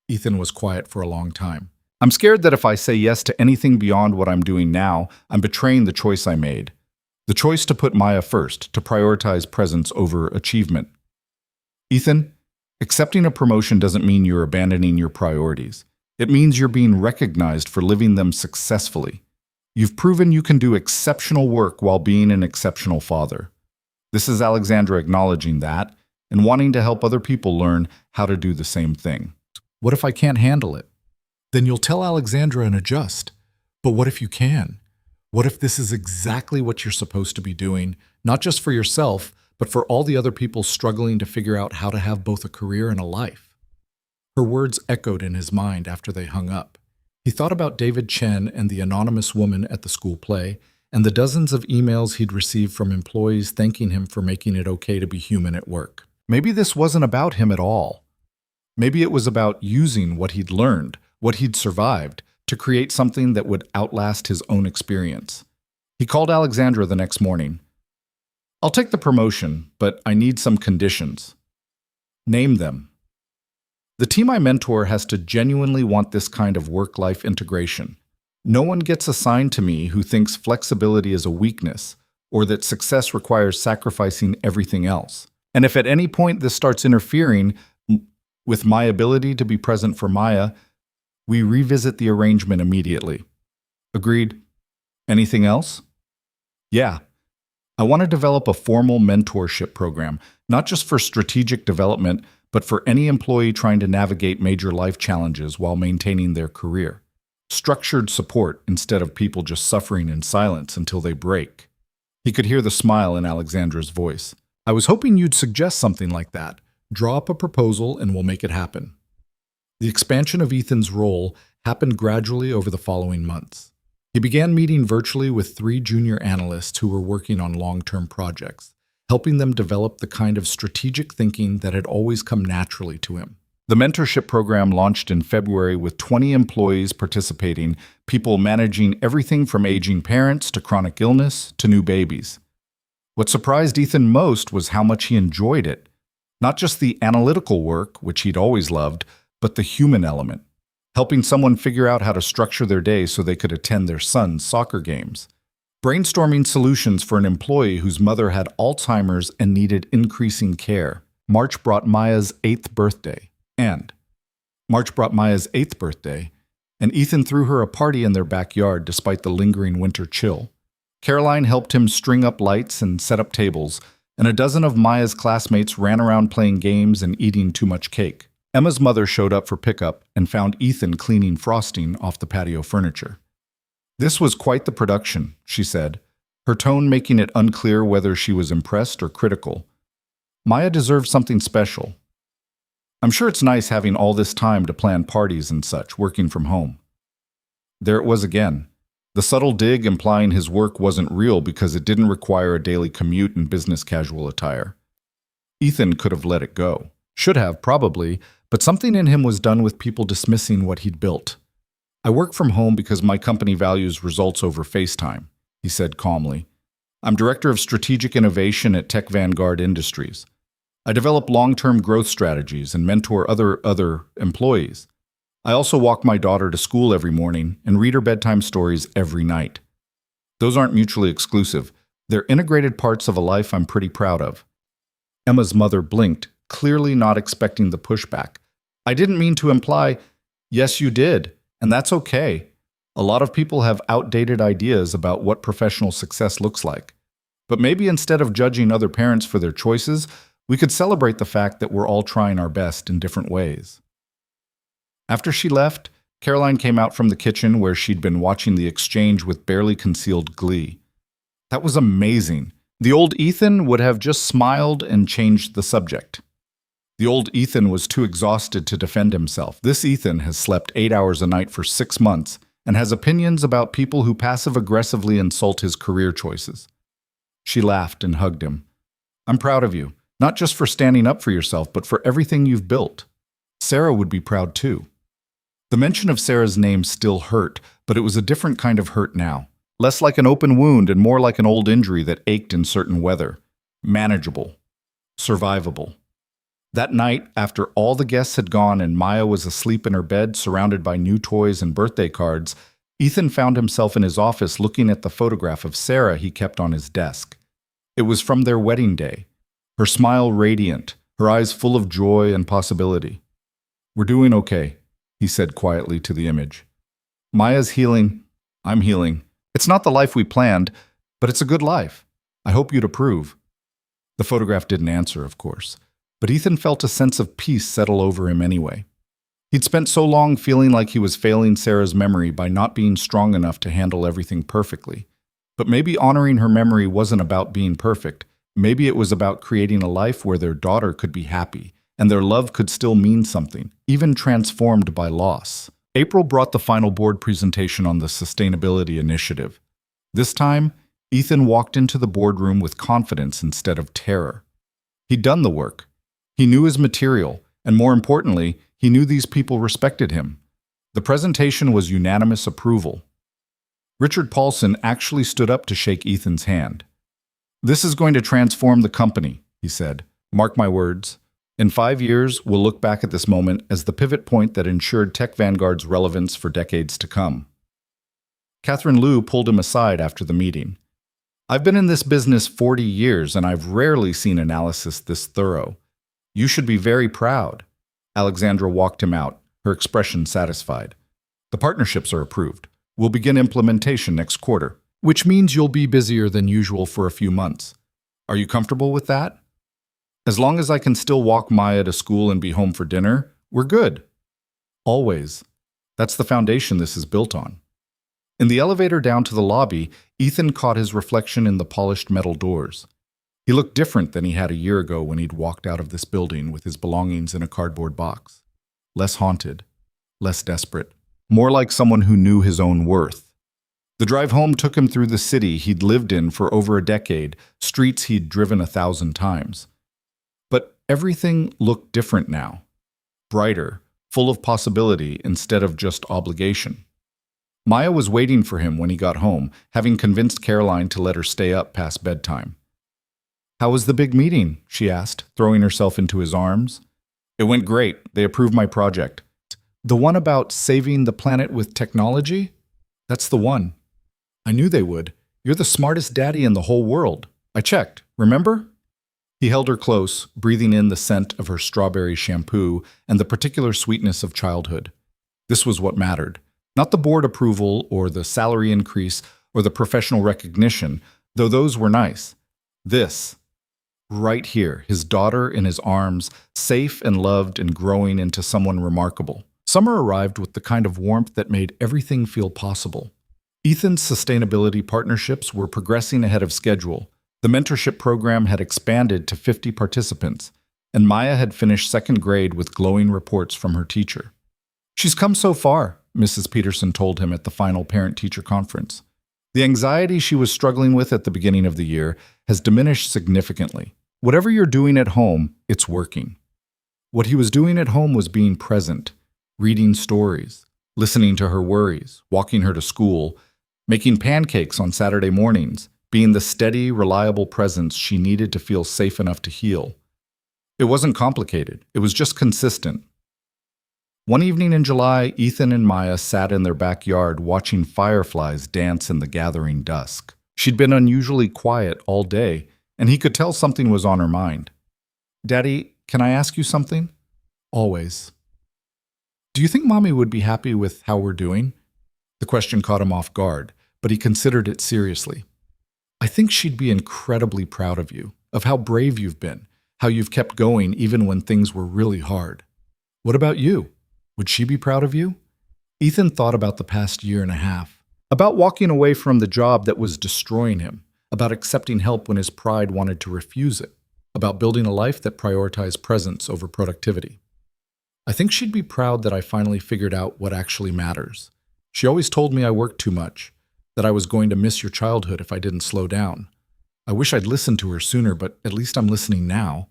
Speaker 1: Ethan was quiet for a long time. "I'm scared that if I say yes to anything beyond what I'm doing now, I'm betraying the choice I made. The choice to put Maya first, to prioritize presence over achievement. Ethan, accepting a promotion doesn't mean you're abandoning your priorities. It means you're being recognized for living them successfully. You've proven you can do exceptional work while being an exceptional father. This is Alexandra acknowledging that and wanting to help other people learn how to do the same thing." "What if I can't handle it?" "Then you'll tell Alexandra and adjust. But what if you can? What if this is exactly what you're supposed to be doing, not just for yourself, but for all the other people struggling to figure out how to have both a career and a life?" Her words echoed in his mind after they hung up. He thought about David Chen and the anonymous woman at the school play, and the dozens of emails he'd received from employees thanking him for making it okay to be human at work. Maybe this wasn't about him at all. Maybe it was about using what he'd learned, what he'd survived, to create something that would outlast his own experience. He called Alexandra the next morning. "I'll take the promotion, but I need some conditions." "Name them." "The team I mentor has to genuinely want this kind of work-life integration. No one gets assigned to me who thinks flexibility is a weakness or that success requires sacrificing everything else. And if at any point this starts interfering with my ability to be present for Maya, we revisit the arrangement immediately." "Agreed. Anything else?" "Yeah. I want to develop a formal mentorship program, not just for strategic development, but for any employee trying to navigate major life challenges while maintaining their career. Structured support instead of people just suffering in silence until they break." He could hear the smile in Alexandra's voice. "I was hoping you'd suggest something like that. Draw up a proposal and we'll make it happen." The expansion of Ethan's role happened gradually over the following months. He began meeting virtually with 3 junior analysts who were working on long-term projects, helping them develop the kind of strategic thinking that had always come naturally to him. The mentorship program launched in February with 20 employees participating, people managing everything from aging parents to chronic illness to new babies. What surprised Ethan most was how much he enjoyed it. Not just the analytical work, which he'd always loved, but the human element. Helping someone figure out how to structure their day so they could attend their son's soccer games. Brainstorming solutions for an employee whose mother had Alzheimer's and needed increasing care. March brought Maya's 8th birthday. And Ethan threw her a party in their backyard despite the lingering winter chill. Caroline helped him string up lights and set up tables, and a dozen of Maya's classmates ran around playing games and eating too much cake. Emma's mother showed up for pickup and found Ethan cleaning frosting off the patio furniture. "This was quite the production," she said, her tone making it unclear whether she was impressed or critical. "Maya deserves something special. I'm sure it's nice having all this time to plan parties and such, working from home." There it was again. The subtle dig implying his work wasn't real because it didn't require a daily commute in business casual attire. Ethan could have let it go. Should have, probably, but something in him was done with people dismissing what he'd built. I work from home because my company values results over FaceTime, he said calmly. I'm director of strategic innovation at Tech Vanguard Industries. I develop long-term growth strategies and mentor other employees. I also walk my daughter to school every morning and read her bedtime stories every night. Those aren't mutually exclusive. They're integrated parts of a life I'm pretty proud of. Emma's mother blinked, clearly not expecting the pushback. I didn't mean to imply, yes, you did, and that's okay. A lot of people have outdated ideas about what professional success looks like. But maybe instead of judging other parents for their choices, we could celebrate the fact that we're all trying our best in different ways. After she left, Caroline came out from the kitchen where she'd been watching the exchange with barely concealed glee. That was amazing. The old Ethan would have just smiled and changed the subject. The old Ethan was too exhausted to defend himself. This Ethan has slept 8 hours a night for 6 months and has opinions about people who passive-aggressively insult his career choices. She laughed and hugged him. I'm proud of you, not just for standing up for yourself, but for everything you've built. Sarah would be proud too. The mention of Sarah's name still hurt, but it was a different kind of hurt now. Less like an open wound and more like an old injury that ached in certain weather. Manageable. Survivable. That night, after all the guests had gone and Maya was asleep in her bed surrounded by new toys and birthday cards, Ethan found himself in his office looking at the photograph of Sarah he kept on his desk. It was from their wedding day. Her smile radiant, her eyes full of joy and possibility. We're doing okay, he said quietly to the image. Maya's healing. I'm healing. It's not the life we planned, but it's a good life. I hope you'd approve. The photograph didn't answer, of course, but Ethan felt a sense of peace settle over him anyway. He'd spent so long feeling like he was failing Sarah's memory by not being strong enough to handle everything perfectly. But maybe honoring her memory wasn't about being perfect. Maybe it was about creating a life where their daughter could be happy, and their love could still mean something, even transformed by loss. April brought the final board presentation on the sustainability initiative. This time, Ethan walked into the boardroom with confidence instead of terror. He'd done the work. He knew his material, and more importantly, he knew these people respected him. The presentation was unanimous approval. Richard Paulson actually stood up to shake Ethan's hand. This is going to transform the company, he said. Mark my words. In 5 years, we'll look back at this moment as the pivot point that ensured Tech Vanguard's relevance for decades to come. Catherine Liu pulled him aside after the meeting. I've been in this business 40 years, and I've rarely seen analysis this thorough. You should be very proud. Alexandra walked him out, her expression satisfied. The partnerships are approved. We'll begin implementation next quarter, which means you'll be busier than usual for a few months. Are you comfortable with that? As long as I can still walk Maya to school and be home for dinner, we're good. Always. That's the foundation this is built on. In the elevator down to the lobby, Ethan caught his reflection in the polished metal doors. He looked different than he had a year ago when he'd walked out of this building with his belongings in a cardboard box. Less haunted, less desperate, more like someone who knew his own worth. The drive home took him through the city he'd lived in for over a decade, streets he'd driven 1,000 times. But everything looked different now. Brighter, full of possibility instead of just obligation. Maya was waiting for him when he got home, having convinced Caroline to let her stay up past bedtime. How was the big meeting? She asked, throwing herself into his arms. It went great. They approved my project. The one about saving the planet with technology? That's the one. I knew they would. You're the smartest daddy in the whole world. I checked, remember? He held her close, breathing in the scent of her strawberry shampoo and the particular sweetness of childhood. This was what mattered. Not the board approval or the salary increase or the professional recognition, though those were nice. This. Right here, his daughter in his arms, safe and loved and growing into someone remarkable. Summer arrived with the kind of warmth that made everything feel possible. Ethan's sustainability partnerships were progressing ahead of schedule. The mentorship program had expanded to 50 participants, and Maya had finished second grade with glowing reports from her teacher. She's come so far, Mrs. Peterson told him at the final parent-teacher conference. The anxiety she was struggling with at the beginning of the year has diminished significantly. Whatever you're doing at home, it's working. What he was doing at home was being present, reading stories, listening to her worries, walking her to school, making pancakes on Saturday mornings, being the steady, reliable presence she needed to feel safe enough to heal. It wasn't complicated. It was just consistent. One evening in July, Ethan and Maya sat in their backyard watching fireflies dance in the gathering dusk. She'd been unusually quiet all day, and he could tell something was on her mind. "Daddy, can I ask you something?" "Always." "Do you think Mommy would be happy with how we're doing?" The question caught him off guard, but he considered it seriously. "I think she'd be incredibly proud of you, of how brave you've been, how you've kept going even when things were really hard. What about you? Would she be proud of you?" Ethan thought about the past year and a half, about walking away from the job that was destroying him, about accepting help when his pride wanted to refuse it, about building a life that prioritized presence over productivity. "I think she'd be proud that I finally figured out what actually matters. She always told me I worked too much, that I was going to miss your childhood if I didn't slow down. I wish I'd listened to her sooner, but at least I'm listening now."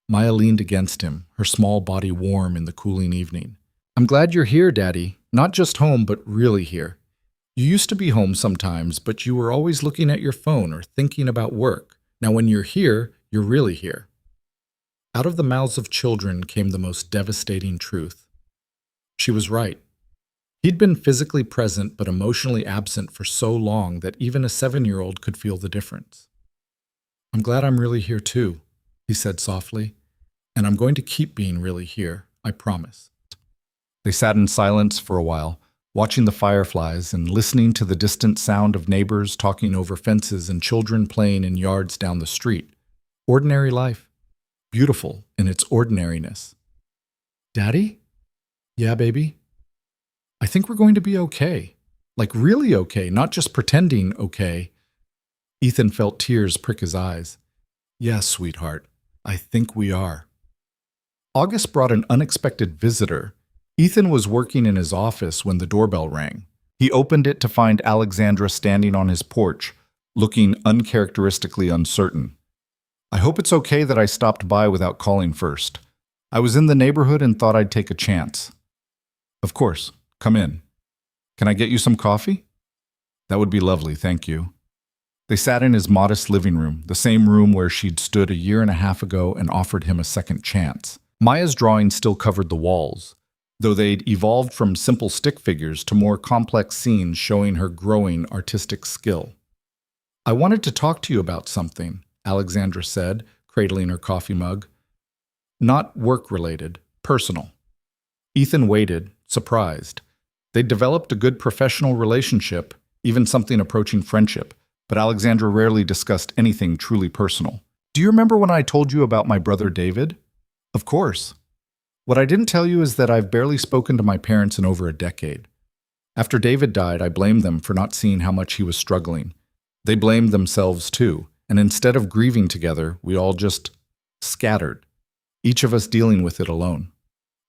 Speaker 1: Maya leaned against him, her small body warm in the cooling evening. "I'm glad you're here, Daddy. Not just home, but really here. You used to be home sometimes, but you were always looking at your phone or thinking about work. Now when you're here, you're really here." Out of the mouths of children came the most devastating truth. She was right. He'd been physically present but emotionally absent for so long that even a 7-year-old could feel the difference. "I'm glad I'm really here too," he said softly. "And I'm going to keep being really here, I promise." They sat in silence for a while, watching the fireflies and listening to the distant sound of neighbors talking over fences and children playing in yards down the street. Ordinary life, beautiful in its ordinariness. "Daddy?" "Yeah, baby?" "I think we're going to be okay. Like really okay, not just pretending okay." Ethan felt tears prick his eyes. "Yes, sweetheart, I think we are." August brought an unexpected visitor. Ethan was working in his office when the doorbell rang. He opened it to find Alexandra standing on his porch, looking uncharacteristically uncertain. "I hope it's okay that I stopped by without calling first. I was in the neighborhood and thought I'd take a chance." "Of course. Come in. Can I get you some coffee?" "That would be lovely, thank you." They sat in his modest living room, the same room where she'd stood a year and a half ago and offered him a second chance. Maya's drawings still covered the walls, though they'd evolved from simple stick figures to more complex scenes showing her growing artistic skill. "I wanted to talk to you about something," Alexandra said, cradling her coffee mug. "Not work-related, personal." Ethan waited, surprised. They'd developed a good professional relationship, even something approaching friendship, but Alexandra rarely discussed anything truly personal. "Do you remember when I told you about my brother David?" "Of course." "What I didn't tell you is that I've barely spoken to my parents in over a decade. After David died, I blamed them for not seeing how much he was struggling. They blamed themselves too, and instead of grieving together, we all just scattered, each of us dealing with it alone."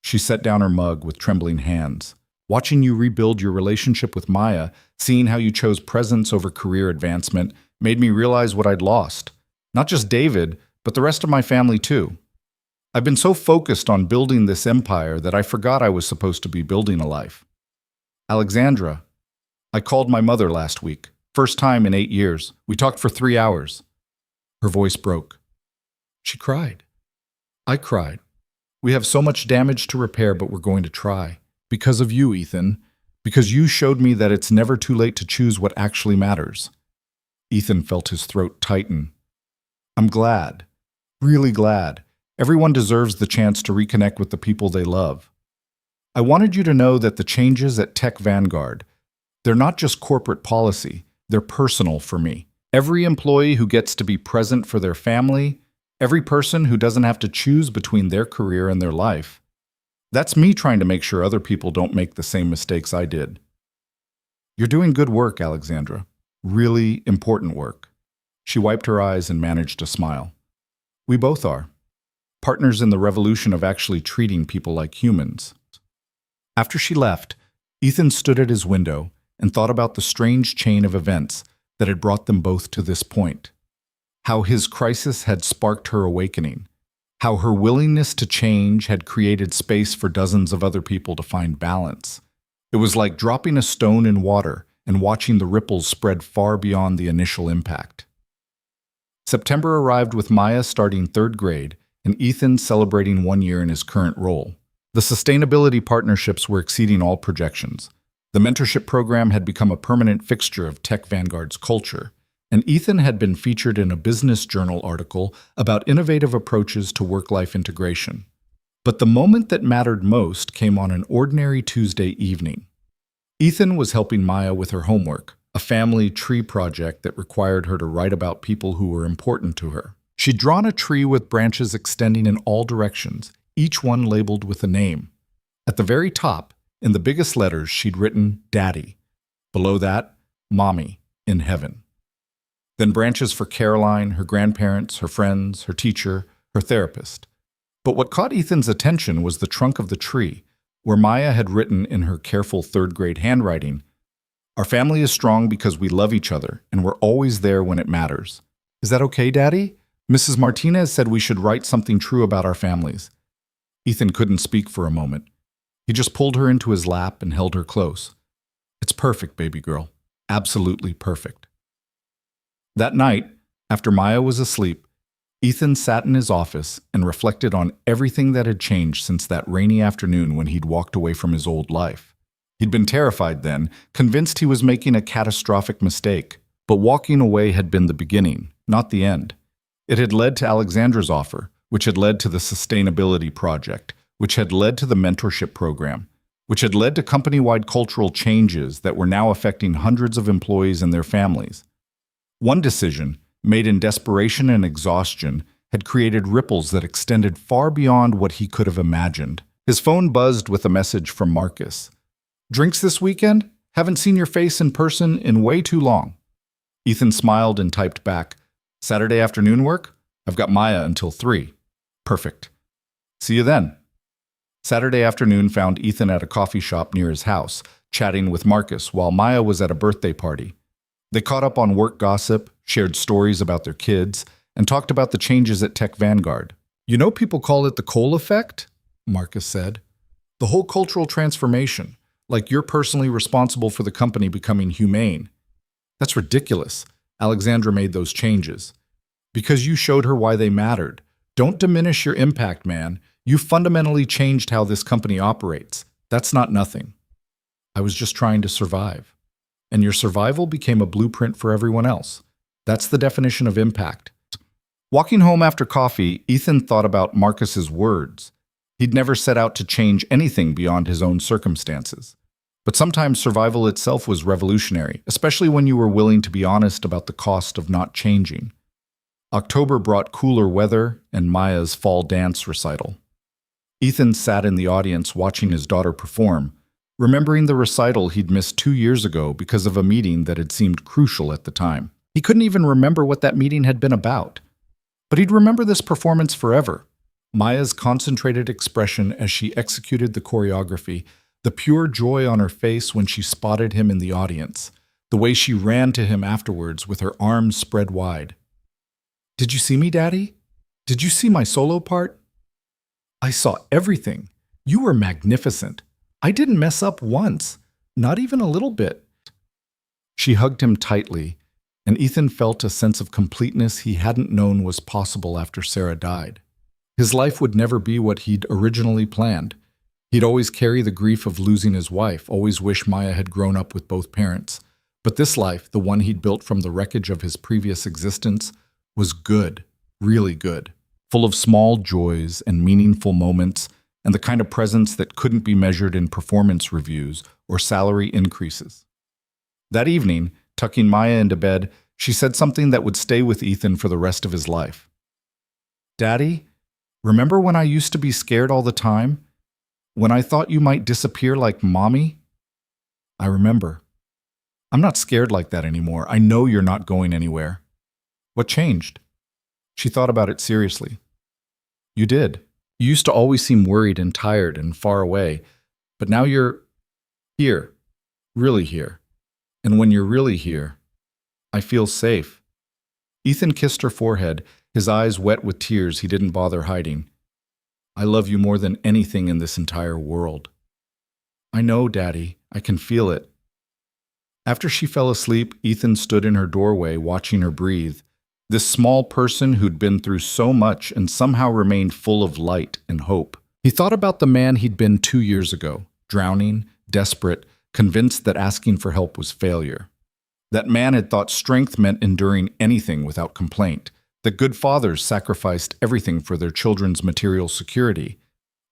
Speaker 1: She set down her mug with trembling hands. "Watching you rebuild your relationship with Maya, seeing how you chose presence over career advancement, made me realize what I'd lost. Not just David, but the rest of my family too. I've been so focused on building this empire that I forgot I was supposed to be building a life. Alexandra, I called my mother last week. First time in 8 years. We talked for 3 hours. Her voice broke. She cried. I cried. We have so much damage to repair, but we're going to try. Because of you, Ethan. Because you showed me that it's never too late to choose what actually matters. Ethan felt his throat tighten. I'm glad. Really glad. Everyone deserves the chance to reconnect with the people they love. I wanted you to know that the changes at Tech Vanguard, they're not just corporate policy, they're personal for me. Every employee who gets to be present for their family, every person who doesn't have to choose between their career and their life. That's me trying to make sure other people don't make the same mistakes I did. You're doing good work, Alexandra. Really important work. She wiped her eyes and managed a smile. We both are. Partners in the revolution of actually treating people like humans. After she left, Ethan stood at his window and thought about the strange chain of events that had brought them both to this point. How his crisis had sparked her awakening. How her willingness to change had created space for dozens of other people to find balance. It was like dropping a stone in water and watching the ripples spread far beyond the initial impact. September arrived with Maya starting third grade and Ethan celebrating 1 year in his current role. The sustainability partnerships were exceeding all projections. The mentorship program had become a permanent fixture of Tech Vanguard's culture, and Ethan had been featured in a Business Journal article about innovative approaches to work-life integration. But the moment that mattered most came on an ordinary Tuesday evening. Ethan was helping Maya with her homework, a family tree project that required her to write about people who were important to her. She'd drawn a tree with branches extending in all directions, each one labeled with a name. At the very top, in the biggest letters, she'd written Daddy. Below that, Mommy, in heaven. Then branches for Caroline, her grandparents, her friends, her teacher, her therapist. But what caught Ethan's attention was the trunk of the tree, where Maya had written in her careful third-grade handwriting, "Our family is strong because we love each other, and we're always there when it matters." "Is that okay, Daddy? Mrs. Martinez said we should write something true about our families." Ethan couldn't speak for a moment. He just pulled her into his lap and held her close. "It's perfect, baby girl. Absolutely perfect." That night, after Maya was asleep, Ethan sat in his office and reflected on everything that had changed since that rainy afternoon when he'd walked away from his old life. He'd been terrified then, convinced he was making a catastrophic mistake. But walking away had been the beginning, not the end. It had led to Alexandra's offer, which had led to the sustainability project, which had led to the mentorship program, which had led to company-wide cultural changes that were now affecting hundreds of employees and their families. One decision, made in desperation and exhaustion, had created ripples that extended far beyond what he could have imagined. His phone buzzed with a message from Marcus. "Drinks this weekend? Haven't seen your face in person in way too long." Ethan smiled and typed back, "Saturday afternoon work? I've got Maya until 3. Perfect. See you then." Saturday afternoon found Ethan at a coffee shop near his house, chatting with Marcus while Maya was at a birthday party. They caught up on work gossip, shared stories about their kids, and talked about the changes at Tech Vanguard. "You know, people call it the Cole effect," Marcus said. "The whole cultural transformation, like you're personally responsible for the company becoming humane." "That's ridiculous." Alexandra made those changes. "Because you showed her why they mattered. Don't diminish your impact, man. You fundamentally changed how this company operates. That's not nothing." "I was just trying to survive." "And your survival became a blueprint for everyone else. That's the definition of impact." Walking home after coffee, Ethan thought about Marcus's words. He'd never set out to change anything beyond his own circumstances. But sometimes survival itself was revolutionary, especially when you were willing to be honest about the cost of not changing. October brought cooler weather and Maya's fall dance recital. Ethan sat in the audience watching his daughter perform, remembering the recital he'd missed 2 years ago because of a meeting that had seemed crucial at the time. He couldn't even remember what that meeting had been about. But he'd remember this performance forever. Maya's concentrated expression as she executed the choreography, the pure joy on her face when she spotted him in the audience, the way she ran to him afterwards with her arms spread wide. "Did you see me, Daddy? Did you see my solo part? I saw everything. You were magnificent. I didn't mess up once, not even a little bit." She hugged him tightly, and Ethan felt a sense of completeness he hadn't known was possible after Sarah died. His life would never be what he'd originally planned. He'd always carry the grief of losing his wife, always wish Maya had grown up with both parents. But this life, the one he'd built from the wreckage of his previous existence, was good, really good, full of small joys and meaningful moments, and the kind of presence that couldn't be measured in performance reviews or salary increases. That evening, tucking Maya into bed, she said something that would stay with Ethan for the rest of his life. "Daddy, remember when I used to be scared all the time? When I thought you might disappear like Mommy? I remember. I'm not scared like that anymore. I know you're not going anywhere." "What changed?" She thought about it seriously. "You did. You used to always seem worried and tired and far away, but now you're Here, really here. And when you're really here, I feel safe. Ethan kissed her forehead, his eyes wet with tears he didn't bother hiding. I love you more than anything in this entire world. I know, Daddy. I can feel it. After she fell asleep, Ethan stood in her doorway watching her breathe. This small person who'd been through so much and somehow remained full of light and hope. He thought about the man he'd been 2 years ago, drowning, desperate, convinced that asking for help was failure. That man had thought strength meant enduring anything without complaint, that good fathers sacrificed everything for their children's material security.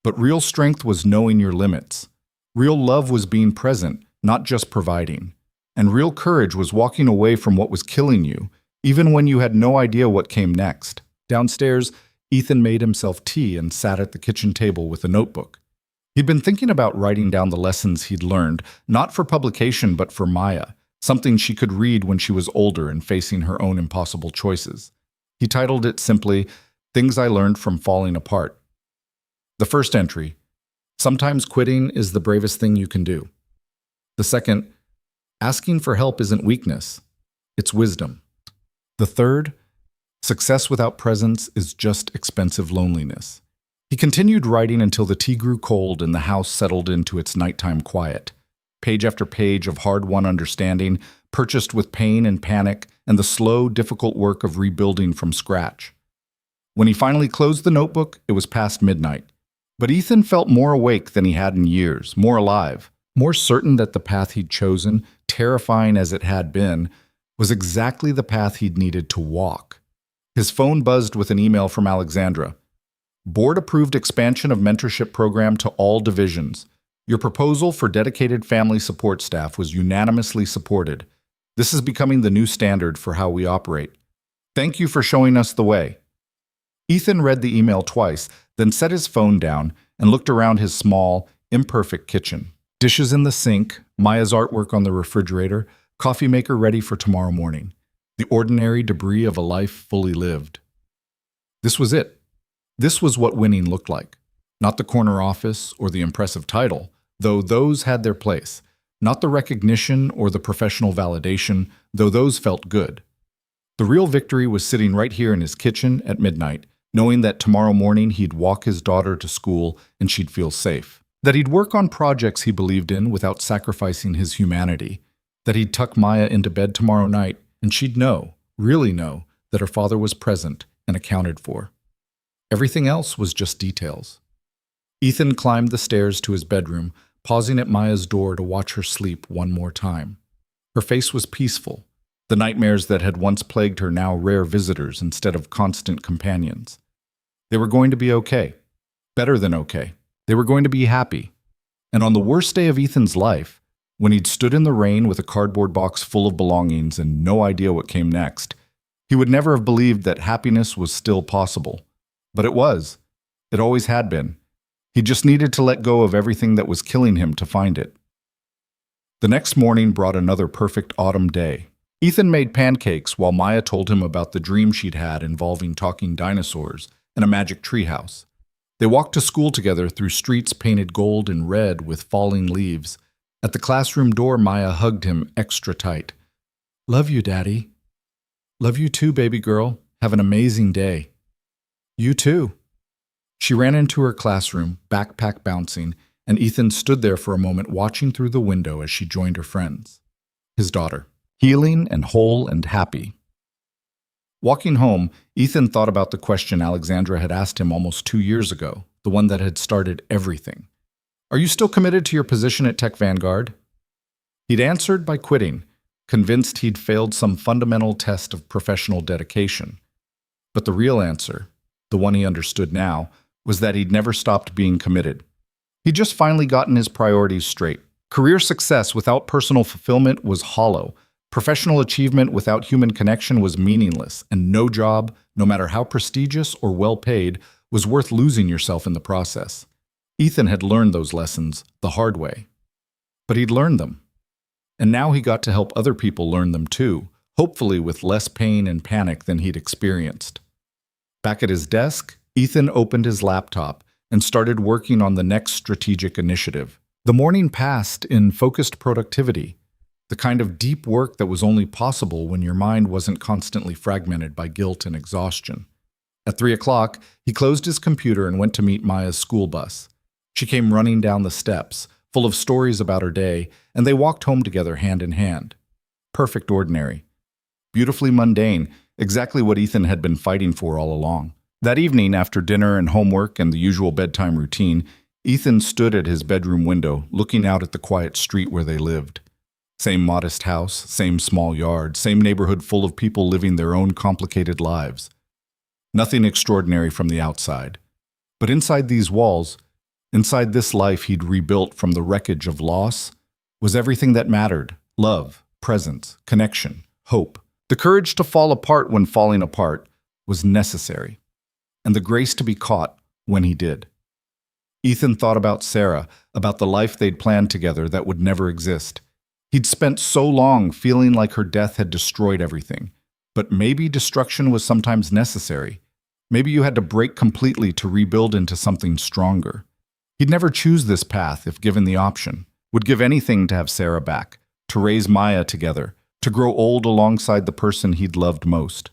Speaker 1: But real strength was knowing your limits. Real love was being present, not just providing. And real courage was walking away from what was killing you, even when you had no idea what came next. Downstairs, Ethan made himself tea and sat at the kitchen table with a notebook. He'd been thinking about writing down the lessons he'd learned, not for publication but for Maya, something she could read when she was older and facing her own impossible choices. He titled it simply, Things I Learned from Falling Apart. The first entry, Sometimes quitting is the bravest thing you can do. The second, Asking for help isn't weakness, it's wisdom. The third, Success without presence is just expensive loneliness. He continued writing until the tea grew cold and the house settled into its nighttime quiet. Page after page of hard-won understanding, purchased with pain and panic, and the slow, difficult work of rebuilding from scratch. When he finally closed the notebook, it was past midnight. But Ethan felt more awake than he had in years, more alive, more certain that the path he'd chosen, terrifying as it had been, was exactly the path he'd needed to walk. His phone buzzed with an email from Alexandra. Board-approved expansion of mentorship program to all divisions. Your proposal for dedicated family support staff was unanimously supported. This is becoming the new standard for how we operate. Thank you for showing us the way. Ethan read the email twice, then set his phone down and looked around his small, imperfect kitchen. Dishes in the sink, Maya's artwork on the refrigerator, coffee maker ready for tomorrow morning. The ordinary debris of a life fully lived. This was it. This was what winning looked like. Not the corner office or the impressive title, though those had their place. Not the recognition or the professional validation, though those felt good. The real victory was sitting right here in his kitchen at midnight, knowing that tomorrow morning he'd walk his daughter to school and she'd feel safe. That he'd work on projects he believed in without sacrificing his humanity. That he'd tuck Maya into bed tomorrow night and she'd know, really know, that her father was present and accounted for. Everything else was just details. Ethan climbed the stairs to his bedroom, pausing at Maya's door to watch her sleep one more time. Her face was peaceful. The nightmares that had once plagued her now rare visitors instead of constant companions. They were going to be okay. Better than okay. They were going to be happy. And on the worst day of Ethan's life, when he'd stood in the rain with a cardboard box full of belongings and no idea what came next, he would never have believed that happiness was still possible. But it was. It always had been. He just needed to let go of everything that was killing him to find it. The next morning brought another perfect autumn day. Ethan made pancakes while Maya told him about the dream she'd had involving talking dinosaurs and a magic treehouse. They walked to school together through streets painted gold and red with falling leaves. At the classroom door, Maya hugged him extra tight. Love you, Daddy. Love you too, baby girl. Have an amazing day. You too. She ran into her classroom, backpack bouncing, and Ethan stood there for a moment watching through the window as she joined her friends. His daughter, healing and whole and happy. Walking home, Ethan thought about the question Alexandra had asked him almost 2 years ago, the one that had started everything. Are you still committed to your position at Tech Vanguard? He'd answered by quitting, convinced he'd failed some fundamental test of professional dedication. But the real answer, the one he understood now, was that he'd never stopped being committed. He'd just finally gotten his priorities straight. Career success without personal fulfillment was hollow. Professional achievement without human connection was meaningless, and no job, no matter how prestigious or well-paid, was worth losing yourself in the process. Ethan had learned those lessons the hard way. But he'd learned them. And now he got to help other people learn them too, hopefully with less pain and panic than he'd experienced. Back at his desk, Ethan opened his laptop and started working on the next strategic initiative, The morning passed in focused productivity, the kind of deep work that was only possible when your mind wasn't constantly fragmented by guilt and exhaustion. At 3 o'clock, he closed his computer and went to meet Maya's school bus. She came running down the steps, full of stories about her day, and they walked home together hand in hand. Perfect ordinary. Beautifully mundane, exactly what Ethan had been fighting for all along. That evening, after dinner and homework and the usual bedtime routine, Ethan stood at his bedroom window, looking out at the quiet street where they lived. Same modest house, same small yard, same neighborhood full of people living their own complicated lives. Nothing extraordinary from the outside. But inside these walls, inside this life he'd rebuilt from the wreckage of loss, was everything that mattered: love, presence, connection, hope. The courage to fall apart when falling apart was necessary, and the grace to be caught when he did. Ethan thought about Sarah, about the life they'd planned together that would never exist. He'd spent so long feeling like her death had destroyed everything. But maybe destruction was sometimes necessary. Maybe you had to break completely to rebuild into something stronger. He'd never choose this path if given the option. Would give anything to have Sarah back, to raise Maya together, to grow old alongside the person he'd loved most.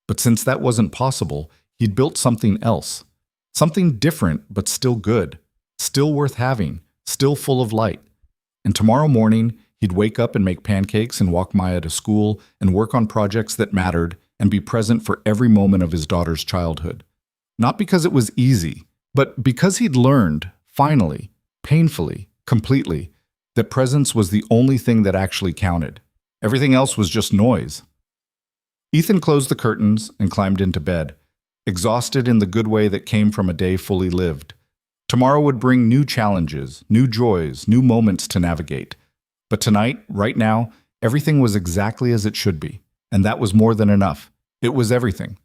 Speaker 1: But since that wasn't possible, he'd built something else. Something different, but still good, still worth having, still full of light. And tomorrow morning, he'd wake up and make pancakes and walk Maya to school and work on projects that mattered and be present for every moment of his daughter's childhood. Not because it was easy, but because he'd learned, finally, painfully, completely, that presence was the only thing that actually counted. Everything else was just noise. Ethan closed the curtains and climbed into bed, exhausted in the good way that came from a day fully lived. Tomorrow would bring new challenges, new joys, new moments to navigate. But tonight, right now, everything was exactly as it should be. And that was more than enough. It was everything.